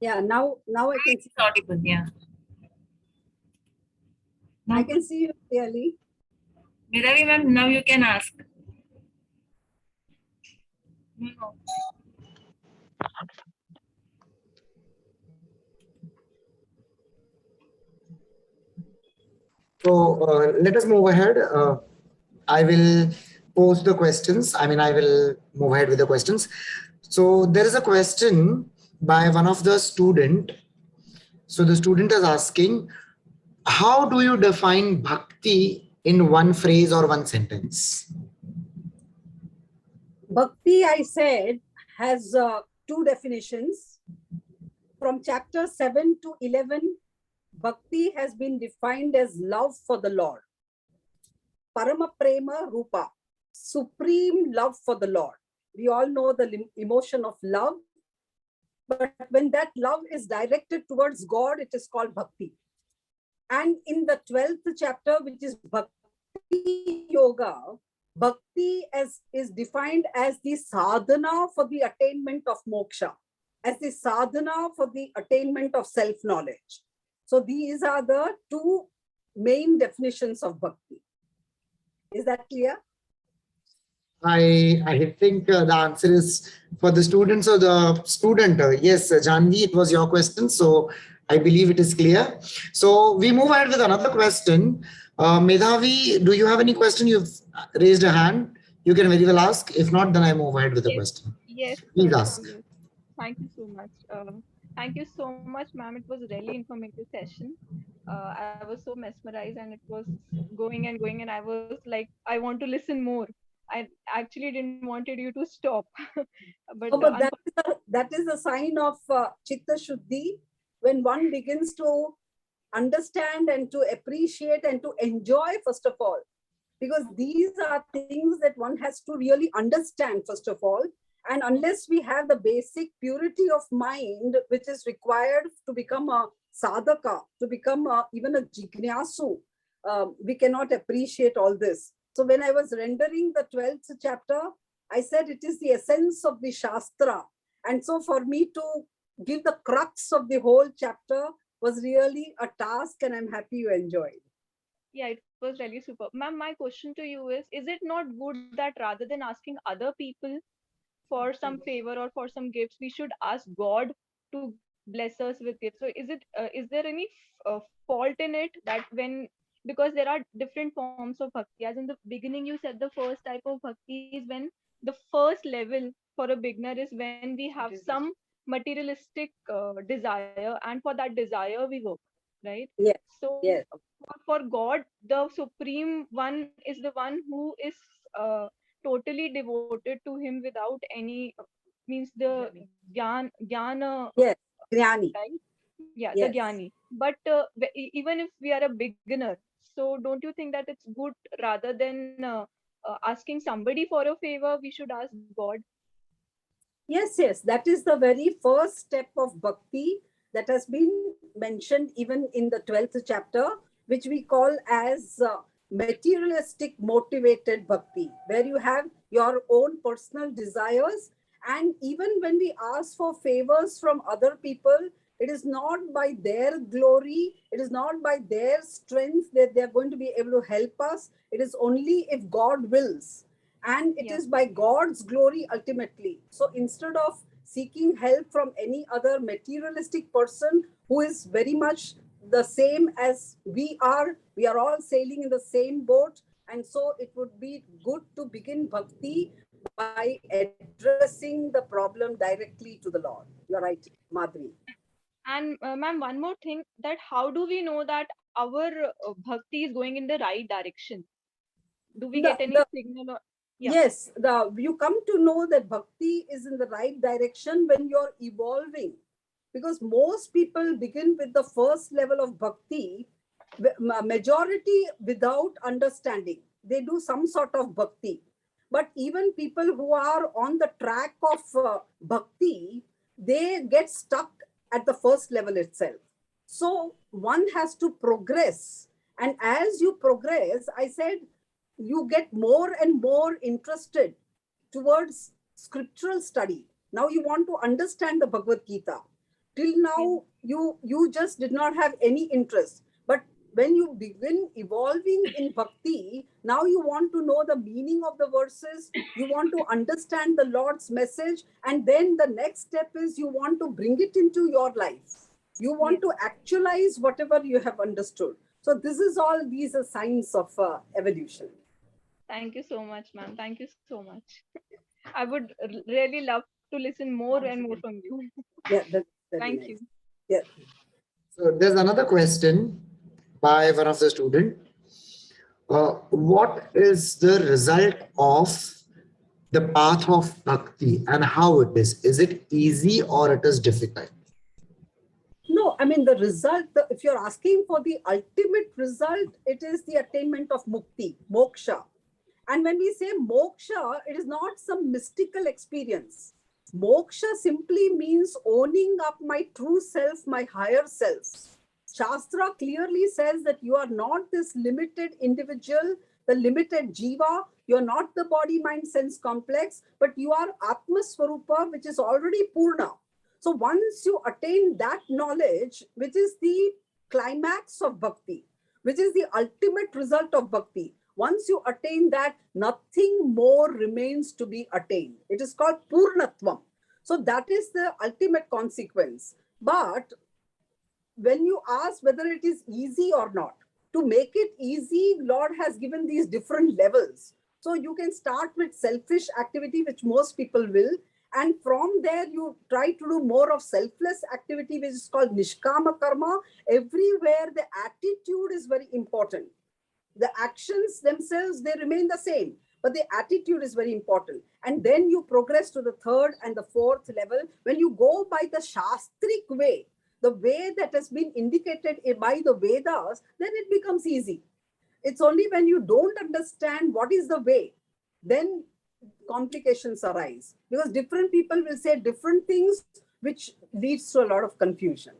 Yeah, now I can see, It's audible, yeah. I Now, can see you clearly. Miravi ma'am, now you can ask. No. So let us move ahead. I will pose the questions. I mean, I will move ahead with the questions. So there is a question by one of the student. So the student is asking, how do you define bhakti in one phrase or one sentence? Bhakti, I said, has two definitions. From chapter 7 to 11, Bhakti has been defined as love for the Lord. Parama Prema Rupa, supreme love for the Lord. We all know the emotion of love, but when that love is directed towards God, it is called Bhakti. And in the 12th chapter, which is Bhakti Yoga, Bhakti is defined as the sadhana for the attainment of moksha, as the sadhana for the attainment of self-knowledge. So these are the two main definitions of Bhakti. Is that clear? I think the answer is for the students or the student. Yes, Janvi, it was your question. So I believe it is clear. So we move ahead with another question. Medhavi, do you have any question? You've raised a hand. You can very well ask. If not, then I move ahead with the Yes. question. Yes, Please sir. ask. Yes. Thank you so much. Thank you so much, ma'am. It was a really informative session. I was so mesmerized, and it was going, and I was like, I want to listen more. I actually didn't wanted you to stop, but Oh, but that is a sign of Chitta Shuddhi, when one begins to understand and to appreciate and to enjoy, first of all, because these are things that one has to really understand, first of all. And unless we have the basic purity of mind, which is required to become a sadhaka, to become even a jignasu, we cannot appreciate all this. So when I was rendering the 12th chapter, I said it is the essence of the Shastra. And so for me to give the crux of the whole chapter was really a task, and I'm happy you enjoyed. yeah, it was really super. Ma'am, my question to you is it not good that rather than asking other people for some favor or for some gifts, we should ask God to bless us with gifts? So is there any fault in it that when, because there are different forms of bhakti, as in the beginning you said the first type of bhakti is when the first level for a beginner is when we have some materialistic desire, and for that desire we work, right? Yes, So yes, for God, the supreme one is the one who is uh, totally devoted to him without any means the jnana, yes. Jnani. right? Yeah, the Yes. jnani. But even if we are a beginner, so don't you think that it's good rather than asking somebody for a favor, we should ask God? Yes, yes. That is the very first step of bhakti that has been mentioned even in the 12th chapter, which we call as materialistic motivated bhakti, where you have your own personal desires. And even when we ask for favors from other people, it is not by their glory, it is not by their strength that they are going to be able to help us. It is only if God wills, and it Yeah. is by God's glory ultimately. So instead of seeking help from any other materialistic person who is very much the same as we are all sailing in the same boat. And so it would be good to begin bhakti by addressing the problem directly to the Lord. You're right, Madhuri. And ma'am, one more thing, that how do we know that our bhakti is going in the right direction? Do we get any The signal or yeah? Yes, you come to know that bhakti is in the right direction when you're evolving, because most people begin with the first level of bhakti, majority without understanding. They do some sort of bhakti, but even people who are on the track of bhakti, they get stuck at the first level itself. So one has to progress, and as you progress, I said, you get more and more interested towards scriptural study. Now you want to understand the Bhagavad Gita. Till now, you just did not have any interest. But when you begin evolving in bhakti, now you want to know the meaning of the verses, you want to understand the Lord's message, and then the next step is you want to bring it into your life. You want to actualize whatever you have understood. So this is all, these are signs of evolution. Thank you so much, ma'am. Thank you so much. I would really love to listen more and more from you. Yeah, that's Thank nice. you. Yeah. So there's another question by one of the student. What is the result of the path of bhakti and how it is? Is it easy or it is difficult? No, I mean the result, if you're asking for the ultimate result, it is the attainment of mukti, moksha. And when we say moksha, it is not some mystical experience. Moksha simply means owning up my true self, my higher self. Shastra clearly says that you are not this limited individual, the limited jiva. You're not the body, mind, sense complex, but you are Atma Swarupa, which is already Purna. So once you attain that knowledge, which is the climax of bhakti, which is the ultimate result of bhakti, once you attain that, nothing more remains to be attained. It is called Purnatvam. So that is the ultimate consequence. But when you ask whether it is easy or not, to make it easy, Lord has given these different levels. So you can start with selfish activity, which most people will. And from there, you try to do more of selfless activity, which is called Nishkama Karma. Everywhere, the attitude is very important. The actions themselves, they remain the same, but the attitude is very important. And then you progress to the third and the fourth level. When you go by the Shastric way, the way that has been indicated by the Vedas, then it becomes easy. It's only when you don't understand what is the way, then complications arise. Because different people will say different things, which leads to a lot of confusion.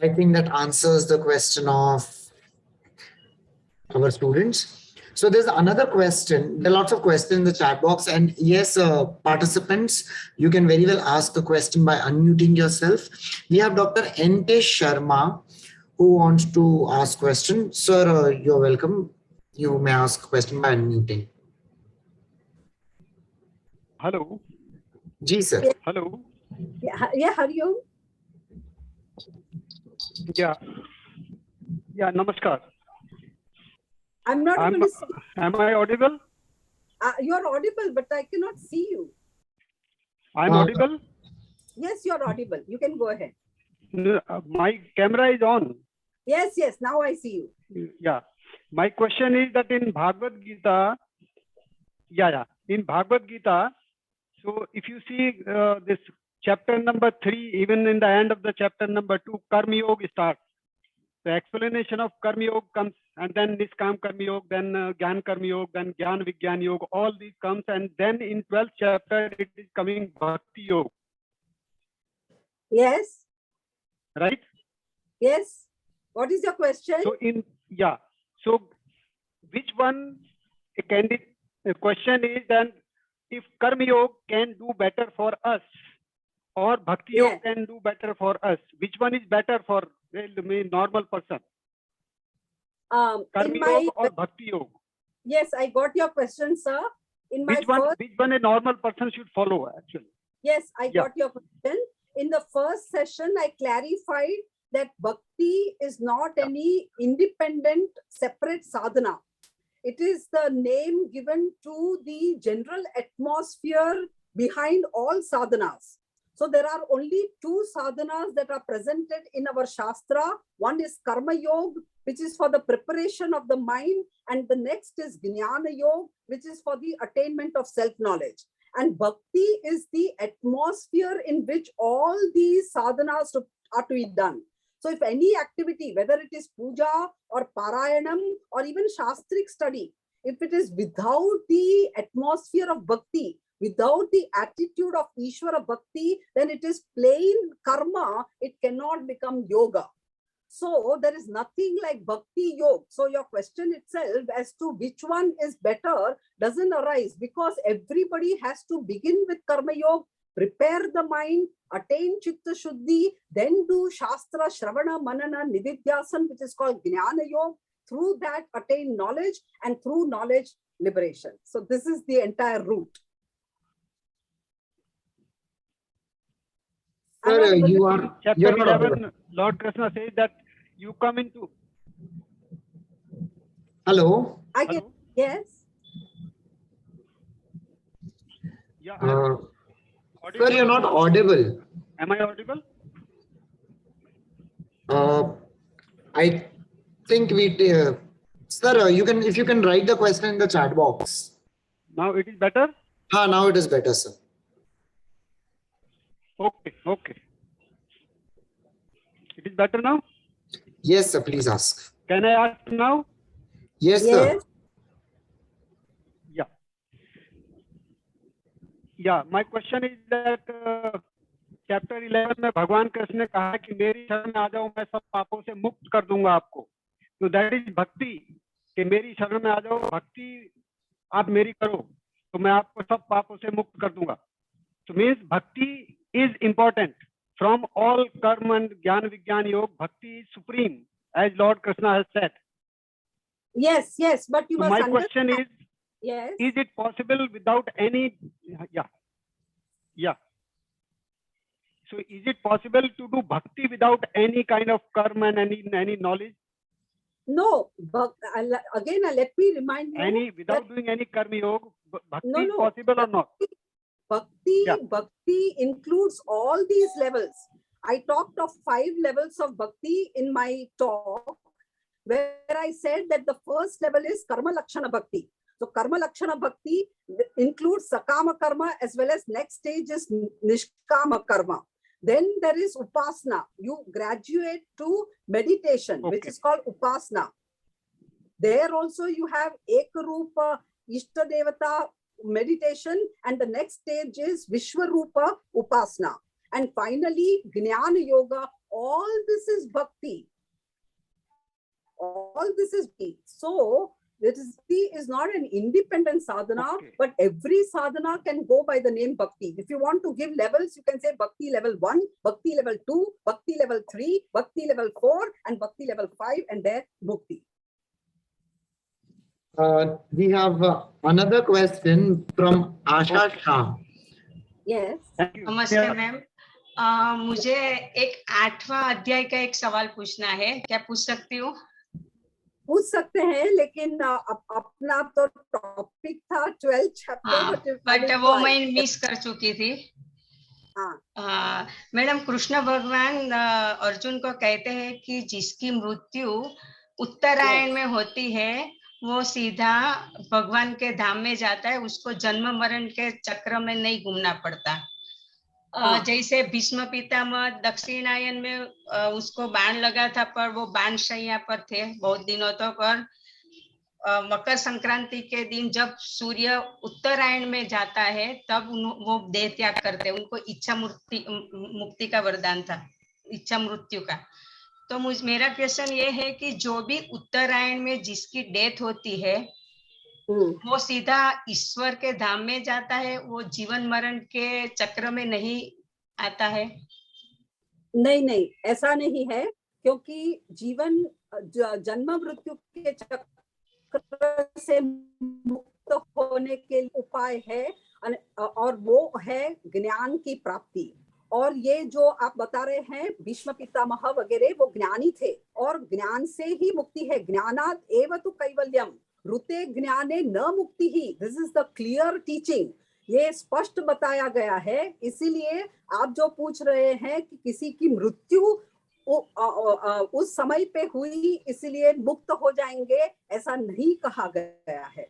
I think that answers the question of our students. So there's another question. There are lots of questions in the chat box. And yes, participants, you can very well ask the question by unmuting yourself. We have Dr. N.K. Sharma who wants to ask question. Sir, you're welcome. You may ask a question by unmuting. Hello. Ji, sir. Hello. Yeah, Hari Om. Yeah. Yeah, namaskar. I'm not able to see. Am I audible? You're audible, but I cannot see you. I'm audible? Yes, you're audible. You can go ahead. My camera is on. Yes, now I see you. Yeah. My question is that in Bhagavad Gita, in Bhagavad Gita, so if you see this chapter number 3, even in the end of the chapter number 2, Karma Yoga starts. The explanation of Karma Yoga comes, and then Niskam Karma Yoga, then Gyan Karma Yoga, then Gyan Vigyan Yoga, all these comes, and then in 12th chapter, it is coming Bhakti Yoga. Yes. Right? Yes. What is your question? So so which one the question is then if Karma Yoga can do better for us or Bhakti Yoga can do better for us, which one is better for the normal person? Karma Yoga or Bhakti Yoga? Yes, I got your question, sir. Which one a normal person should follow actually? Yes, I got your question. In the first session, I clarified that Bhakti is not any independent, separate sadhana. It is the name given to the general atmosphere behind all sadhanas. So there are only 2 sadhanas that are presented in our Shastra. One is Karma Yoga, which is for the preparation of the mind. And the next is Jnana Yoga, which is for the attainment of self-knowledge. And Bhakti is the atmosphere in which all these sadhanas are to be done. So if any activity, whether it is puja or parayanam or even shastric study, if it is without the atmosphere of bhakti, without the attitude of Ishvara bhakti, then it is plain karma. It cannot become yoga. So there is nothing like bhakti yoga. So your question itself as to which one is better doesn't arise, because everybody has to begin with karma yoga, prepare the mind, attain chitta shuddhi, then do shastra, shravana, manana, nididhyasan, which is called jnana yoga. Through that attain knowledge, and through knowledge liberation. So this is the entire route. Sir, you are Chapter you're not audible. 11, Lord Krishna says that you come into. Hello. I can, Hello? yes. Yeah, Sir, you're not audible. Am I audible? I think sir, you can, if you can write the question in the chat box. Now it is better? Now it is better, sir. Okay, okay. It is better now? Yes, sir, please ask. Can I ask now? Yes, Yes. sir. Yeah. Yeah, my question is that chapter 11 में भगवान कृष्ण ने कहा कि मेरी शरण में आ जाओ, मैं सब पापों से मुक्त कर दूंगा आपको. तो that is भक्ति, कि मेरी शरण में आ जाओ, भक्ति आप मेरी करो तो मैं आपको सब पापों से मुक्त कर दूंगा. So means bhakti is important. From all karma and jnana vigyan yoga, bhakti is supreme, as Lord Krishna has said. Yes, yes, but you So must my understand. question Yes. is it possible without any, yeah. So is it possible to do bhakti without any kind of karma and any knowledge? No, but again, let me remind you. Without doing any karma yoga, bhakti No, is no. possible or not? Bhakti includes all these levels. I talked of 5 levels of bhakti in my talk, where I said that the first level is karma lakshana bhakti. So karma lakshana bhakti includes sakama karma, as well as next stage is nishkama karma. Then there is upasana. You graduate to meditation, which is called upasana. There also you have ekarupa ishta devata meditation, and the next stage is Vishwarupa Upasana. And finally, Jnana Yoga. All this is bhakti. All this is bhakti. So, bhakti is not an independent sadhana, but every sadhana can go by the name bhakti. If you want to give levels, you can say bhakti level 1, bhakti level 2, bhakti level 3, bhakti level 4, and bhakti level 5, and there bhakti. We have another question from Asha Shah. Yes. नमस्ते ma'am, मुझे एक 8वां अध्याय का एक सवाल पूछना है, क्या पूछ सकती हूँ? पूछ सकते हैं, लेकिन अपना तो टॉपिक था 12th चैप्टर, बट वो मैं मिस कर चुकी थी. मैडम, कृष्ण भगवान अर्जुन को कहते हैं कि जिसकी मृत्यु उत्तरायण में होती है वो सीधा भगवान के धाम में जाता है, उसको जन्म मरण के चक्र में नहीं घूमना पड़ता. जैसे भीष्म पितामह दक्षिणायन में उसको बाण लगा था, पर वो बाण शैया पर थे बहुत दिनों तक, और मकर संक्रांति के दिन जब सूर्य उत्तरायण में जाता है तब वो देह त्याग करते हैं. उनको इच्छा मुक्ति का वरदान था, इच्छा मृत्यु का. तो मेरा क्वेश्चन ये है कि जो भी उत्तरायण में जिसकी डेथ होती है वो सीधा ईश्वर के धाम में जाता है, वो जीवन मरण के चक्र में नहीं आता है? नहीं, ऐसा नहीं है, क्योंकि जीवन जन्म मृत्यु के चक्र से मुक्त होने के उपाय है, और वो है ज्ञान की प्राप्ति. और ये जो आप बता रहे हैं भीष्म पितामह वगैरह, वो ज्ञानी थे और ज्ञान से ही मुक्ति है. ज्ञानात् एव तु कैवल्यम ऋते ज्ञाने न मुक्ति ही. This is the clear teaching. ये स्पष्ट बताया गया है. इसीलिए आप जो पूछ रहे हैं कि किसी की मृत्यु उस समय पे हुई इसलिए मुक्त हो जाएंगे, ऐसा नहीं कहा गया है.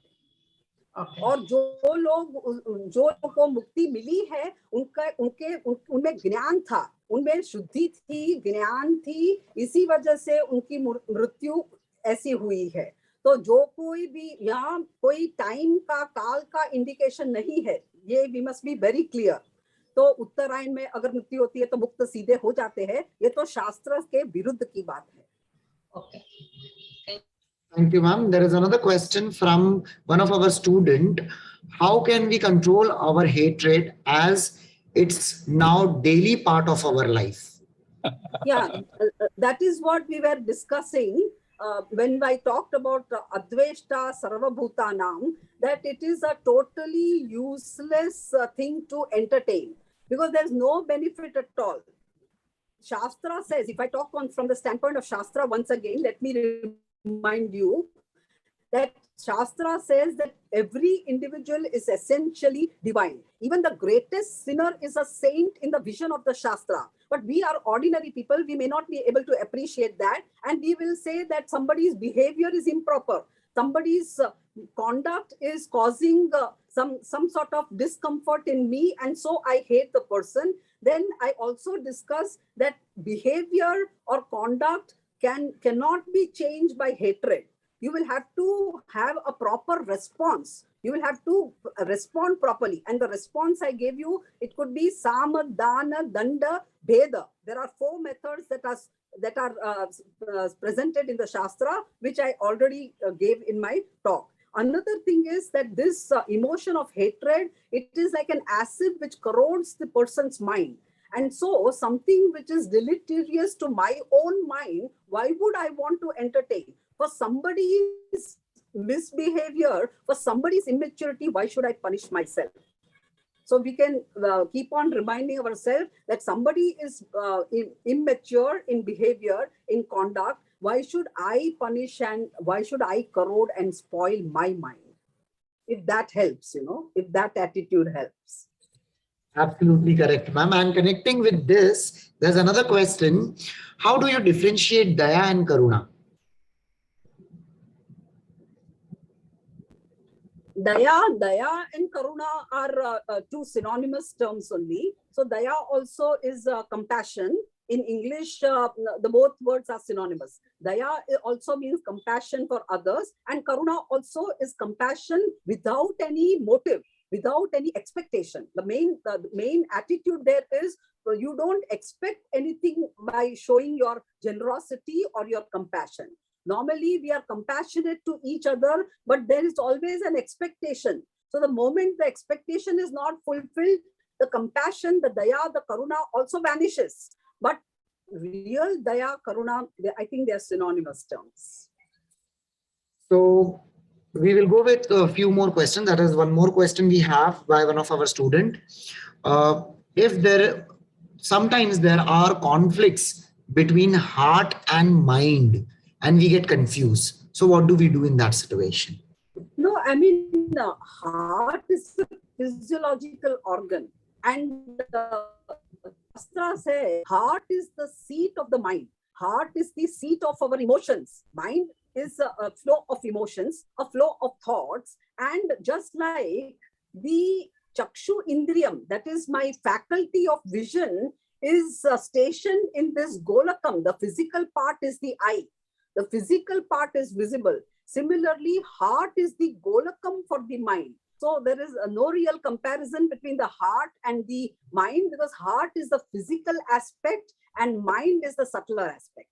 और जो लोग को मुक्ति मिली है उनमें ज्ञान था, उनमें शुद्धि थी, ज्ञान थी, इसी वजह से उनकी मृत्यु ऐसी हुई है. तो जो कोई भी यहाँ कोई टाइम का, काल का इंडिकेशन नहीं है, ये we must be very clear. तो उत्तरायण में अगर मृत्यु होती है तो मुक्त सीधे हो जाते हैं, ये तो शास्त्र के विरुद्ध की बात है. Okay. Thank you, ma'am. There is another question from one of our student. How can we control our hatred as it's now daily part of our life? Yeah, that is what we were discussing when I talked about Adveshta Sarvabhutanam, that it is a totally useless thing to entertain because there's no benefit at all. Shastra says, if I talk on from the standpoint of Shastra once again, let me remind you that Shastra says that every individual is essentially divine. Even the greatest sinner is a saint in the vision of the Shastra. But we are ordinary people. We may not be able to appreciate that. And we will say that somebody's behavior is improper. Somebody's conduct is causing some sort of discomfort in me. And so I hate the person. Then I also discuss that behavior or conduct cannot be changed by hatred. You will have to have a proper response. You will have to respond properly. And the response I gave you, it could be Sama, Dana, Danda, Bheda. There are 4 methods that are presented in the Shastra, which I already gave in my talk. Another thing is that this emotion of hatred, it is like an acid which corrodes the person's mind. And so something which is deleterious to my own mind, why would I want to entertain? For somebody's misbehavior, for somebody's immaturity, why should I punish myself? So we can keep on reminding ourselves that somebody is immature in behavior, in conduct. Why should I punish and why should I corrode and spoil my mind? If that helps, if that attitude helps. Absolutely correct, ma'am. And connecting with this, there's another question. How do you differentiate Daya and Karuna? Daya and Karuna are 2 synonymous terms only. So Daya also is compassion. In English, the both words are synonymous. Daya also means compassion for others, and Karuna also is compassion without any motive, without any expectation. The main attitude there is you don't expect anything by showing your generosity or your compassion. Normally, we are compassionate to each other, but there is always an expectation. So the moment the expectation is not fulfilled, the compassion, the Daya, the Karuna also vanishes. But real Daya, Karuna, I think they are synonymous terms. So we will go with a few more questions. That is one more question we have by one of our student. Sometimes there are conflicts between heart and mind, and we get confused. So what do we do in that situation? No, I mean, heart is a physiological organ. And Shastra says heart is the seat of the mind. Heart is the seat of our emotions. Mind is a flow of emotions, a flow of thoughts. And just like the Chakshu Indriyam, that is my faculty of vision, is stationed in this Golakam. The physical part is the eye. The physical part is visible. Similarly, heart is the Golakam for the mind. So there is no real comparison between the heart and the mind, because heart is the physical aspect and mind is the subtler aspect.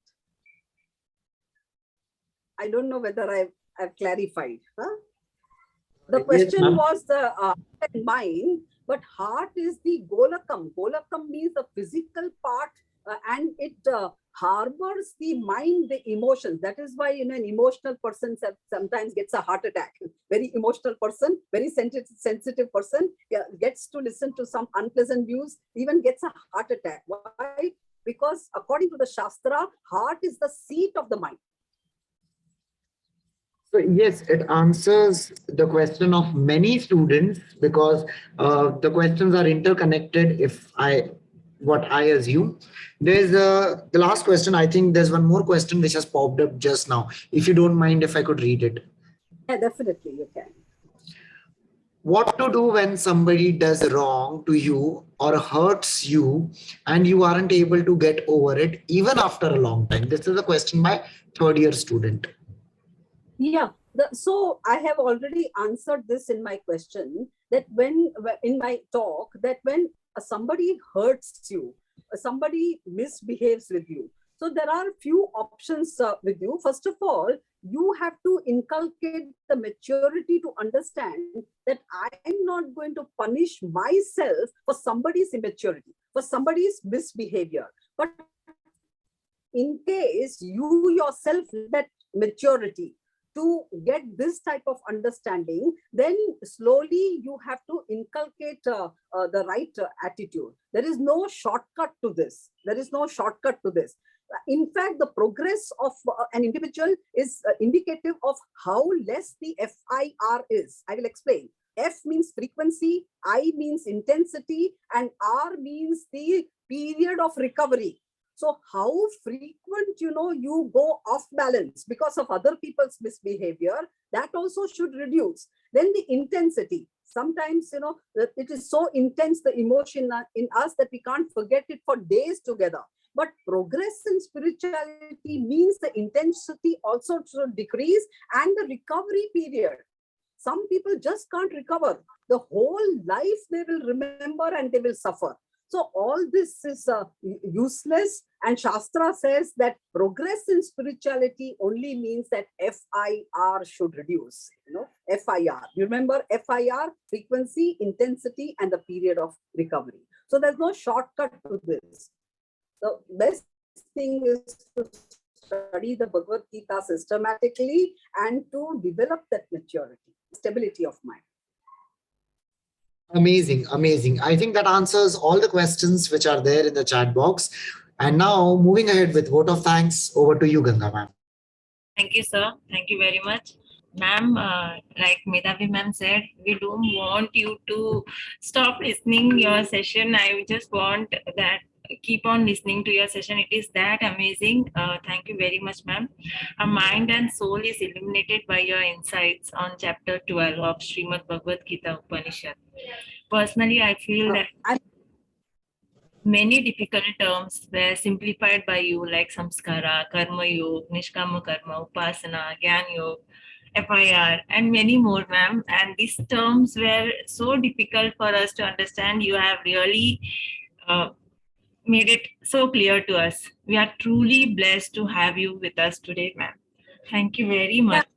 I don't know whether I've clarified. Huh? The question was the mind, but heart is the Golakam. Golakam means the physical part and it harbors the mind, the emotions. That is why an emotional person sometimes gets a heart attack. Very emotional person, very sensitive person gets to listen to some unpleasant views, even gets a heart attack. Why? Because according to the Shastra, heart is the seat of the mind. So yes, it answers the question of many students, because the questions are interconnected. What I assume. There's the last question. I think there's one more question which has popped up just now. If you don't mind, if I could read it. Yeah, definitely you can. What to do when somebody does wrong to you or hurts you and you aren't able to get over it even after a long time? This is a question by 3rd-year student. Yeah, so I have already answered this in my question, that in my talk, that when somebody hurts you, somebody misbehaves with you. So there are few options with you. First of all, you have to inculcate the maturity to understand that I am not going to punish myself for somebody's immaturity, for somebody's misbehavior. But in case you yourself that maturity to get this type of understanding, then slowly you have to inculcate the right attitude. There is no shortcut to this. There is no shortcut to this. In fact, the progress of an individual is indicative of how less the FIR is. I will explain. F means frequency, I means intensity, and R means the period of recovery. So how frequent, you go off balance because of other people's misbehavior, that also should reduce. Then the intensity. Sometimes, it is so intense, the emotion in us, that we can't forget it for days together. But progress in spirituality means the intensity also should decrease and the recovery period. Some people just can't recover. The whole life they will remember and they will suffer. So all this is useless, and Shastra says that progress in spirituality only means that FIR should reduce. FIR. You remember FIR, frequency, intensity, and the period of recovery. So there's no shortcut to this. The best thing is to study the Bhagavad Gita systematically and to develop that maturity, stability of mind. Amazing, amazing. I think that answers all the questions which are there in the chat box. And now moving ahead with vote of thanks, over to you, Ganga ma'am. Thank you, sir. Thank you very much. Ma'am, like Medhavi ma'am said, we don't want you to stop listening your session. I just want that keep on listening to your session. It is that amazing. Thank you very much, ma'am. Our mind and soul is illuminated by your insights on chapter 12 of Srimad Bhagavad Gita Upanishad. Personally, I feel that many difficult terms were simplified by you, like samskara, karma yoga, nishkama karma, upasana, gyan yoga, FIR, and many more, ma'am. And these terms were so difficult for us to understand. You have really made it so clear to us. We are truly blessed to have you with us today, ma'am. Thank you very much.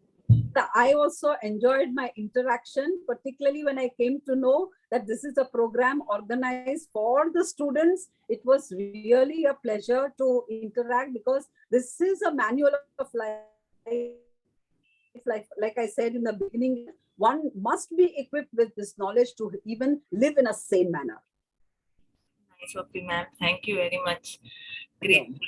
I also enjoyed my interaction, particularly when I came to know that this is a program organized for the students. It was really a pleasure to interact because this is a manual of life. Like I said in the beginning, one must be equipped with this knowledge to even live in a sane manner. Nice of you, ma'am. Thank you very much. Great.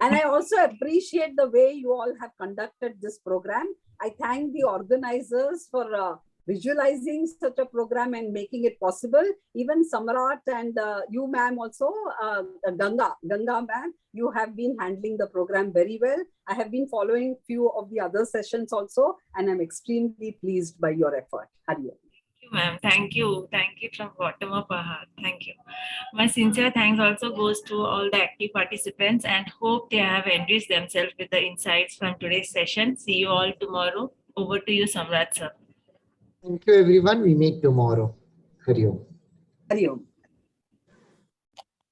And I also appreciate the way you all have conducted this program. I thank the organizers for visualizing such a program and making it possible. Even Samrat and you, ma'am, also, Ganga ma'am, you have been handling the program very well. I have been following few of the other sessions also, and I'm extremely pleased by your effort. Hari Om. Ma'am, thank you. Thank you from bottom of our heart. Thank you. My sincere thanks also goes to all the active participants and hope they have enriched themselves with the insights from today's session. See you all tomorrow. Over to you, Samrat sir. Thank you, everyone. We meet tomorrow. Hari Om. Hari Om.